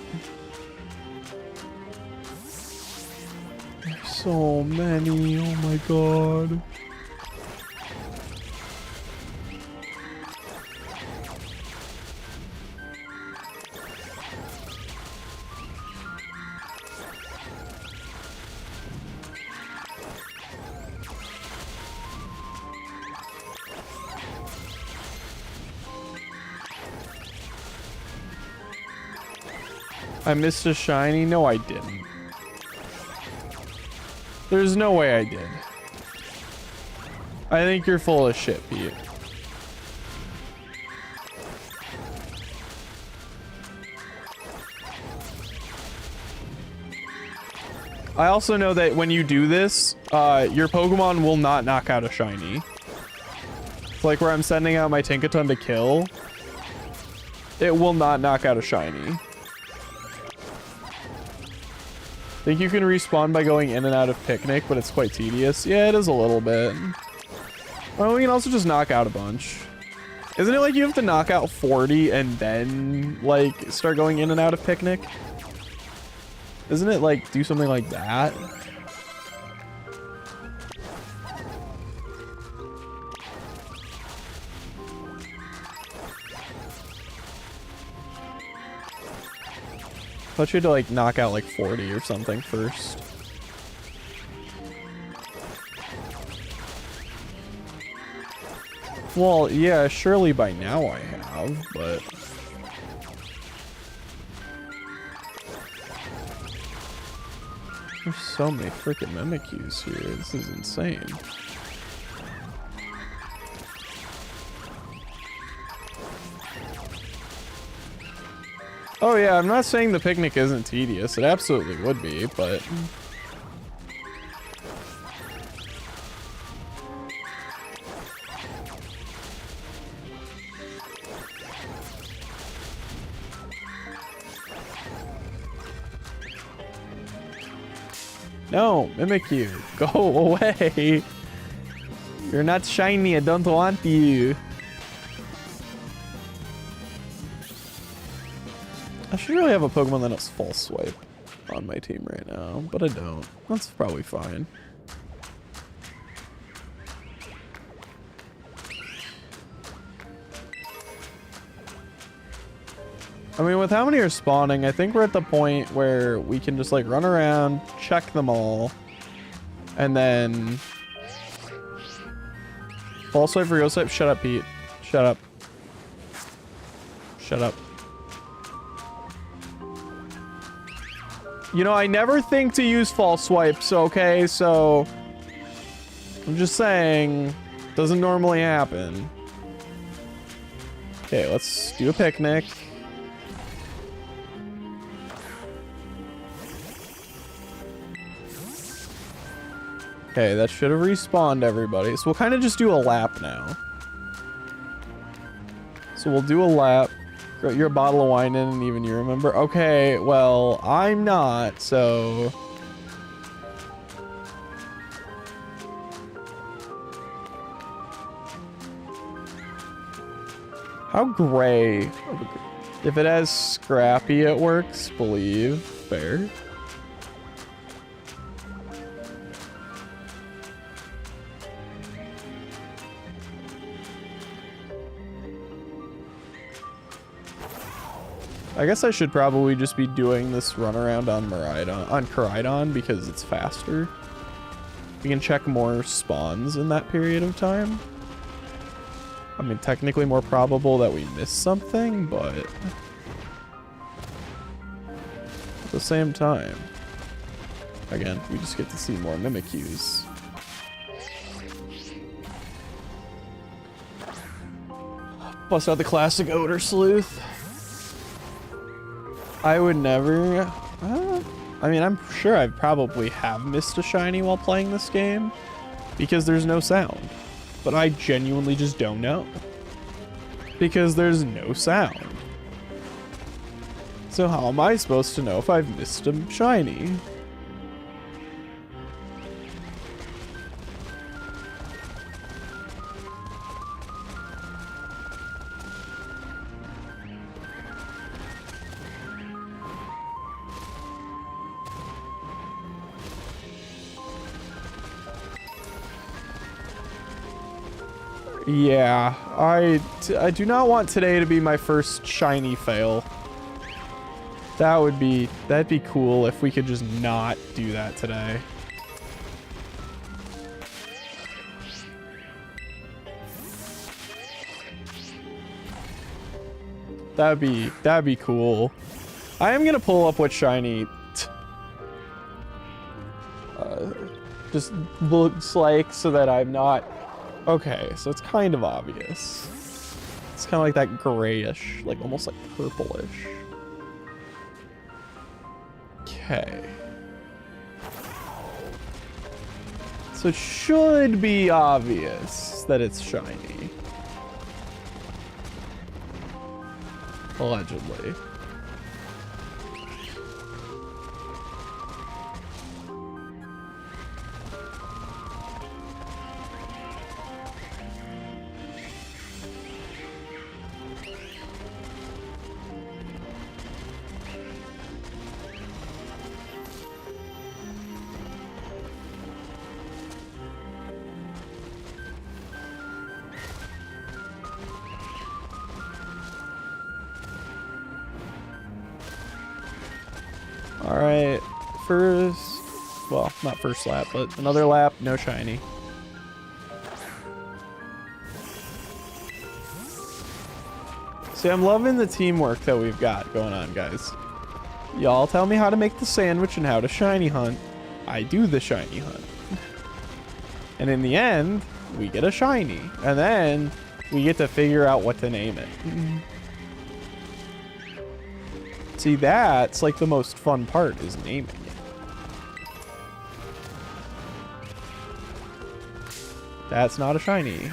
There's so many, oh my god. I missed a shiny? No, I didn't. There's no way I did. I think you're full of shit, Pete. I also know that when you do this, your Pokemon will not knock out a shiny. It's like where I'm sending out my Tinkaton to kill. It will not knock out a shiny. Think you can respawn by going in and out of Picnic, but it's quite tedious. Yeah, it is a little bit. Well, we can also just knock out a bunch. Isn't it like you have to knock out 40 and then, like, start going in and out of Picnic? Isn't it, like, do something like that? I thought you had to like knock out like 40 or something first. Well, yeah, surely by now I have, but... There's so many freaking Mimikyus here. This is insane. Oh yeah, I'm not saying the picnic isn't tedious. It absolutely would be, but... No, Mimikyu, go away. You're not shiny, I don't want you. I should really have a Pokemon that has False Swipe on my team right now, but I don't. That's probably fine. I mean, with how many are spawning, I think we're at the point where we can just like run around, check them all, and then... False Swipe for Ghost Type? Shut up, Pete. Shut up. Shut up. You know, I never think to use false swipes, okay? So, I'm just saying, doesn't normally happen. Okay, let's do a picnic. Okay, that should have respawned everybody. So we'll kind of just do a lap now. So we'll do a lap. You're a bottle of wine in and even you remember? Okay, well, I'm not, so... How gray? If it has Scrappy, it works, believe. Fair. I guess I should probably just be doing this run around on Koraidon because it's faster. We can check more spawns in that period of time. I mean, technically more probable that we miss something, but at the same time, again, we just get to see more Mimikyus. Bust out the classic Odor Sleuth. I would never... I mean, I'm sure I probably have missed a shiny while playing this game because there's no sound. But I genuinely just don't know because there's no sound. So how am I supposed to know if I've missed a shiny? Yeah, I do not want today to be my first shiny fail. That'd be cool if we could just not do that today. That'd be cool. I am gonna pull up what shiny just looks like so that I'm not... Okay, so it's kind of obvious. It's kind of like that grayish, like almost like purplish. Okay. So it should be obvious that it's shiny. Allegedly. Alright, first, well, not first lap, but another lap, no shiny. See, I'm loving the teamwork that we've got going on, guys. Y'all tell me how to make the sandwich and how to shiny hunt. I do the shiny hunt. And in the end, we get a shiny. And then we get to figure out what to name it. See, that's like the most fun part, is naming it. That's not a shiny.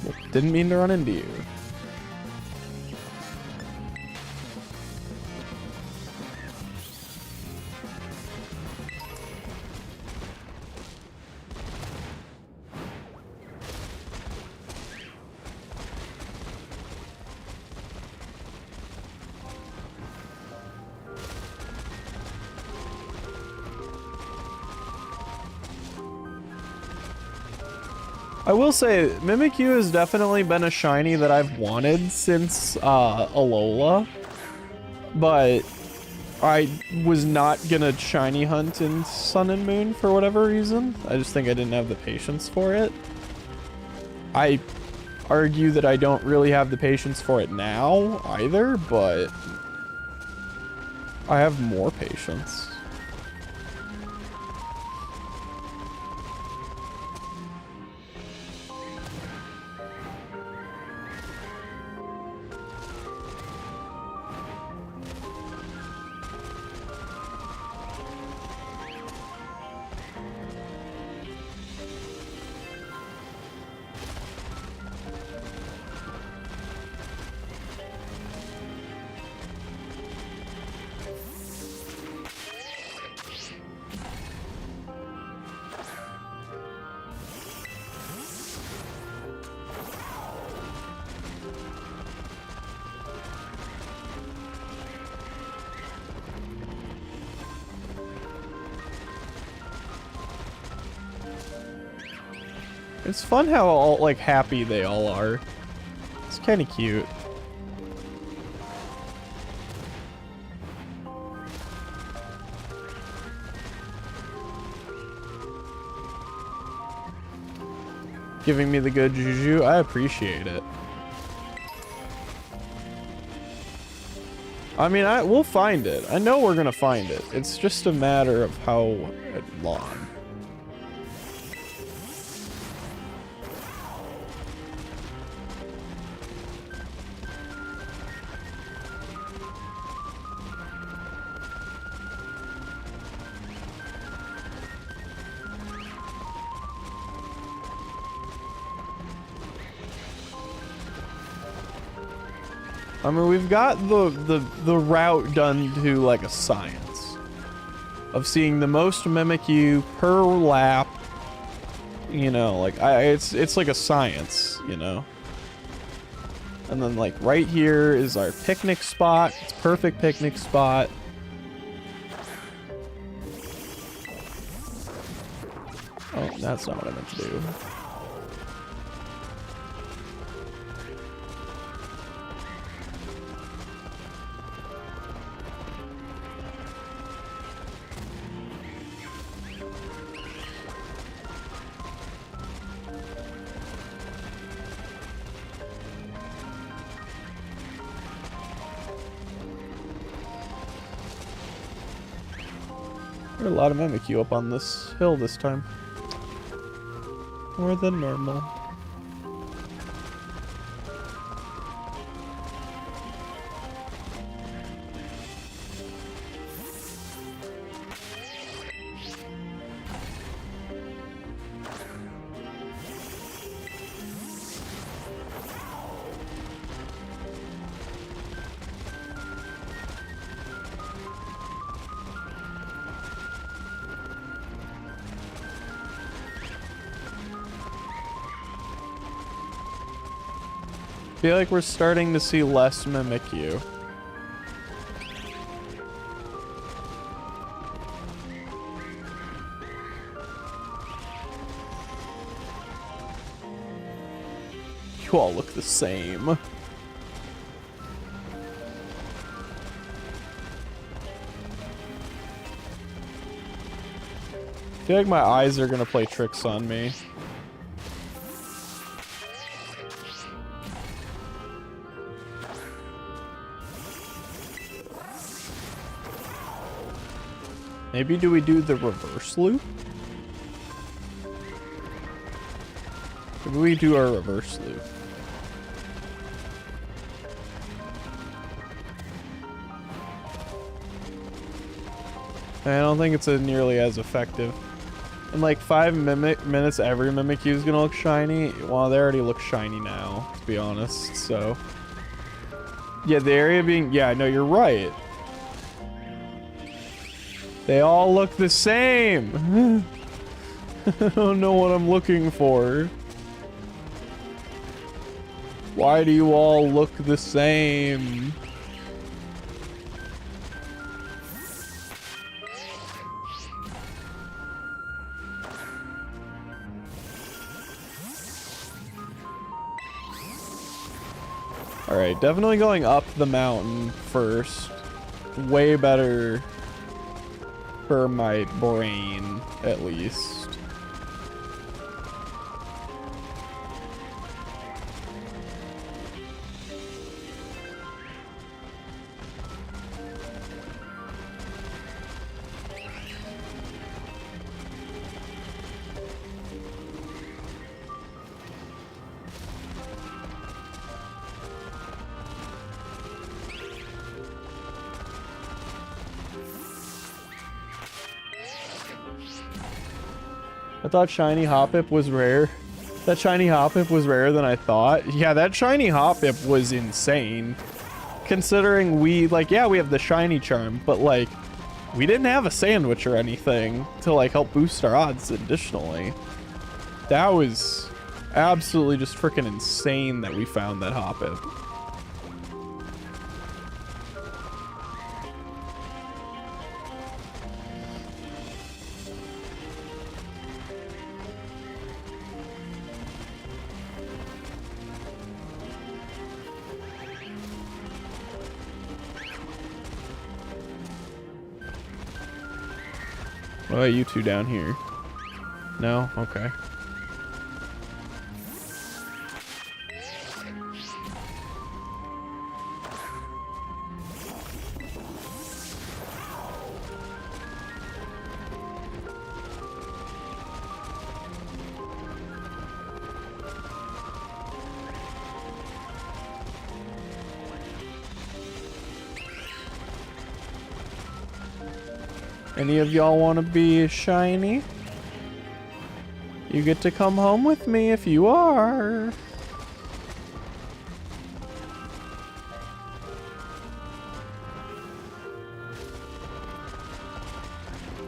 Well, didn't mean to run into you. I will say, Mimikyu has definitely been a shiny that I've wanted since Alola, but I was not gonna shiny hunt in Sun and Moon for whatever reason. I just think I didn't have the patience for it. I argue that I don't really have the patience for it now either, but I have more patience. It's fun how all, like, happy they all are. It's kind of cute. Giving me the good juju, I appreciate it. I mean, we'll find it. I know we're gonna find it. It's just a matter of how long. I mean, we've got the route done to like a science of seeing the most Mimikyu per lap. You know, like it's like a science, you know. And then like right here is our picnic spot. It's perfect picnic spot. Oh, that's not what I meant to do. There are a lot of Mimikyu up on this hill this time. More than normal. I feel like we're starting to see less Mimikyu. You all look the same. I feel like my eyes are gonna play tricks on me. Maybe do we do the reverse loop? Maybe we do our reverse loop. I don't think it's nearly as effective. In like 5 minutes, every Mimikyu is gonna look shiny. Well, they already look shiny now, to be honest, so. Yeah, the area being, yeah, no, you're right. They all look the same. I don't know what I'm looking for. Why do you all look the same? Alright, definitely going up the mountain first. Way better for my brain, at least. I thought shiny Hoppip was rare. That shiny Hoppip was rarer than I thought. Yeah, that shiny Hoppip was insane. Considering we, like, yeah, we have the shiny charm, but, like, we didn't have a sandwich or anything to, like, help boost our odds additionally. That was absolutely just freaking insane that we found that Hoppip. What about you two down here? No? Okay. Any of y'all want to be shiny? You get to come home with me if you are.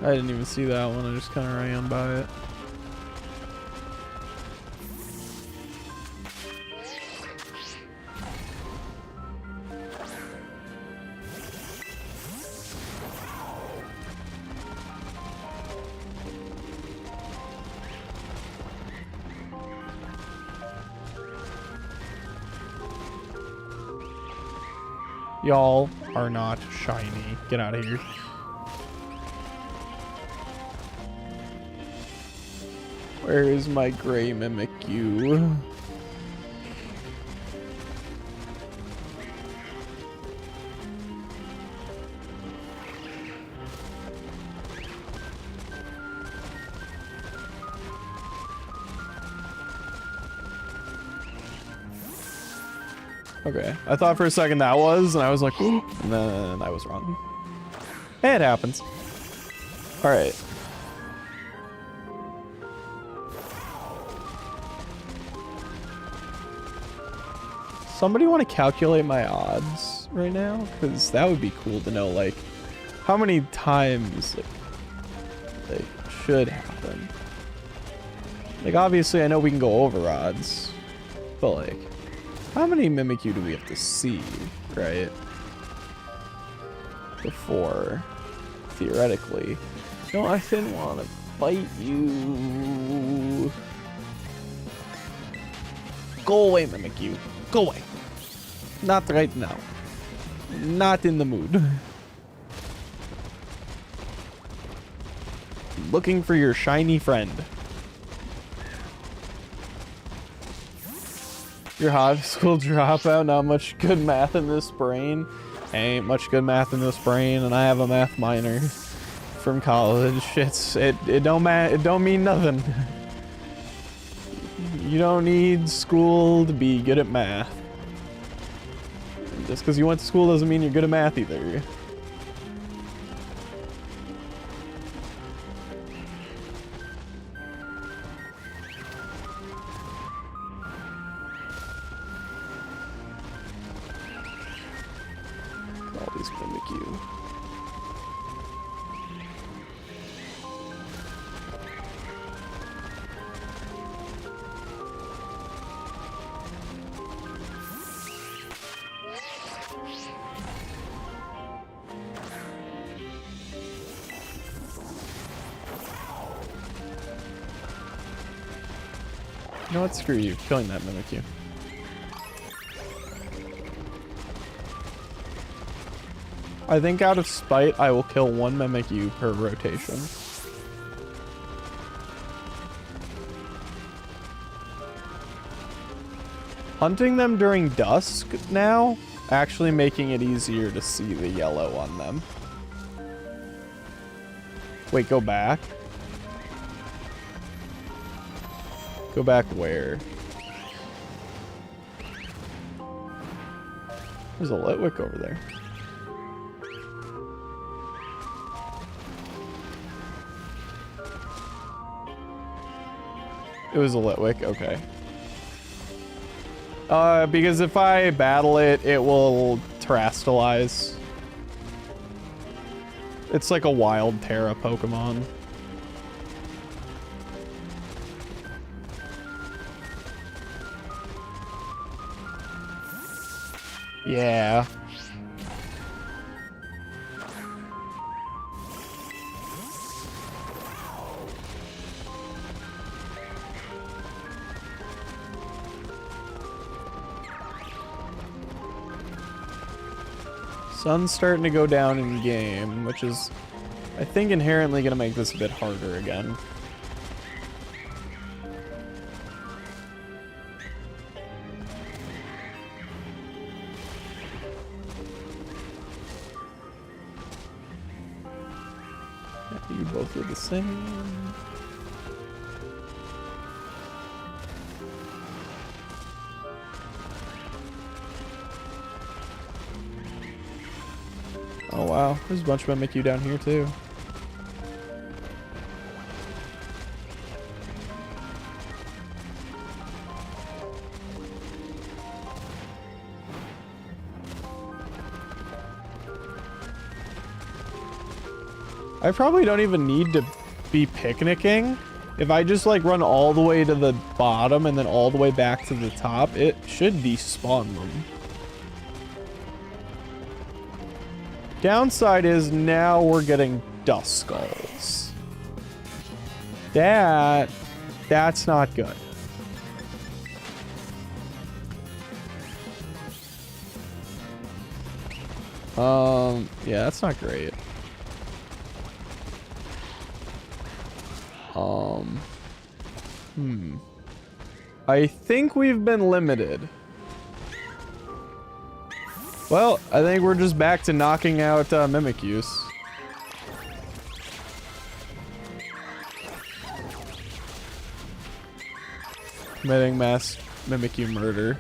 I didn't even see that one. I just kind of ran by it. Y'all are not shiny. Get out of here. Where is my gray Mimikyu? Okay, I thought for a second that was, and I was like, and then I was wrong. It happens. All right. Somebody want to calculate my odds right now? Because that would be cool to know, like, how many times it should happen. Like, obviously, I know we can go over odds, but, like, how many Mimikyu do we have to see, right? Before, theoretically. No, I didn't want to bite you. Go away, Mimikyu. Go away. Not right now. Not in the mood. Looking for your shiny friend. Your high school dropout, not much good math in this brain. Ain't much good math in this brain, and I have a math minor. from college. It don't mean nothing. You don't need school to be good at math. Just because you went to school doesn't mean you're good at math either. All these mimic you. You know what? Screw you. Killing that Mimikyu. I think out of spite, I will kill one Mimikyu per rotation. Hunting them during dusk now, actually making it easier to see the yellow on them. Wait, go back. Go back where? There's a Litwick over there. It was a Litwick, okay. Because if I battle it, it will terrestrialize. It's like a wild Terra Pokemon. Yeah. Sun's starting to go down in game, which is, I think, inherently going to make this a bit harder again. You both are the same. Oh wow, there's a bunch of Mimikyu down here too. I probably don't even need to be picnicking. If I just like run all the way to the bottom and then all the way back to the top, it should despawn them. Downside is now we're getting dust skulls. That's not good. Yeah, that's not great. I think we've been limited. Well, I think we're just back to knocking out Mimikyus. Committing mass Mimikyu murder.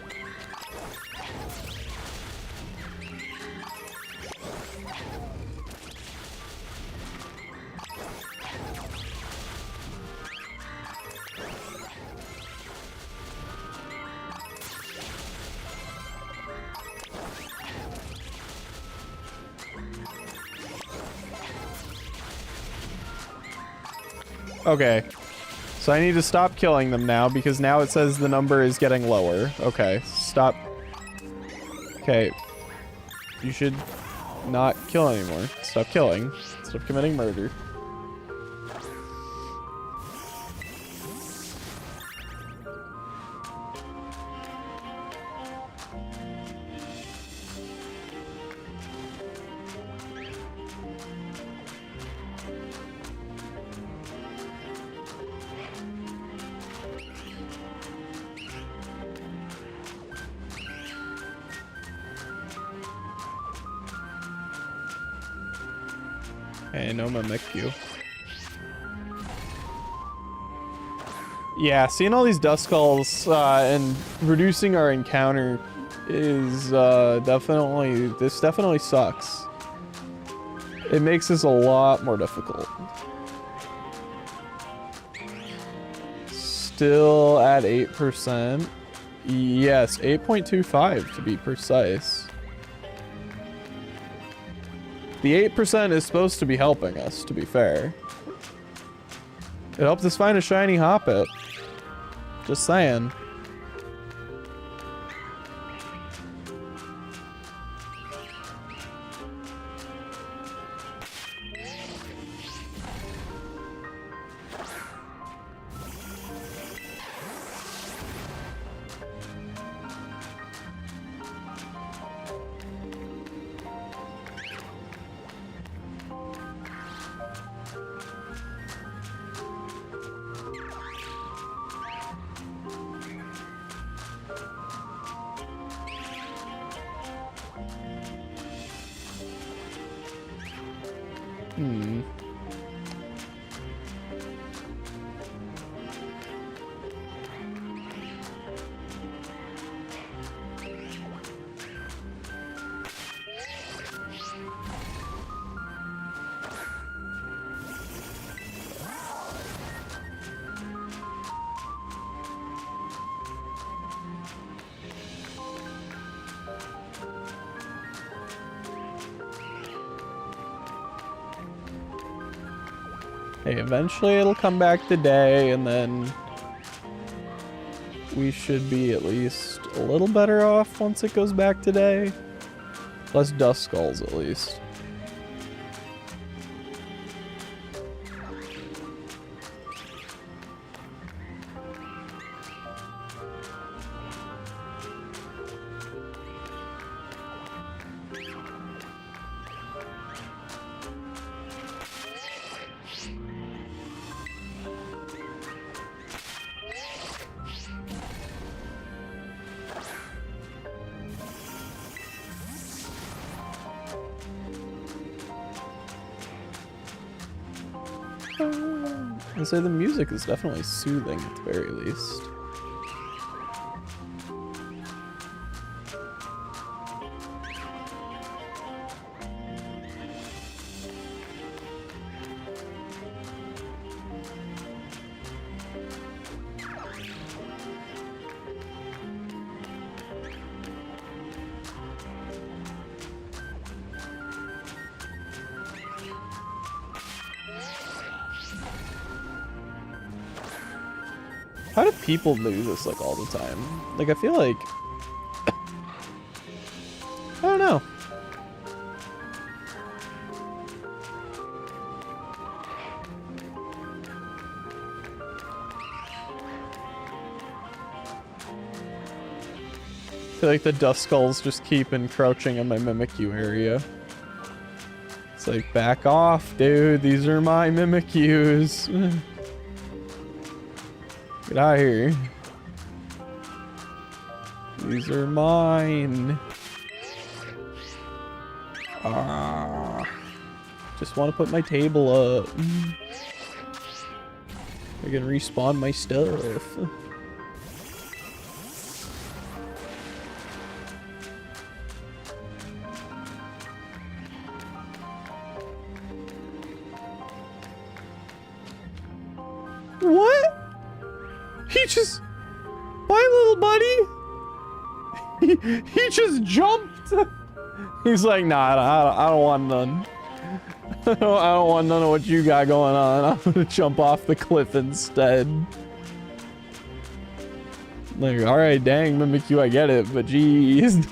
Okay, so I need to stop killing them now because now it says the number is getting lower. Okay, stop. Okay, you should not kill anymore. Stop killing. Stop committing murder. Hey, no Mimikyu. Yeah, seeing all these Duskulls and reducing our encounter is definitely... This definitely sucks. It makes this a lot more difficult. Still at 8%. Yes, 8.25 to be precise. The 8% is supposed to be helping us, to be fair. It helped us find a shiny Hoppip. Just saying. Hey, eventually it'll come back today, and then we should be at least a little better off once it goes back today. Less Duskulls, at least. I'd say the music is definitely soothing at the very least. How do people do this like all the time? Like I feel like I don't know. I feel like the Duskulls just keep encroaching on my Mimikyu area. It's like, back off, dude. These are my Mimikyus. Get out of here. These are mine. Ah. Just want to put my table up. I can respawn my stuff. What? He just... My little buddy? He just jumped. He's like, nah, I don't want none. I don't want none of what you got going on. I'm gonna jump off the cliff instead. Like, alright, dang, Mimikyu, I get it, but jeez.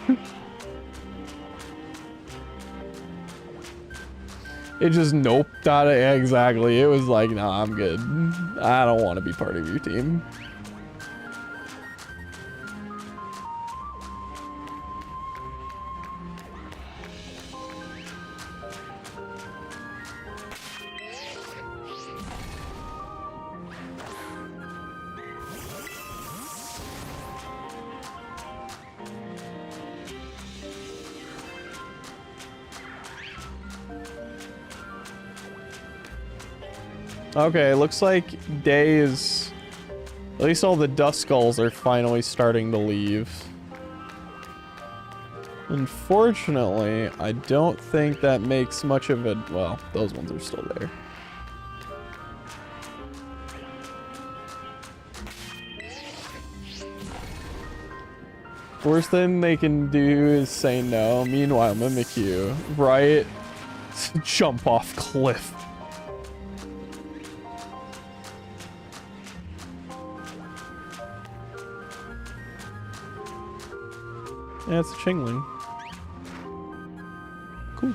It just noped out of it. Exactly. It was like, nah, I'm good. I don't want to be part of your team. Okay, looks like day is... At least all the dust skulls are finally starting to leave. Unfortunately, I don't think that makes much of a... Well, those ones are still there. Worst thing they can do is say no. Meanwhile, Mimikyu, right? Jump off cliff. Yeah, it's a Chingling. Cool.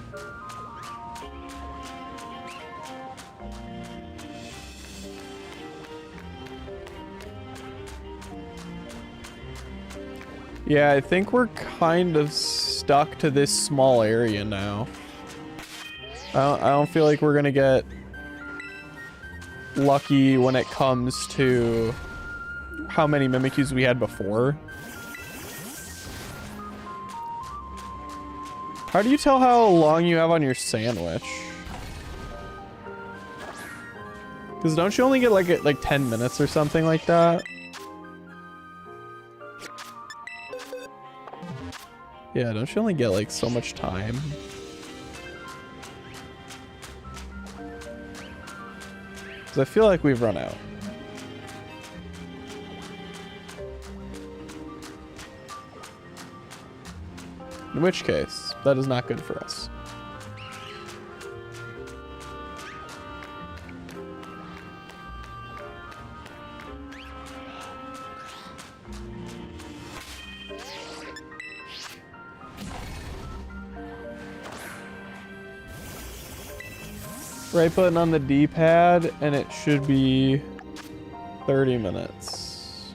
Yeah, I think we're kind of stuck to this small area now. I don't feel like we're gonna get lucky when it comes to how many Mimikyus we had before. How do you tell how long you have on your sandwich? Because don't you only get like 10 minutes or something like that? Yeah, don't you only get like so much time? Because I feel like we've run out. In which case, that is not good for us. Right button on the D-pad, and it should be 30 minutes.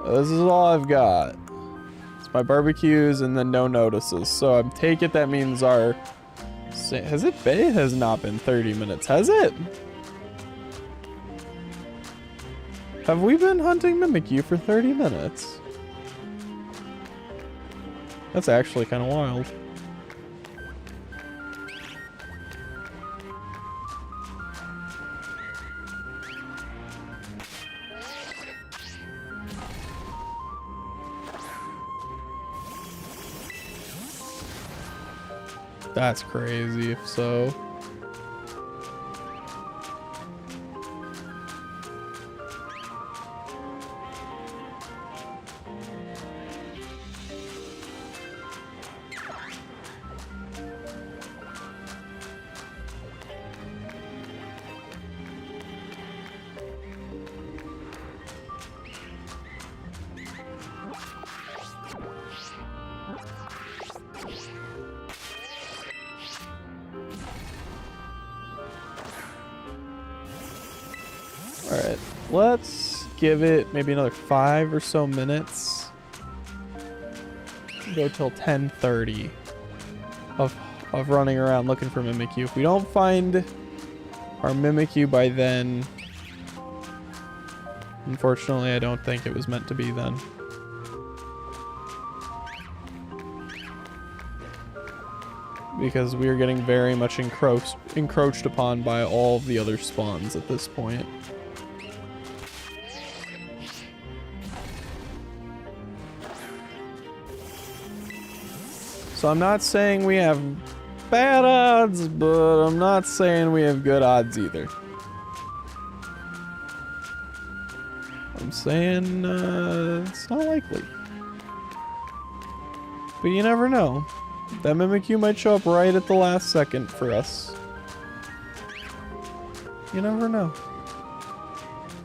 This is all I've got. It's my barbecues and then no notices. So I take it that means our... Has it been? It has not been 30 minutes, has it? Have we been hunting Mimikyu for 30 minutes? That's actually kind of wild. That's crazy if so. Alright, let's give it maybe another 5 or so minutes. Go till 10:30 of running around looking for Mimikyu. If we don't find our Mimikyu by then, unfortunately I don't think it was meant to be then. Because we are getting very much encroached upon by all of the other spawns at this point. So I'm not saying we have bad odds, but I'm not saying we have good odds either. I'm saying it's not likely. But you never know. That Mimikyu might show up right at the last second for us. You never know.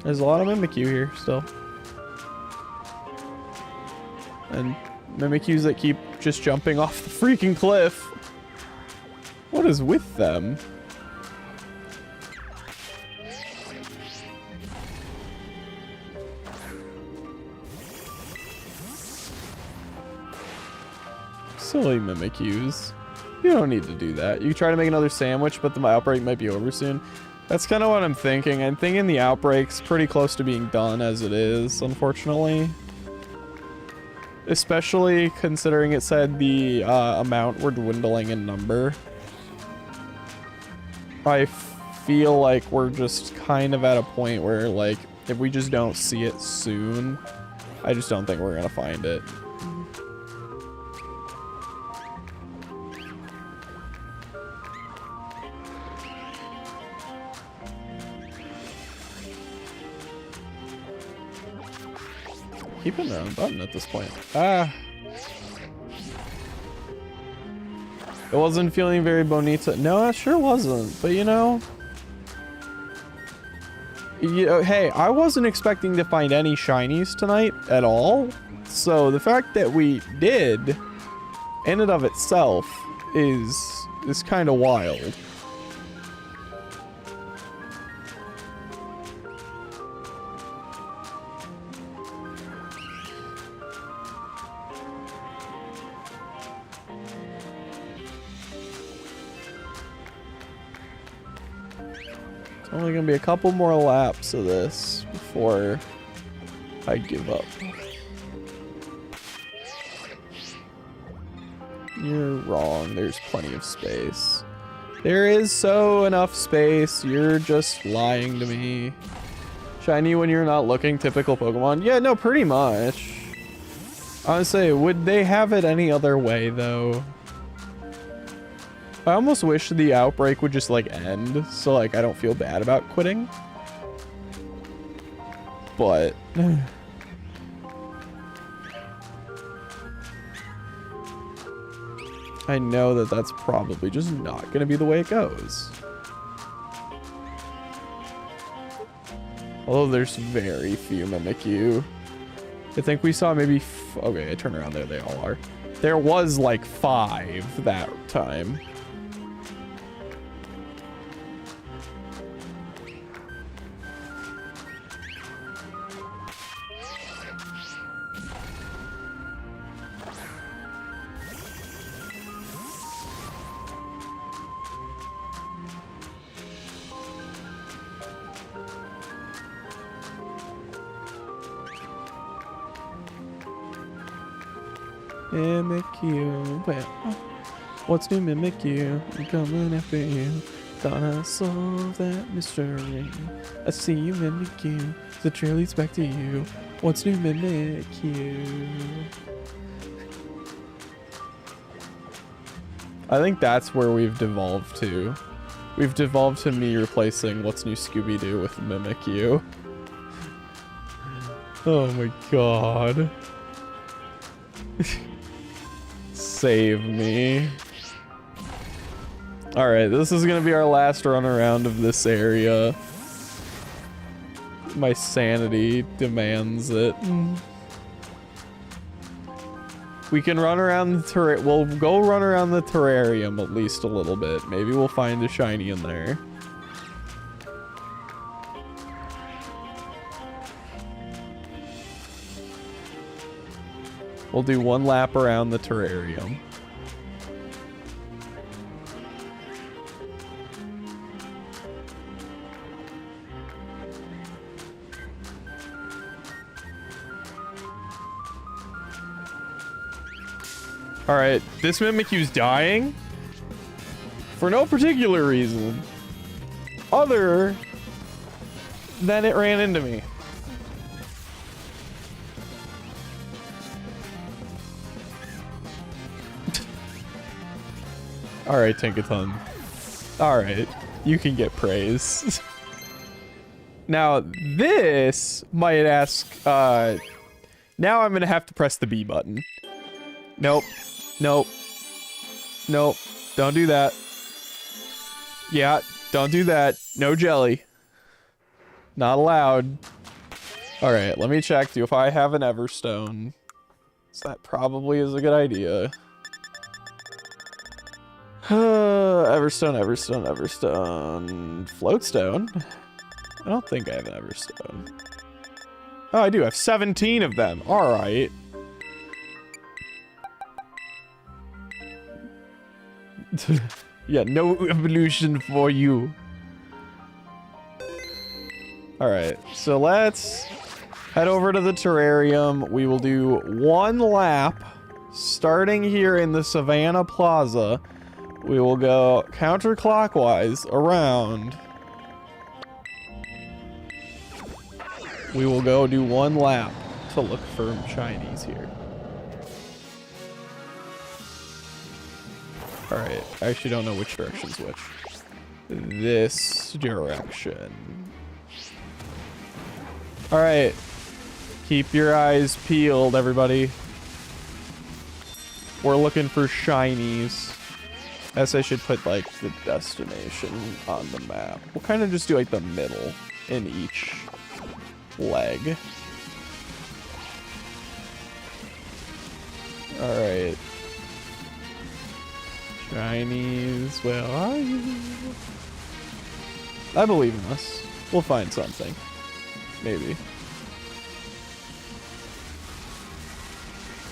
There's a lot of Mimikyu here still. And Mimikyus that keep just jumping off the freaking cliff. What is with them? Silly Mimikyus. You don't need to do that. You try to make another sandwich, but the outbreak might be over soon. That's kind of what I'm thinking. I'm thinking the outbreak's pretty close to being done as it is, unfortunately. Especially considering it said the amount were dwindling in number. I feel like we're just kind of at a point where, like, if we just don't see it soon, I just don't think we're gonna find it. Keep it on button at this point. Ah. It wasn't feeling very bonita. No, it sure wasn't. But you know, hey, I wasn't expecting to find any shinies tonight at all. So the fact that we did, in and of itself, is kind of wild. Only gonna be a couple more laps of this before I give up. You're wrong. There's plenty of space. There is so enough space. You're just lying to me. Shiny when you're not looking, typical Pokemon. Yeah, no, pretty much. I would say, would they have it any other way though? I almost wish the outbreak would just like end, so like I don't feel bad about quitting. But I know that that's probably just not gonna be the way it goes. Although there's very few Mimikyu. I think we saw maybe okay, I turn around, there they all are. There was like 5 that time. Mimikyu, well, what's new Mimikyu? I'm coming after you. Gonna solve that mystery. I see you, Mimikyu. The trail leads back to you. What's new Mimikyu? I think that's where we've devolved to. We've devolved to me replacing What's New Scooby-Doo with Mimikyu. Oh my god. Save me. Alright, this is gonna be our last run around of this area. My sanity demands it. We can run around the we'll go run around the terrarium at least a little bit. Maybe we'll find a shiny in there. We'll do 1 lap around the terrarium. Alright, this Mimikyu's dying for no particular reason other than it ran into me. Alright, Tinkaton. Alright, you can get praise. Now, this might ask, now I'm gonna have to press the B button. Nope. Nope. Nope. Don't do that. Yeah, don't do that. No jelly. Not allowed. Alright, let me check. Do if I have an Everstone. So that probably is a good idea. Everstone, Everstone, Everstone. Floatstone? I don't think I have an Everstone. Oh, I do. I have 17 of them. Alright. Yeah, no evolution for you. Alright, so let's Head over to the terrarium. We will do 1 lap, starting here in the Savannah Plaza. We will go counterclockwise around. We will go do 1 lap to look for shinies here. Alright, I actually don't know which direction's which. This direction. Alright. Keep your eyes peeled, everybody. We're looking for shinies. Guess I should put, like, the destination on the map. We'll kind of just do, like, the middle in each leg. Alright. Shinies, where are you? I believe in us. We'll find something. Maybe.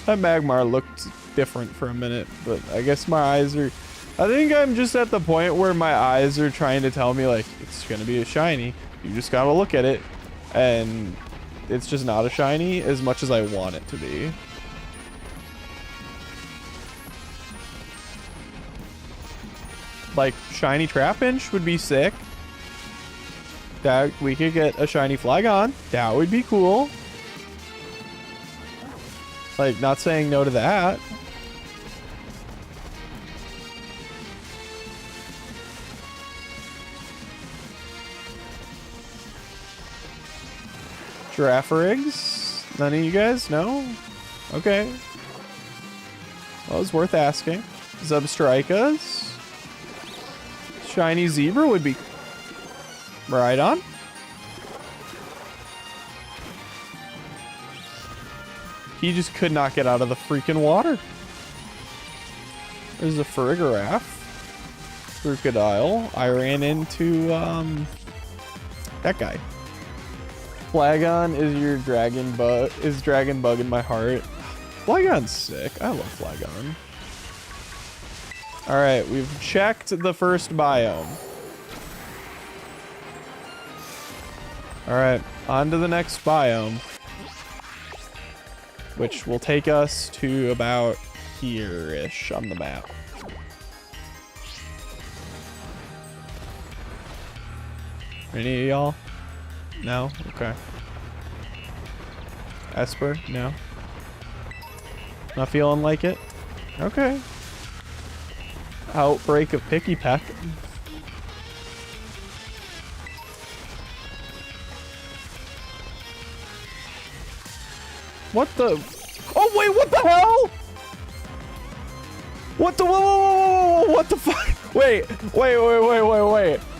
That Magmar looked different for a minute, but I guess my eyes are... I think I'm just at the point where my eyes are trying to tell me, like, it's gonna be a shiny. You just gotta look at it. And it's just not a shiny as much as I want it to be. Like, shiny Trapinch would be sick. That we could get a shiny Flygon. That would be cool. Like, not saying no to that. Giraffarigs? None of you guys? No? Okay. Well, it was worth asking. Zubstricas? Shiny Zebra would be right on. He just could not get out of the freaking water. There's a Farigiraf. Crocodile. I ran into that guy. Flagon is your dragon bug. Is dragon bug in my heart. Flagon's sick. I love Flagon. Alright, we've checked the first biome. Alright, on to the next biome. Which will take us to about here-ish on the map. Any of y'all? No? Okay. Esper? No? Not feeling like it? Okay. Outbreak of Picky Peck. What the? Oh wait, what the hell? What the? Whoa, what the fuck? Wait.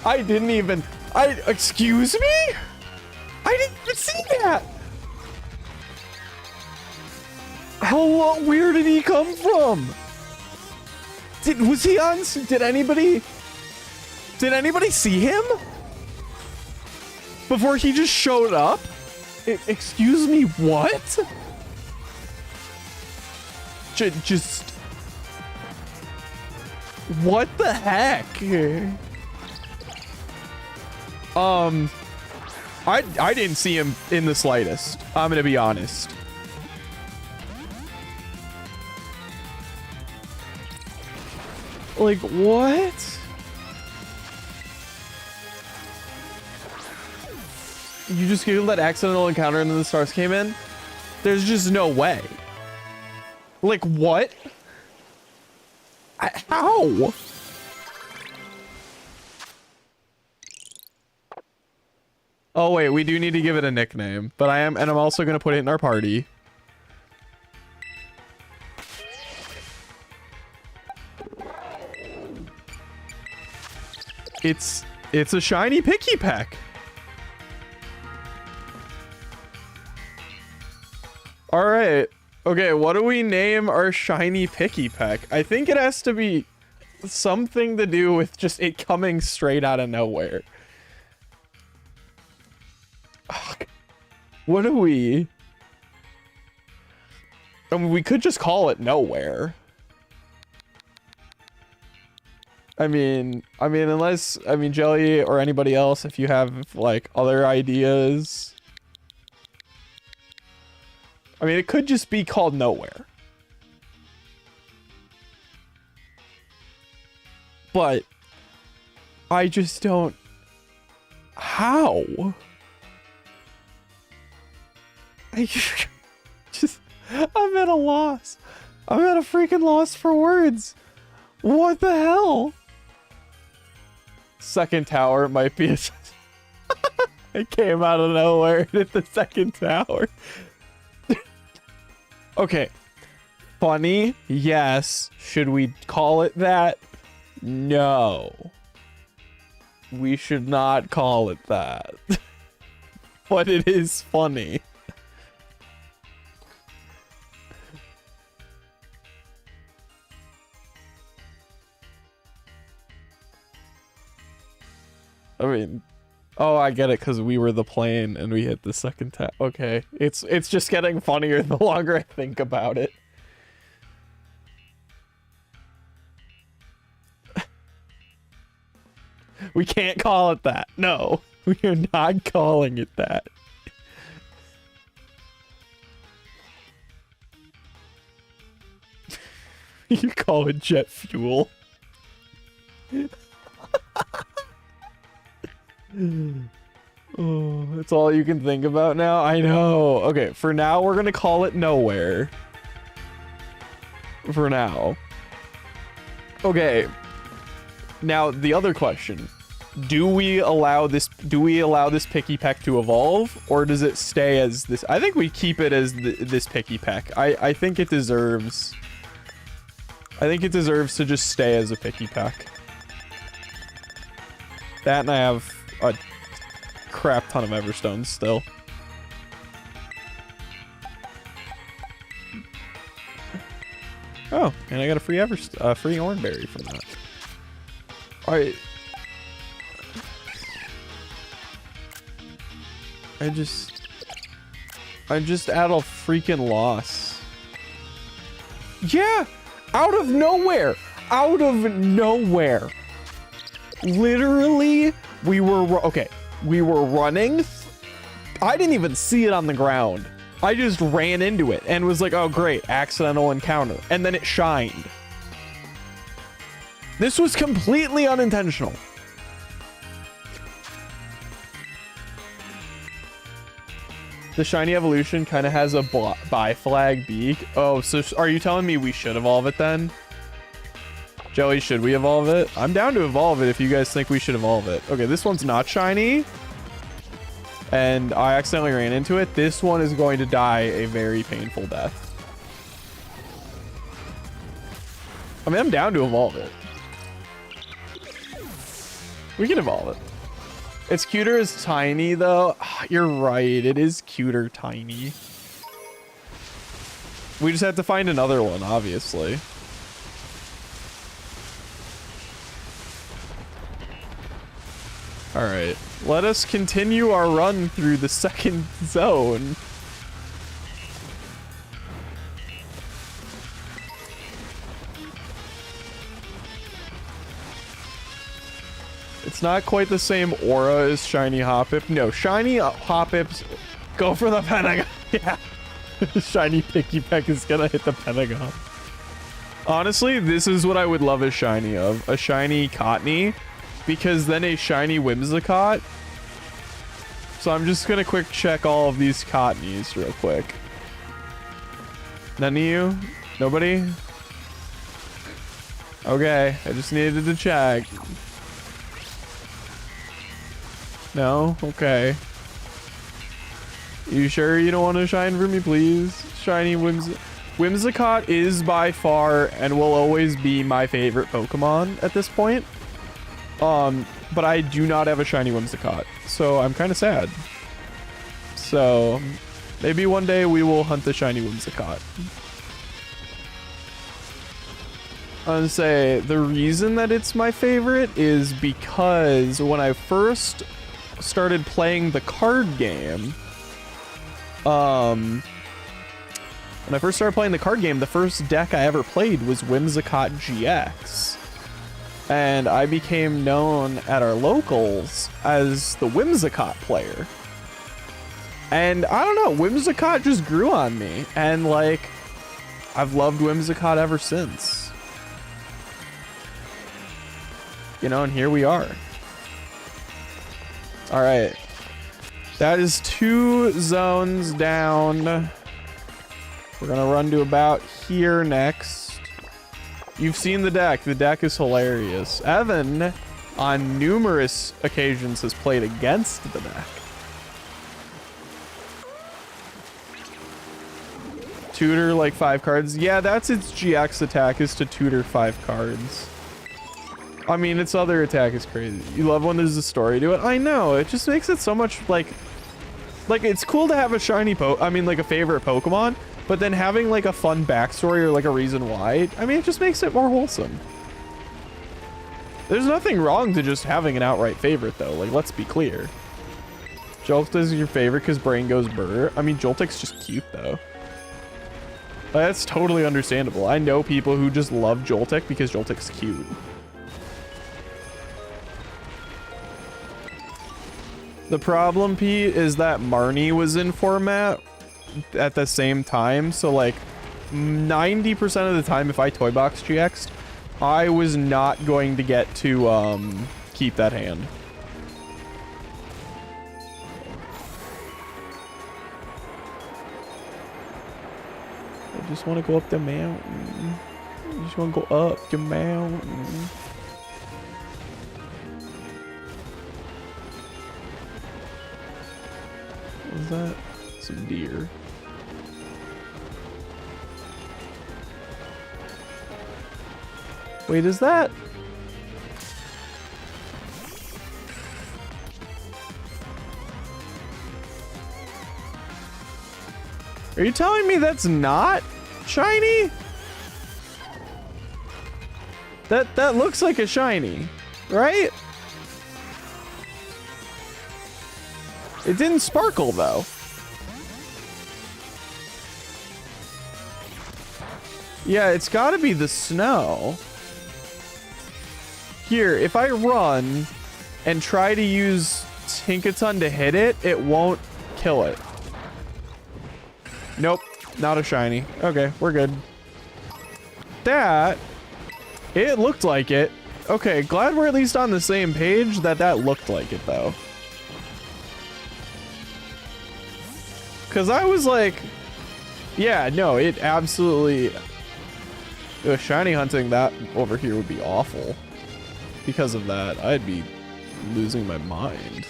I didn't even. Excuse me? I didn't even see that. Where did he come from? Was he on? Did anybody see him before he just showed up? Excuse me, what? Just what the heck? I didn't see him in the slightest. I'm gonna be honest. Like, what? You just gave that accidental encounter and then the stars came in? There's just no way. Like, what? How? Oh, wait, we do need to give it a nickname. But I'm also going to put it in our party. It's a shiny Picky Peck. All right. Okay, what do we name our shiny Picky Peck? I think it has to be something to do with just it coming straight out of nowhere. Ugh. What do we? I mean, we could just call it Nowhere. I mean, unless, Jelly or anybody else, if you have, like, other ideas. I mean, it could just be called Nowhere. But I just don't... How? I'm at a loss. I'm at a freaking loss for words. What the hell? Second tower might be a... It came out of nowhere and hit the second tower. Okay. Funny? Yes. Should we call it that? No. We should not call it that. But it is funny. I mean, oh, I get it, because we were the plane and we hit the second tap. Okay, it's just getting funnier the longer I think about it. We can't call it that. No, we are not calling it that. You call it jet fuel. Oh, that's all you can think about now? I know. Okay, for now, we're gonna call it Nowhere. For now. Okay. Now, the other question. Do we allow this Picky Peck to evolve? Or does it stay as this? I think we keep it as this Picky Peck. I think it deserves... I think it deserves to just stay as a Picky Peck. That, and I have a crap ton of Everstones still. Oh, and I got a free free Oranberry from that. Alright. I just at a freaking loss. Yeah! Out of nowhere! Out of nowhere! Literally, we were running. I didn't even see it on the ground. I just ran into it and was like, oh great, accidental encounter. And then it shined. This was completely unintentional. The shiny evolution kind of has a bi-flag beak. Oh, so are you telling me we should evolve it then? Jelly, should we evolve it? I'm down to evolve it if you guys think we should evolve it. Okay, this one's not shiny. And I accidentally ran into it. This one is going to die a very painful death. I mean, I'm down to evolve it. We can evolve it. It's cuter as tiny, though. You're right. It is cuter tiny. We just have to find another one, obviously. All right, let us continue our run through the second zone. It's not quite the same aura as shiny Hoppip. No, shiny Hoppips go for the Pentagon. Yeah, shiny Picky Peck is gonna hit the Pentagon. Honestly, this is what I would love a shiny of. A shiny Cottonee. Because then a shiny Whimsicott. So I'm just gonna quick check all of these Cottonees real quick. None of you? Nobody? Okay, I just needed to check. No? Okay. You sure you don't want to shine for me, please? Shiny Whimsicott is by far and will always be my favorite Pokemon at this point. But I do not have a shiny Whimsicott, so I'm kind of sad. So, maybe one day we will hunt the shiny Whimsicott. I would say the reason that it's my favorite is because when I first started playing the card game, the first deck I ever played was Whimsicott GX. And I became known at our locals as the Whimsicott player. And I don't know, Whimsicott just grew on me. And like, I've loved Whimsicott ever since. You know, and here we are. All right. That is 2 zones down. We're gonna run to about here next. You've seen the deck. The deck is hilarious. Evan, on numerous occasions, has played against the deck. Tutor like 5 cards. Yeah, that's its GX attack, is to tutor 5 cards. I mean, its other attack is crazy. You love when there's a story to it. I know, it just makes it so much like it's cool to have a shiny like a favorite Pokemon, but then having like a fun backstory or like a reason why, I mean, it just makes it more wholesome. There's nothing wrong to just having an outright favorite though, like let's be clear. Joltik is your favorite because brain goes burr. I mean, Joltik's just cute though. That's totally understandable. I know people who just love Joltik because Joltik's cute. The problem, Pete, is that Marnie was in format at the same time. So like 90% of the time, if I Toy Box GX'd, I was not going to get to keep that hand. I just want to go up the mountain. I just want to go up the mountain. What is that? Some deer. Wait, is that? Are you telling me that's not shiny? That looks like a shiny, right? It didn't sparkle though. Yeah, it's gotta be the snow. Here, if I run and try to use Tinkaton to hit it, it won't kill it. Nope, not a shiny. Okay, we're good. That, it looked like it. Okay, glad we're at least on the same page that looked like it though. Cause I was like, yeah, no, it absolutely, shiny hunting that over here would be awful. Because of that, I'd be losing my mind.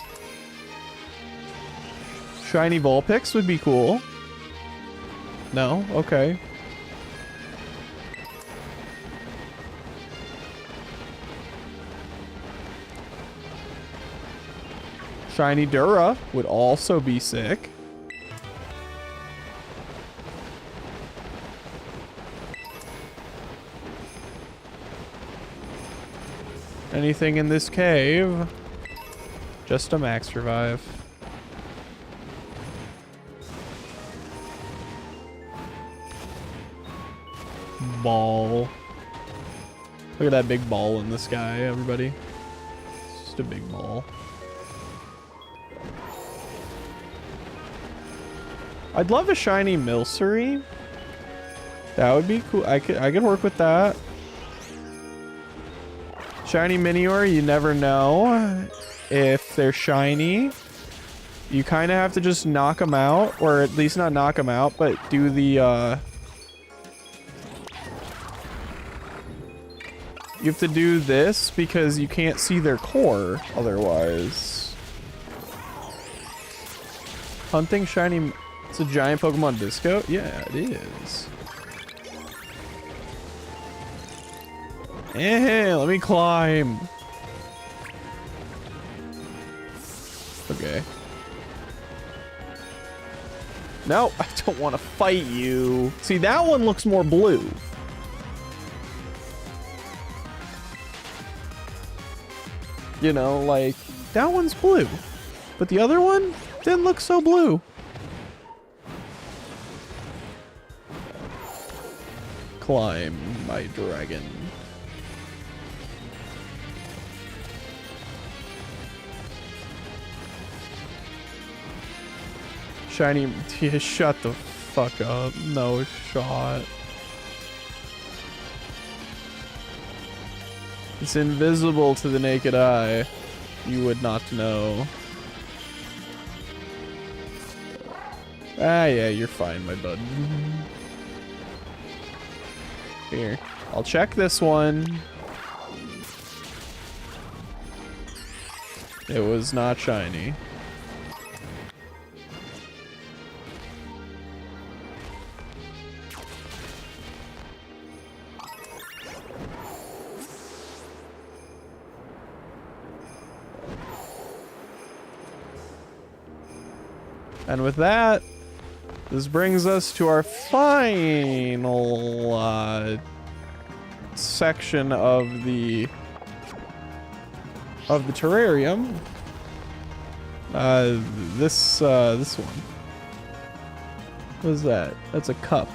Shiny Vulpix would be cool. No? Okay. Shiny Dura would also be sick. Anything in this cave? Just a max revive. Ball. Look at that big ball in the sky, everybody. It's just a big ball. I'd love a shiny Milcery. That would be cool. I could work with that. Shiny Minior, you never know if they're shiny. You kind of have to just knock them out, or at least not knock them out, but do the you have to do this because you can't see their core otherwise. Hunting shiny, it's a giant Pokemon Disco? Yeah, it is. Eh, let me climb. Okay. No, I don't want to fight you. See, that one looks more blue. You know, like, that one's blue. But the other one didn't look so blue. Climb, my dragon. Shiny. Yeah, shut the fuck up. No shot. It's invisible to the naked eye. You would not know. Ah, yeah, you're fine, my bud. Here, I'll check this one. It was not shiny. And with that, this brings us to our final section of the terrarium. This one. What is that? That's a cup.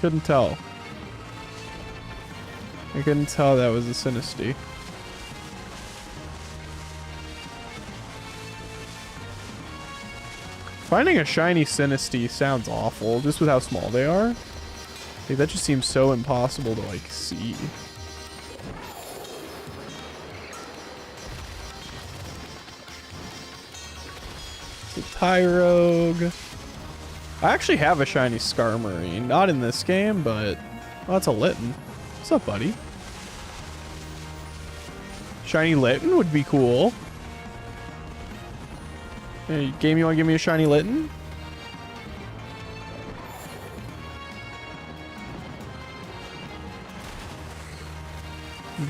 Couldn't tell. I couldn't tell that was a Sinisty. Finding a shiny Sinisty sounds awful, just with how small they are. Like, that just seems so impossible to, like, see. It's a Tyrogue. I actually have a shiny Skarmory. Not in this game, but... Oh, that's a Litten. What's up, buddy? Shiny Litten would be cool. Hey, game, you want to give me a shiny Litten?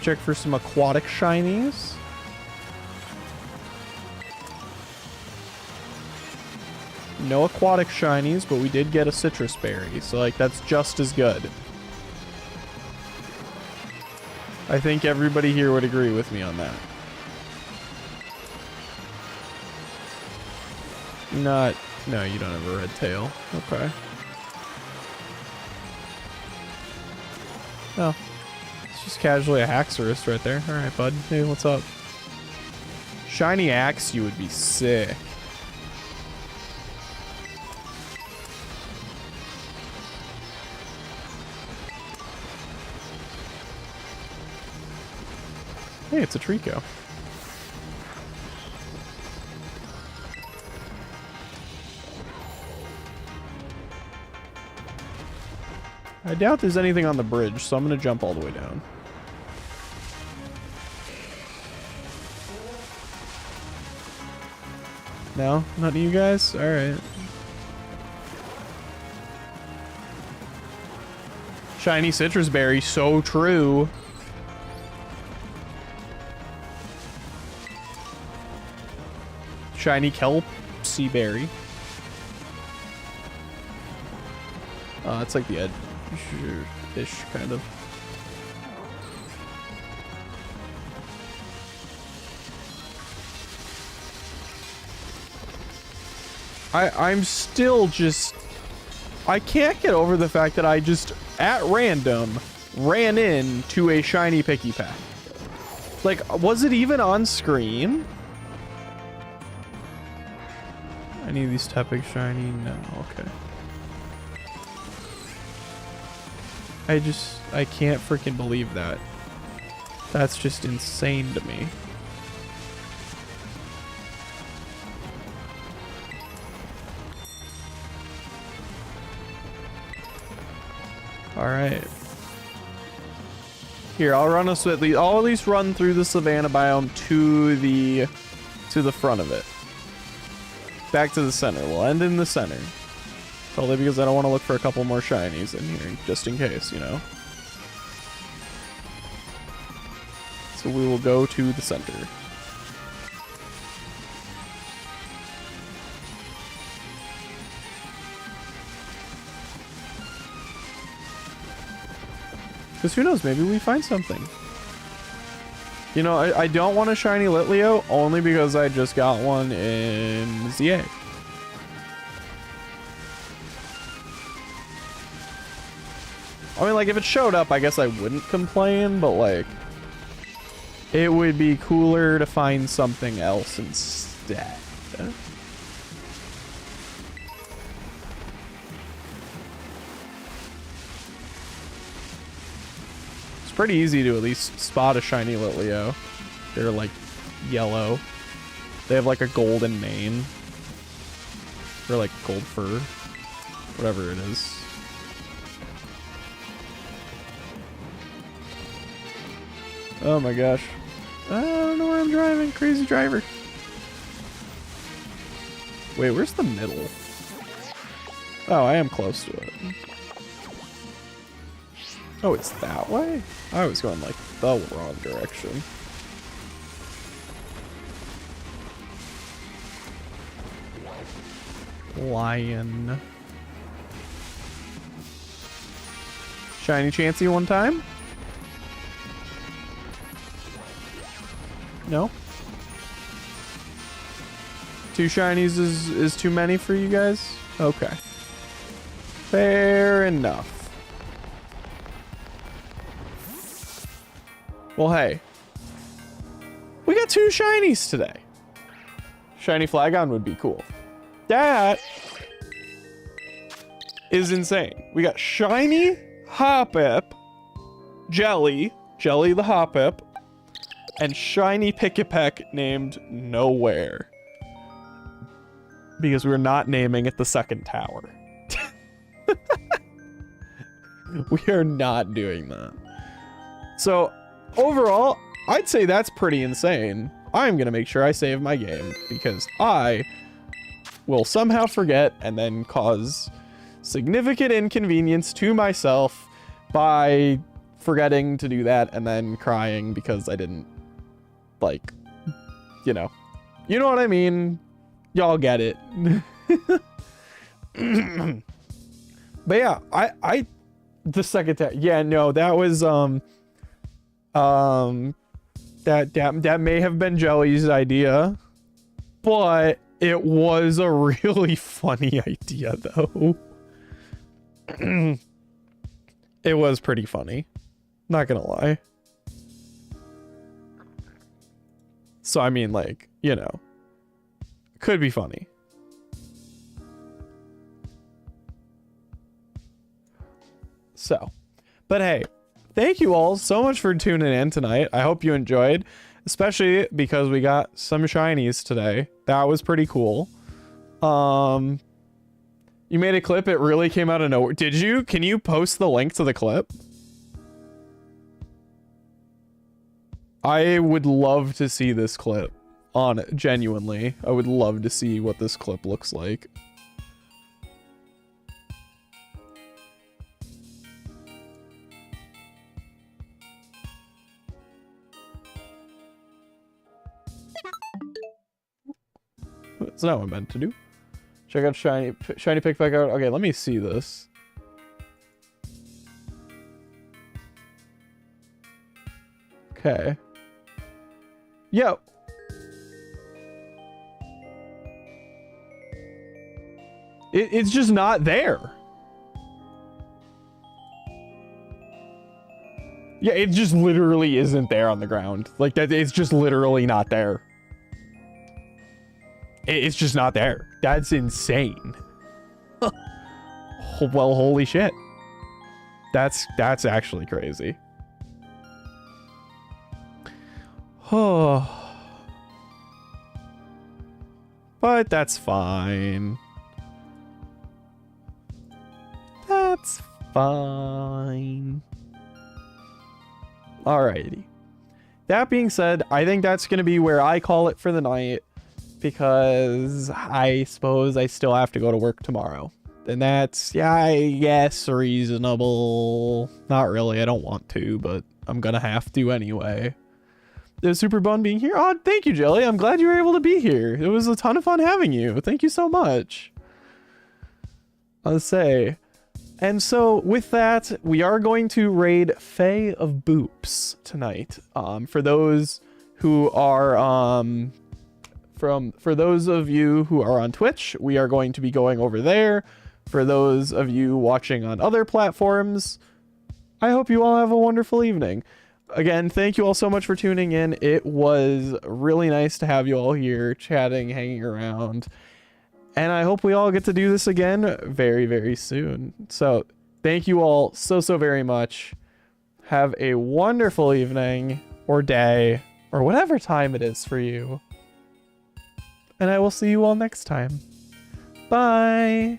Check for some aquatic shinies. No aquatic shinies, but we did get a citrus berry, so like that's just as good. I think everybody here would agree with me on that. No, you don't have a red tail. Okay. Oh. It's just casually a Haxorus right there. Alright, bud. Hey, what's up? Shiny Axe, you would be sick. Hey, it's a Trico. I doubt there's anything on the bridge, so I'm gonna jump all the way down. No? Not you guys? Alright. Shiny citrus berry, so true. Shiny kelp sea berry. It's like the edge-ish kind of. I'm still just... I can't get over the fact that I just, at random, ran into a shiny Picky Pack. Like, was it even on screen? Any of these Tepig shiny? No, okay. I can't freaking believe that. That's just insane to me. Alright. Here, I'll run us with I'll at least run through the savanna biome to the front of it. Back to the center. We'll end in the center. Totally because I don't want to look for a couple more shinies in here, just in case, you know. So we will go to the center. Because who knows, maybe we find something. You know, I don't want a shiny Litleo, only because I just got one in ZA. I mean, like, if it showed up, I guess I wouldn't complain, but, like, it would be cooler to find something else instead. pretty easy to at least spot a shiny Litleo. They're like yellow. They have like a golden mane. Or like gold fur. Whatever it is. Oh my gosh. I don't know where I'm driving. Crazy driver. Wait, where's the middle? Oh, I am close to it. Oh, it's that way? I was going like the wrong direction. Lion. Shiny Chansey one time? No? 2 shinies is too many for you guys? Okay. Fair enough. Well, hey. We got 2 shinies today. Shiny Flagon would be cool. That is insane. We got shiny Hoppip, Jelly the Hoppip, and shiny Pikipek named Nowhere. Because we're not naming it the second tower. We are not doing that. So, overall, I'd say that's pretty insane. I'm gonna make sure I save my game, because I will somehow forget and then cause significant inconvenience to myself by forgetting to do that and then crying because I didn't, like, you know what I mean. Y'all get it. But yeah, I the second time, yeah, no, that was that may have been Jelly's idea, but it was a really funny idea though. It was pretty funny, not gonna lie. So I mean, like, you know, could be funny. So, but hey, thank you all so much for tuning in tonight. I hope you enjoyed, especially because we got some shinies today. That was pretty cool. You made a clip, it really came out of nowhere. Did you? Can you post the link to the clip? I would love to see this clip. Genuinely. I would love to see what this clip looks like. That's not what I meant to do. Check out shiny Pikipek out. Okay, let me see this. Okay. Yo. It's just not there. Yeah, it just literally isn't there on the ground. Like, that, it's just literally not there. It's just not there. That's insane. Well, holy shit. That's actually crazy. Oh. But that's fine. That's fine. Alrighty. That being said, I think that's going to be where I call it for the night, because I suppose I still have to go to work tomorrow. And that's, yeah, I guess reasonable. Not really, I don't want to, but I'm going to have to anyway. It was super fun being here. Oh, thank you, Jelly. I'm glad you were able to be here. It was a ton of fun having you. Thank you so much. I'll say. And so with that, we are going to raid Fae of Boops tonight. For those who are for those of you who are on Twitch, we are going to be going over there. For those of you watching on other platforms, I hope you all have a wonderful evening. Again, thank you all so much for tuning in. It was really nice to have you all here chatting, hanging around. And I hope we all get to do this again very, very soon. So thank you all so very much. have a wonderful evening or day or whatever time it is for you. And I will see you all next time. Bye.